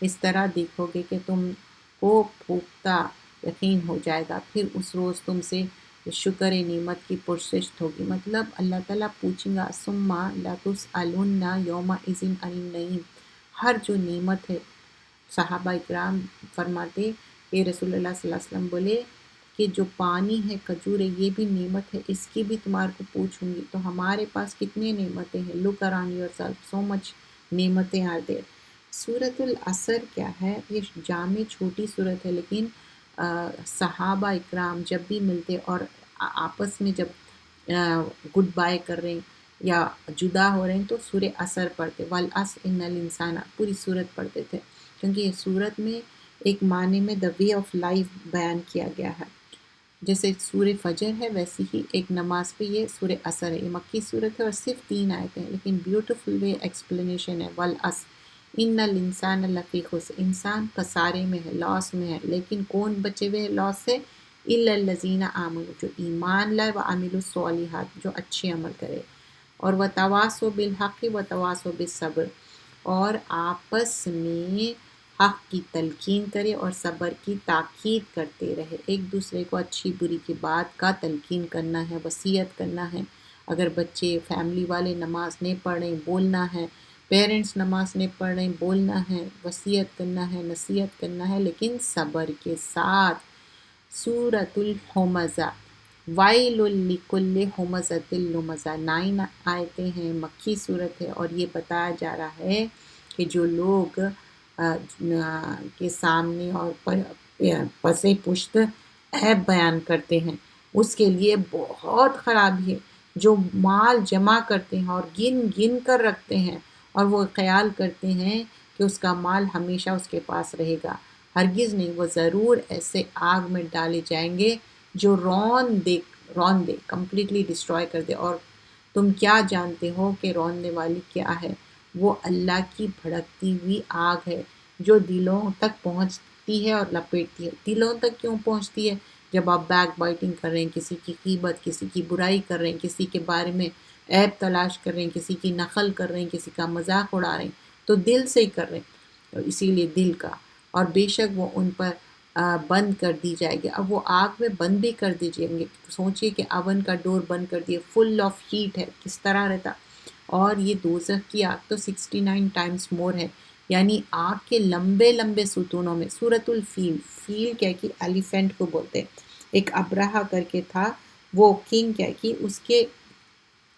اس طرح دیکھو گے کہ تم کو پختہ یقین ہو جائے گا، پھر اس روز تم سے شکر نعمت کی پرسشت ہوگی، مطلب اللہ تعالیٰ پوچھیں گا ثم لتسألن یومئذ عن النعیم، ہر جو نعمت ہے۔ صحابہ اکرام فرماتے کہ رسول اللہ صلی اللہ علیہ وسلم بولے کہ جو پانی ہے، کھجور ہے، یہ بھی نعمت ہے، اس کی بھی تمہارے کو پوچھوں گی۔ تو ہمارے پاس کتنے نعمتیں ہیں، look around yourself, so much نعمتیں are there۔ سورۃ العصر کیا ہے؟ یہ جامع چھوٹی سورت ہے، لیکن صحابہ اکرام جب بھی ملتے اور آپس میں جب گڈ بائی کر رہے ہیں یا جدا ہو رہے ہیں تو سورہ عصر پڑھتے، والعصر ان الانسان، پوری سورت پڑھتے تھے، کیونکہ یہ سورت میں ایک معنی میں دا وے آف لائف بیان کیا گیا ہے۔ جیسے سورہ فجر ہے ویسے ہی ایک نماز پہ یہ سورہ عصر ہے، یہ مکی سورت ہے اور صرف 3 آیتیں ہیں، لیکن بیوٹیفل وے ایکسپلینیشن ہے۔ والعصر ان الانسان لفی خسر، انسان خسارے میں ہے، لاس میں ہے، لیکن کون بچے ہوئے ہیں لاس سے؟ الا الذین آمنوا، جو ایمان لائے، وعملوا الصالحات، جو اچھے عمل کرے، اور وتواصوا بالحق وتواصوا بالصبر، اور آپس میں حق کی تلقین کرے اور صبر کی تاکید کرتے رہے۔ ایک دوسرے کو اچھی بری کی بات کا تلقین کرنا ہے، وصیت کرنا ہے۔ اگر بچے فیملی والے نماز نہیں پڑھ رہے، بولنا ہے پیرنٹس نماز نہیں پڑھ رہے ہیں، بولنا ہے، وصیت کرنا ہے، نصیحت کرنا ہے، لیکن صبر کے ساتھ۔ سورۃ الحمزہ، وَيْلٌ لِكُلِّ ہُمَزَةٍ لُمَزَةٍ، 9 آیتیں ہیں، مکی صورت ہے، اور یہ بتایا جا رہا ہے کہ جو لوگ کے سامنے اور پس پشت عیب بیان کرتے ہیں اس کے لیے بہت خرابی ہے۔ جو مال جمع کرتے ہیں اور گن گن کر رکھتے ہیں اور وہ خیال کرتے ہیں کہ اس کا مال ہمیشہ اس کے پاس رہے گا، ہرگز نہیں، وہ ضرور ایسے آگ میں ڈالے جائیں گے جو رون دے، کمپلیٹلی ڈسٹروائے کر دے۔ اور تم کیا جانتے ہو کہ روننے والی کیا ہے؟ وہ اللہ کی بھڑکتی ہوئی آگ ہے جو دلوں تک پہنچتی ہے اور لپیٹتی ہے۔ دلوں تک کیوں پہنچتی ہے؟ جب آپ بیک بائٹنگ کر رہے ہیں، کسی کی غیبت، کسی کی برائی کر رہے ہیں، کسی کے بارے میں عیب تلاش کر رہے ہیں، کسی کی نقل کر رہے ہیں، کسی کا مذاق اڑا رہے ہیں، تو دل سے ہی کر رہے ہیں، اسی لیے دل کا۔ اور بے شک وہ ان پر بند کر دی جائے گی۔ اب وہ آگ میں بند بھی کر دیجئیں گے، سوچئے کہ اون کا ڈور بند کر دیے، فل آف ہیٹ ہے، کس طرح رہتا۔ اور یہ دوزخ کی آگ تو 69 ٹائمز مور ہے، یعنی آگ کے لمبے لمبے ستونوں میں۔ سورۃ الفیل، فیل کیا کہ ایلیفینٹ کو بولتے ہیں۔ ایک ابرہہ کر کے تھا، وہ کنگ کیا کہ اس کے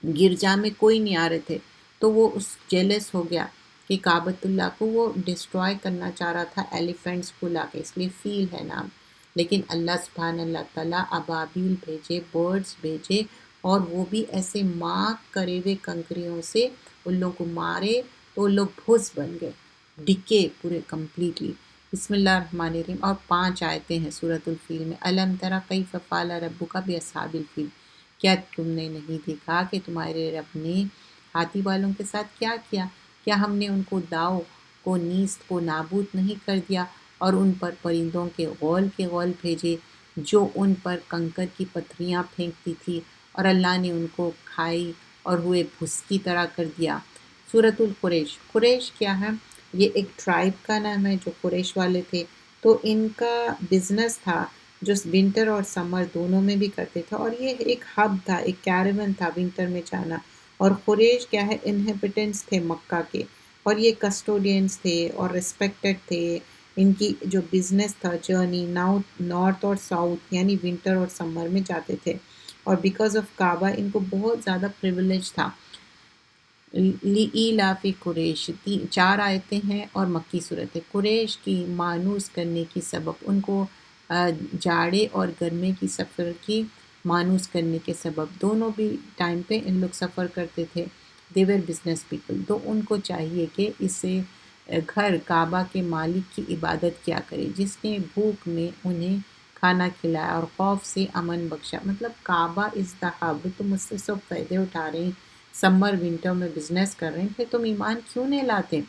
گرجا میں کوئی نہیں آ رہے تھے، تو وہ اس جیلس ہو گیا کہ کعبۃ اللہ کو وہ ڈسٹرائے کرنا چاہ رہا تھا ایلیفینٹس کو لا کے، اس لیے فیل ہے نام۔ لیکن اللہ سبحانہ اللہ تعالیٰ ابابیل بھیجے، برڈز بھیجے، اور وہ بھی ایسے مارک کرے ہوئے کنکریوں سے ان لوگوں کو مارے تو ان لوگ بھوس بن گئے، ڈکے پورے کمپلیٹلی۔ بسم اللہ الرحمن الرحیم، اور 5 آیتیں ہیں سورۃ الفیل میں۔ الم تری کیف فعل ربک باصحاب الفیل، کیا تم نے نہیں دیکھا کہ تمہارے رب نے ہاتھی والوں کے ساتھ کیا کیا؟ کیا ہم نے ان کو داؤ کو، نیست کو نابود نہیں کر دیا، اور ان پر پرندوں کے غول بھیجے جو ان پر کنکر کی پتھریاں پھینکتی تھی، اور اللہ نے ان کو کھائی اور ہوئے بھس کی طرح کر دیا۔ سورۃ القریش، قریش کیا ہے؟ یہ ایک ٹرائب کا نام ہے جو قریش والے تھے، تو ان کا بزنس تھا جو ونٹر اور سمر دونوں میں بھی کرتے تھے، اور یہ ایک ہب تھا، ایک کیریون تھا ونٹر میں جانا۔ اور قریش کیا ہے؟ انہیبیٹنٹس تھے مکہ کے، اور یہ کسٹوڈینس تھے اور ریسپیکٹڈ تھے۔ ان کی جو بزنس تھا، جرنی نارتھ اور ساؤتھ یعنی ونٹر اور سمر میں جاتے تھے، اور بیکاز آف کعبہ ان کو بہت زیادہ پریویلیج تھا۔ لِإِيلَافِ قریش، 4 آیتیں ہیں اور مکی صورت ہے۔ قریش کی مانوس کرنے کی سبب، ان کو جاڑے اور گرمی کی سفر کی مانوس کرنے کے سبب، دونوں بھی ٹائم پہ ان لوگ سفر کرتے تھے۔ دیور بزنس پیپل، تو ان کو چاہیے کہ اسے گھر کعبہ کے مالک کی عبادت کیا کرے جس نے بھوک میں انہیں کھانا کھلایا اور خوف سے امن بخشا۔ مطلب کعبہ از دا ہب، تم اس سے سب فائدے اٹھا رہے ہیں، سمر ونٹر میں بزنس کر رہے ہیں، پھر تم ایمان کیوں نہیں لاتے؟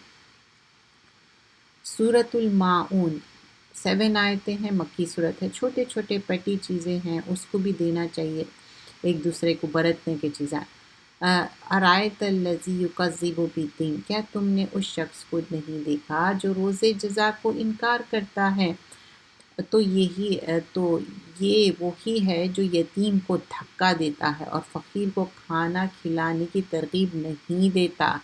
سورۃ الماعون، 7 آیتیں ہیں، مکی صورت ہے۔ چھوٹے چھوٹے پیٹی چیزیں ہیں، اس کو بھی دینا چاہیے، ایک دوسرے کو برتنے کی چیزیں۔ ارائیت الذی یکذب بالدین، کیا تم نے اس شخص کو نہیں دیکھا جو روز جزا کو انکار کرتا ہے؟ تو یہ وہی ہے جو یتیم کو دھکا دیتا ہے اور فقیر کو کھانا کھلانے کی ترغیب نہیں دیتا۔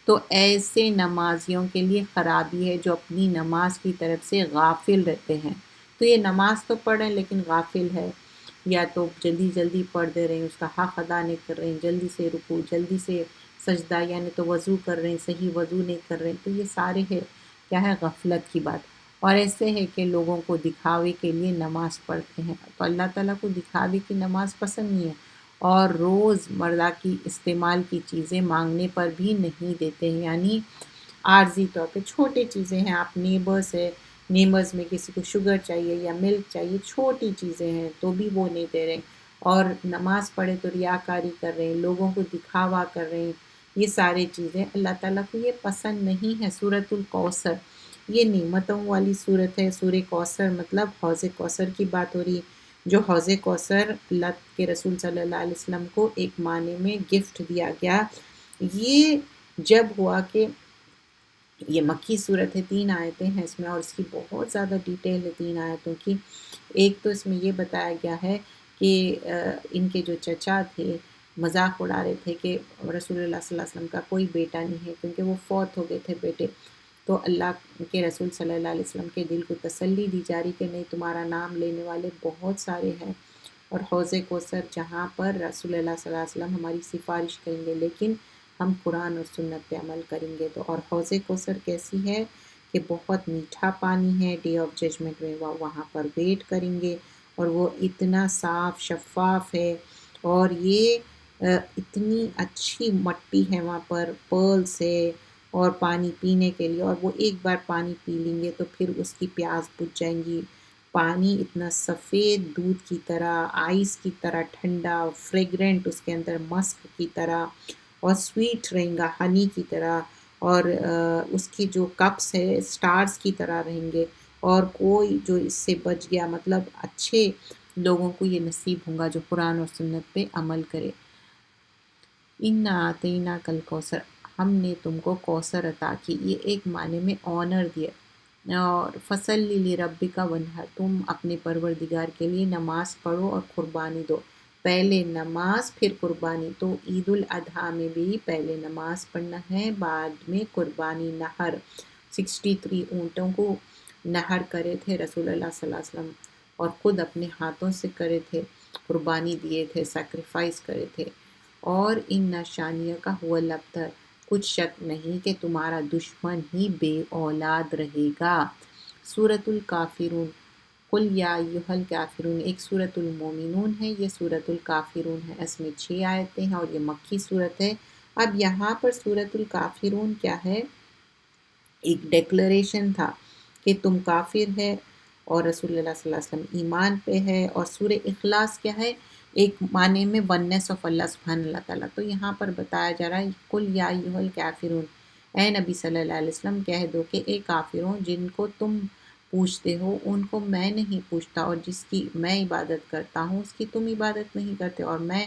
تو ایسے نمازیوں کے لیے خرابی ہے جو اپنی نماز کی طرف سے غافل رہتے ہیں۔ تو یہ نماز تو پڑھ رہے ہیں لیکن غافل ہے، یا تو جلدی جلدی پڑھ دے رہے ہیں، اس کا حق ادا نہیں کر رہے ہیں، جلدی سے رکوع، جلدی سے سجدہ، یعنی تو وضو کر رہے ہیں، صحیح وضو نہیں کر رہے ہیں، تو یہ سارے ہے کیا ہے؟ غفلت کی بات۔ اور ایسے ہے کہ لوگوں کو دکھاوے کے لیے نماز پڑھتے ہیں، تو اللہ تعالیٰ کو دکھاوے کی نماز پسند نہیں ہے، اور روز مرہ کی استعمال کی چیزیں مانگنے پر بھی نہیں دیتے ہیں، یعنی عارضی طور پہ چھوٹی چیزیں ہیں، آپ نیبرز میں کسی کو شوگر چاہیے یا ملک چاہیے، چھوٹی چیزیں ہیں تو بھی وہ نہیں دے رہے، اور نماز پڑھے تو ریاکاری کر رہے ہیں، لوگوں کو دکھاوا کر رہے ہیں، یہ ساری چیزیں اللہ تعالیٰ کو یہ پسند نہیں ہے۔ سورۃ الکوثر، یہ نعمتوں والی صورت ہے۔ سورہ کوثر مطلب حوض کوثر کی بات ہو رہی ہے، جو حوض کوثر اللہ کے رسول صلی اللہ علیہ وسلم کو ایک معنی میں گفٹ دیا گیا۔ یہ جب ہوا کہ یہ مکی صورت ہے، 3 آیتیں ہیں اس میں، اور اس کی بہت زیادہ ڈیٹیل ہے 3 آیتوں کی۔ ایک تو اس میں یہ بتایا گیا ہے کہ ان کے جو چچا تھے مذاق اڑا رہے تھے کہ رسول اللہ صلی اللہ علیہ وسلم کا کوئی بیٹا نہیں ہے، کیونکہ وہ فوت ہو گئے تھے بیٹے۔ تو اللہ کے رسول صلی اللہ علیہ وسلم کے دل کو تسلی دی جا رہی کہ نہیں، تمہارا نام لینے والے بہت سارے ہیں، اور حوض کوثر جہاں پر رسول اللہ صلی اللہ علیہ وسلم ہماری سفارش کریں گے، لیکن ہم قرآن اور سنت پہ عمل کریں گے۔ تو اور حوض کوثر کیسی ہے کہ بہت میٹھا پانی ہے، ڈے آف ججمنٹ میں وہاں پر ویٹ کریں گے، اور وہ اتنا صاف شفاف ہے، اور یہ اتنی اچھی مٹی ہے وہاں پر، پرلز ہے، اور پانی پینے کے لیے، اور وہ ایک بار پانی پی لیں گے تو پھر اس کی پیاس بجھ جائیں گی۔ پانی اتنا سفید دودھ کی طرح، آئس کی طرح ٹھنڈا، فریگرنٹ، اس کے اندر مسک کی طرح، اور سویٹ رہیں گا ہنی کی طرح، اور اس کی جو کپس ہے سٹارز کی طرح رہیں گے، اور کوئی جو اس سے بچ گیا، مطلب اچھے لوگوں کو یہ نصیب ہوگا جو قرآن اور سنت پہ عمل کرے۔ اِنَّا أَعْطَيْنَاكَ الْكَوْثَرَ، ہم نے تم کو کوثر عطا کی، یہ ایک معنی میں آنر دیا۔ اور فَصَلِّ لِرَبِّكَ وَانْحَرْ، تم اپنے پروردگار کے لیے نماز پڑھو اور قربانی دو۔ پہلے نماز پھر قربانی، تو عید الاضحیٰ میں بھی پہلے نماز پڑھنا ہے، بعد میں قربانی۔ نہر 63 اونٹوں کو نہر کرے تھے رسول اللہ صلی اللہ علیہ وسلم، اور خود اپنے ہاتھوں سے کرے تھے، قربانی دیے تھے، سیکریفائس کرے تھے۔ اور ان نشانیوں کا هو الابتر، کچھ شک نہیں کہ تمہارا دشمن ہی بے اولاد رہے گا۔ سورۃ الکافرون، قل یا ایھا الکافرون ایک سورۃ المومنون ہے، یہ سورۃ الکافرون ہے، اس میں 6 آیتیں ہیں، اور یہ مکی صورت ہے۔ اب یہاں پر سورۃ الکافرون کیا ہے؟ ایک ڈیکلریشن تھا کہ تم کافر ہے، اور رسول اللہ صلی اللہ علیہ وسلم ایمان پہ ہے، اور سورہ اخلاص کیا ہے؟ ایک معنی میں وننس آف اللہ سبحانہ اللہ تعالیٰ۔ تو یہاں پر بتایا جا رہا ہے قل یا ایھا الکافرون، اے نبی صلی اللہ علیہ وسلم کہہ دو کہ اے کافروں، جن کو تم پوچھتے ہو ان کو میں نہیں پوچھتا، اور جس کی میں عبادت کرتا ہوں اس کی تم عبادت نہیں کرتے، اور میں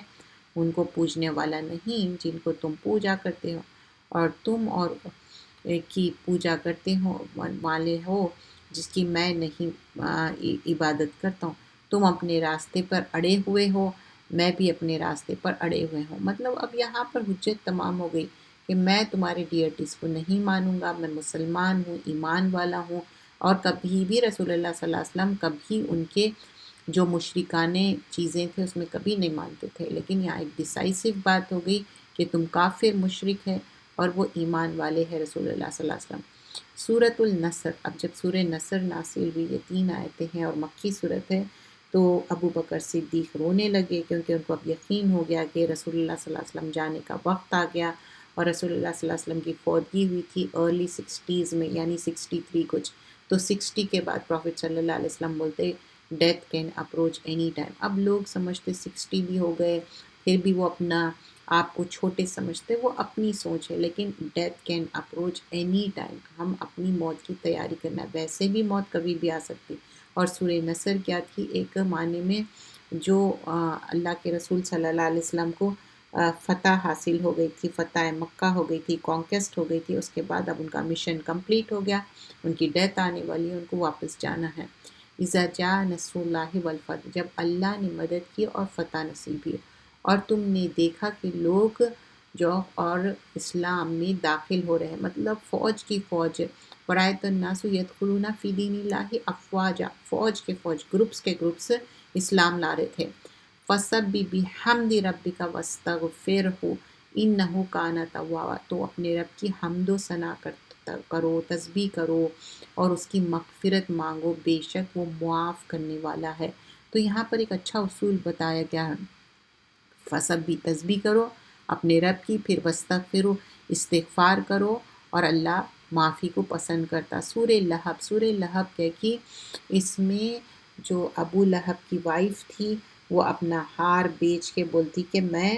ان کو پوجنے والا نہیں جن کو تم پوجا کرتے ہو، اور تم اور کی پوجا کرتے ہو والے ہو جس کی میں نہیں عبادت کرتا ہوں۔ تم اپنے راستے پر اڑے ہوئے ہو، میں بھی اپنے راستے پر اڑے ہوئے ہوں۔ مطلب اب یہاں پر حجت تمام ہو گئی کہ میں تمہارے ڈیئٹیز کو نہیں مانوں گا، میں مسلمان ہوں، ایمان والا ہوں، اور کبھی بھی رسول اللہ صلی اللہ علیہ وسلم کبھی ان کے جو مشرکانے چیزیں تھے اس میں کبھی نہیں مانتے تھے، لیکن یہاں ایک ڈیسائسو بات ہو گئی کہ تم کافر مشرک ہے اور وہ ایمان والے ہیں رسول اللہ صلی اللہ علیہ وسلم۔ سورۃ النصر، اب جب سورہ نصر نازل ہوئی، یہ 3 آیتیں ہیں اور مکی صورت ہے، تو ابو بکر صدیق رونے لگے، کیونکہ ان کو اب یقین ہو گیا کہ رسول اللہ صلی اللہ علیہ وسلم جانے کا وقت آ گیا، اور رسول اللہ صلی اللہ علیہ وسلم کی فوتگی ہوئی تھی ارلی 60s میں، یعنی 63 کچھ، تو 60 کے بعد پروفٹ صلی اللہ علیہ وسلم بولتے death can approach any time. اب لوگ سمجھتے 60 بھی ہو گئے پھر بھی وہ اپنا آپ کو چھوٹے سمجھتے، وہ اپنی سوچ ہے، لیکن death can approach any time, ہم اپنی موت کی تیاری کرنا ہے، ویسے بھی موت کبھی بھی آ سکتی۔ اور سورہ نصر کیا تھی؟ ایک معنی میں جو اللہ کے رسول صلی اللہ علیہ وسلم کو فتح حاصل ہو گئی تھی، فتح مکہ ہو گئی تھی، کانکیسٹ ہو گئی تھی، اس کے بعد اب ان کا مشن کمپلیٹ ہو گیا، ان کی ڈیتھ آنے والی ہے، ان کو واپس جانا ہے۔ اذا جاء نصر اللہ والفتح، جب اللہ نے مدد کی اور فتح نصیب کی، اور تم نے دیکھا کہ لوگ جو اور اسلام میں داخل ہو رہے ہیں، مطلب فوج کی فوج، وَرَأَيْتَ النَّاسَ يَدْخُلُونَ فِي دِينِ اللَّهِ أَفْوَاجًا، فوج کے فوج، گروپس کے گروپس اسلام لا رہے تھے۔ فَسَبِّحْ بِحَمْدِ رَبِّكَ وَاسْتَغْفِرْهُ إِنَّهُ كَانَ تَوَّابًا، تو اپنے رب کی حمد و ثنا کرو، تسبیح کرو، اور اس کی مغفرت مانگو، بے شک وہ معاف کرنے والا ہے۔ تو یہاں پر ایک اچھا اصول بتایا گیا ہے، فسبی، تسبیح کرو اپنے رب کی، پھر وستغفرو، استغفار کرو، اور اللہ معافی کو پسند کرتا۔ سورہ لہب، سورہ لہب کیا کہ اس میں جو ابو لہب کی وائف تھی وہ اپنا ہار بیچ کے بولتی کہ میں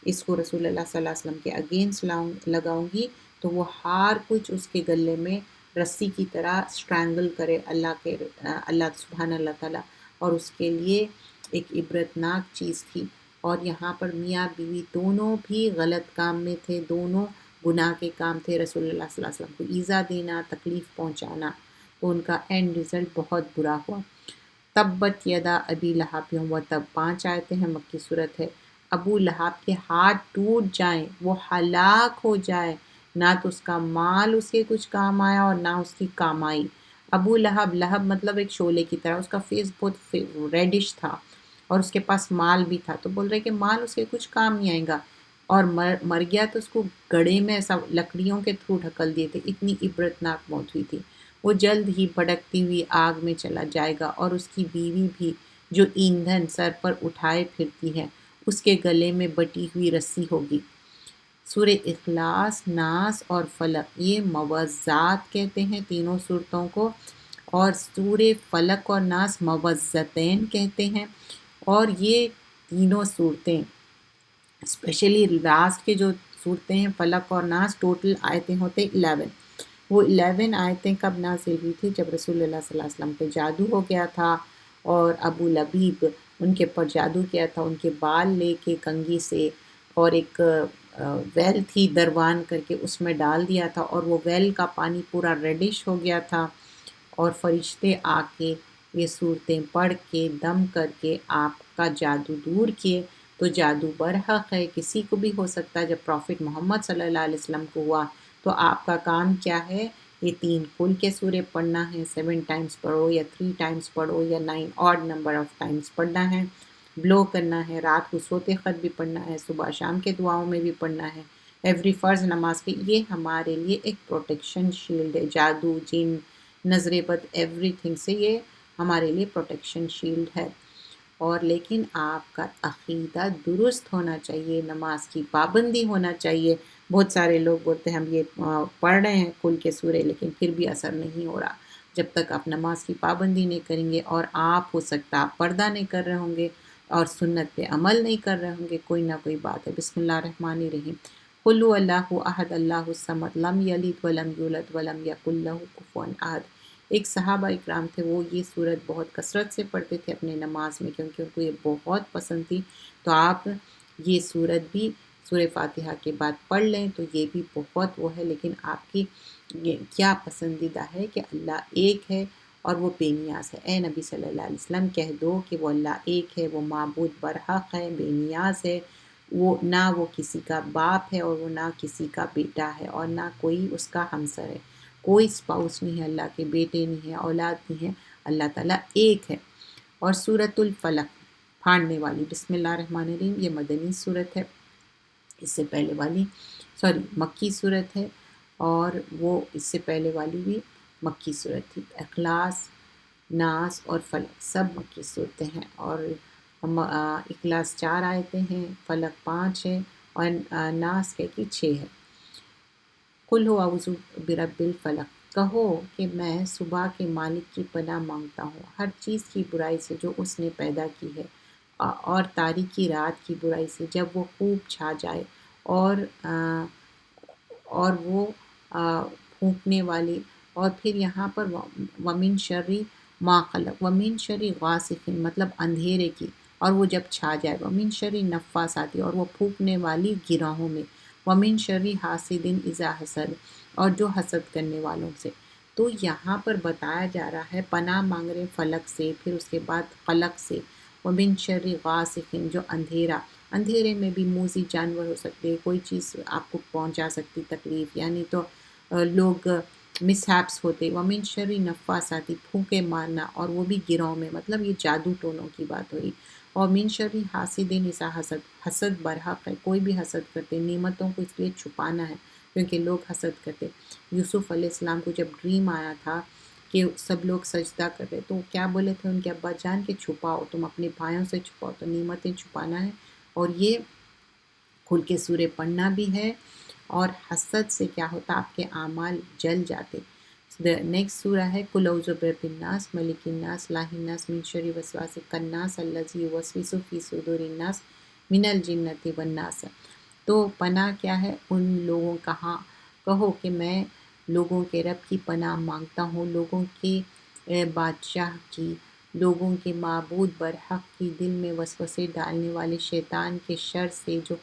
اس کو رسول اللہ صلی اللہ علیہ وسلم کے اگینسٹ لگاؤں گی، تو وہ ہار کچھ اس کے گلے میں رسی کی طرح سٹرینگل کرے اللہ سبحانہ اللہ تعالیٰ، اور اس کے لیے ایک عبرتناک چیز تھی۔ اور یہاں پر میاں بیوی دونوں بھی غلط کام میں تھے، دونوں گناہ کے کام تھے، رسول اللہ صلی اللہ علیہ وسلم کو ایذا دینا، تکلیف پہنچانا، تو ان کا اینڈ رزلٹ بہت برا ہوا۔ تبت یدا ابی لہب و تب، 5 آیتیں ہیں، مکی صورت ہے۔ ابو لہب کے ہاتھ ٹوٹ جائیں، وہ ہلاک ہو جائے، نہ تو اس کا مال اس کے کچھ کام آیا اور نہ اس کی کامائی۔ ابو لہب، لہب مطلب ایک شعلے کی طرح، اس کا فیس بہت ریڈش تھا اور اس کے پاس مال بھی تھا، تو بول رہے کہ مال اس کے کچھ کام نہیں آئے گا، اور مر گیا تو اس کو گڑھے میں ایسا لکڑیوں کے تھرو ڈھکل دیے تھے، اتنی عبرتناک موت ہوئی تھی۔ وہ جلد ہی بھڑکتی ہوئی آگ میں چلا جائے گا، اور اس کی بیوی بھی جو ایندھن سر پر اٹھائے پھرتی ہے، اس کے گلے میں بٹی ہوئی رسی ہوگی۔ سورہ اخلاص، ناس اور فلق، یہ موزات کہتے ہیں تینوں صورتوں کو، اور سورہ فلق اور ناس موزتین کہتے ہیں۔ اور یہ تینوں صورتیں اسپیشلی لاسٹ کے جو صورتیں ہیں فلق اور ناس، ٹوٹل آیتیں ہوتے 11۔ وہ 11 آیتیں کب نازل ہوئی تھی؟ جب رسول اللہ صلی اللہ علیہ وسلم پہ جادو ہو گیا تھا، اور ابو لبیب ان کے پر جادو کیا تھا، ان کے بال لے کے کنگھی سے، اور ایک ویل تھی دروان کر کے، اس میں ڈال دیا تھا، اور وہ ویل کا پانی پورا ریڈش ہو گیا تھا، اور فرشتے آ کے یہ صورتیں پڑھ کے دم کر کے آپ کا جادو دور کیے۔ تو جادو برحق ہے، کسی کو بھی ہو سکتا ہے۔ جب پروفٹ محمد صلی اللہ علیہ وسلم کو ہوا تو آپ کا کام کیا ہے؟ یہ 3 کل کے سورے پڑھنا ہے، 7 ٹائمز پڑھو یا 3 ٹائمز پڑھو یا 9 آڈ نمبر آف ٹائمز پڑھنا ہے، بلو کرنا ہے، رات کو سوتے خط بھی پڑھنا ہے، صبح شام کے دعاؤں میں بھی پڑھنا ہے، ایوری فرض نماز کے۔ یہ ہمارے لیے ایک پروٹیکشن شیلڈ ہے، جادو، جن، نظر بد، ایوری تھنگ سے یہ ہمارے لیے پروٹیکشن شیلڈ ہے۔ اور لیکن آپ کا عقیدہ درست ہونا چاہیے، نماز کی پابندی ہونا چاہیے۔ بہت سارے لوگ بولتے ہیں ہم یہ پڑھ رہے ہیں کل کے سورے، لیکن پھر بھی اثر نہیں ہو رہا۔ جب تک آپ نماز کی پابندی نہیں کریں گے، اور آپ ہو سکتا آپ پردہ نہیں کر رہے ہوں گے اور سنت پہ عمل نہیں کر رہے ہوں گے، کوئی نہ کوئی بات ہے۔ بسم اللہ الرحمن الرحیم۔ قل هو اللہ احد اللہ الصمد لم یلد ولم یولد ولم یکن لہ کفوا احد۔ ایک صحابہ اکرام تھے، وہ یہ صورت بہت کثرت سے پڑھتے تھے اپنے نماز میں، کیونکہ ان کو یہ بہت پسند تھی۔ تو آپ یہ صورت بھی سورہ فاتحہ کے بعد پڑھ لیں تو یہ بھی بہت وہ ہے، لیکن آپ کی یہ کیا پسندیدہ ہے کہ اللہ ایک ہے اور وہ بے نیاز ہے۔ اے نبی صلی اللہ علیہ وسلم کہہ دو کہ وہ اللہ ایک ہے، وہ معبود برحق ہے، بے نیاز ہے، وہ نہ وہ کسی کا باپ ہے اور وہ نہ کسی کا بیٹا ہے، اور نہ کوئی اس کا ہمسر ہے، کوئی اسپاؤس نہیں ہے اللہ کے، بیٹے نہیں ہے، اولاد نہیں ہے، اللہ تعالیٰ ایک ہے۔ اور سورۃ الفلق، پھاڑنے والی، بسم اللہ الرحمن الرحیم، یہ مدنی صورت ہے، اس سے پہلے والی مکی صورت ہے، اور وہ اس سے پہلے والی بھی مکی صورت تھی۔ اخلاص، ناس اور فلق سب مکی صورتیں ہیں، اور اخلاص 4 آیتیں ہیں، فلق 5 ہے، اور ناس ہے کہ 6 ہے۔ قل ہو اعوذ برب الفلق، کہو کہ میں صبح کے مالک کی پناہ مانگتا ہوں ہر چیز کی برائی سے جو اس نے پیدا کی ہے، اور تاریکی رات کی برائی سے جب وہ خوب چھا جائے، اور وہ پھونکنے والی۔ اور پھر یہاں پر ومن شری ما خلق، ومن شری غاسق مطلب اندھیرے کی، اور وہ جب چھا جائے، ومن شری نفاساتی، اور وہ پھونکنے والی گروہوں میں، ومن شری حاسد اذا حسد، اور جو حسد کرنے والوں سے۔ تو یہاں پر بتایا جا رہا ہے پناہ مانگ رہے فلق سے، پھر اس کے بعد قلق سے، ومن شر غاسق جو اندھیرے میں بھی موذی جانور ہو سکتے، کوئی چیز آپ کو پہنچا سکتی تکلیف، یعنی تو لوگ مس ہیپس ہوتے، ومن شر نفاساتی پھونکے مارنا، اور وہ بھی گروہ میں، مطلب یہ جادو ٹونوں کی بات ہوئی، اور من شر حاسد اذا حسد، حسد برحق ہے، کوئی بھی حسد کرتے، نعمتوں کو اس لیے چھپانا ہے کیونکہ لوگ حسد کرتے۔ یوسف علیہ السلام کو جب ڈریم آیا تھا کہ سب لوگ سجدہ کر رہے، تو کیا بولے تھے ان کے ابا جان کے چھپاؤ، تم اپنے بھائیوں سے چھپاؤ، تو نعمتیں چھپانا ہے، اور یہ کھل کے سورے پڑھنا بھی ہے۔ اور حسد سے کیا ہوتا، آپ کے اعمال جل جاتے۔ نیکسٹ سورہ ہے قل اعوذ برب الناس ملک الناس الہ الناس من شر وسواس الخناس الذی یوسوس فی صدور الناس من الجنۃ والناس۔ تو پناہ کیا ہے، ان لوگوں کہو کہ میں لوگوں کے رب کی پناہ مانگتا ہوں، لوگوں کے بادشاہ کی، لوگوں کے معبود برحق کی، دل میں وسوسے ڈالنے والے شیطان کے شر سے، جو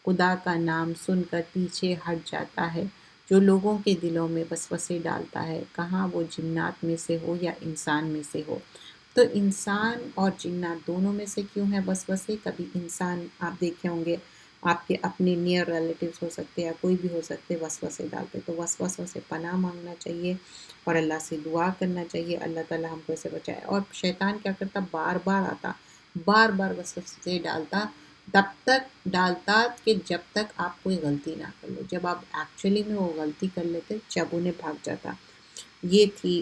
خدا کا نام سن کر پیچھے ہٹ جاتا ہے، جو لوگوں کے دلوں میں وسوسے ڈالتا ہے، کہاں وہ جنات میں سے ہو یا انسان میں سے ہو۔ تو انسان اور جنات دونوں میں سے کیوں ہے وسوسے؟ کبھی انسان آپ دیکھے ہوں گے آپ کے اپنے نیئر ریلیٹیوز ہو سکتے یا کوئی بھی ہو سکتے وسوسے ڈالتے، تو وسوسوں سے پناہ مانگنا چاہیے اور اللہ سے دعا کرنا چاہیے اللہ تعالیٰ ہم کو اسے بچائے۔ اور شیطان کیا کرتا، بار بار آتا، بار بار وسوسے ڈالتا، تب تک ڈالتا کہ جب تک آپ کوئی غلطی نہ کر لو، جب آپ ایکچولی میں وہ غلطی کر لیتے جب انہیں بھاگ جاتا۔ یہ تھی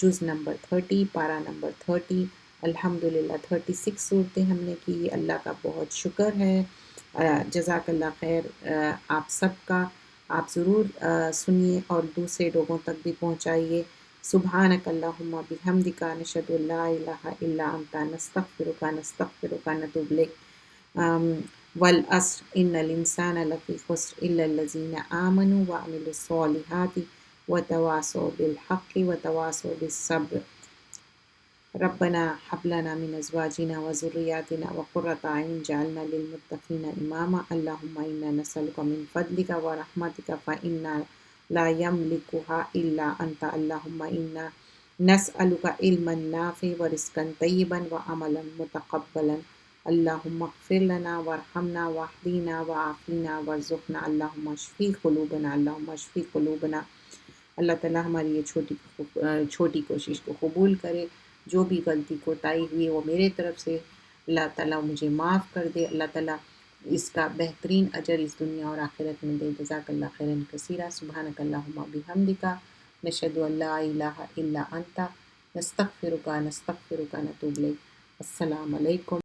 جز نمبر 30، پارہ نمبر 30۔ الحمدللہ 36 صورتیں ہم نے کی، اللہ کا بہت شکر ہے۔ جزاک اللہ خیر آپ سب کا، آپ ضرور سنیے اور دوسرے لوگوں تک بھی پہنچائیے۔ سبحانک اللہم بحمدک نشہد ان لا الہ الا انت نستغفرک نتوب الیک۔ والعصر ان الانسان لفی خسر الا الذین آمنوا وعملوا الصالحات وتواصوا بالحق وتواصوا بالصبر۔ ربنا هب لنا من ازواجنا وذرياتنا قرة اعین واجعلنا للمتقین اماما۔ اللهم انا نسألك من فضلك ورحمتك فإنا لا يملكها الا انت۔ اللهم انا نسألك علما نافعا ورزقا طیبا وعملا متقبلا۔ اللهم اغفر لنا وارحمنا واهدنا وعافنا وارزقنا۔ اللهم اشفی قلوبنا، اللهم اشفی قلوبنا۔ اللہ تعالیٰ ہماری یہ چھوٹی کوشش کو قبول کرے، جو بھی غلطی کوتاہی ہوئی وہ میرے طرف سے، اللہ تعالیٰ مجھے معاف کر دے، اللہ تعالیٰ اس کا بہترین اجر اس دنیا اور آخرت میں دے۔ جزاک اللہ خیرا کثیرا۔ سبحانک اللہم بحمدک نشہد ان لا الہ الا انت نستغفرک نتوب الیک۔ السلام علیکم۔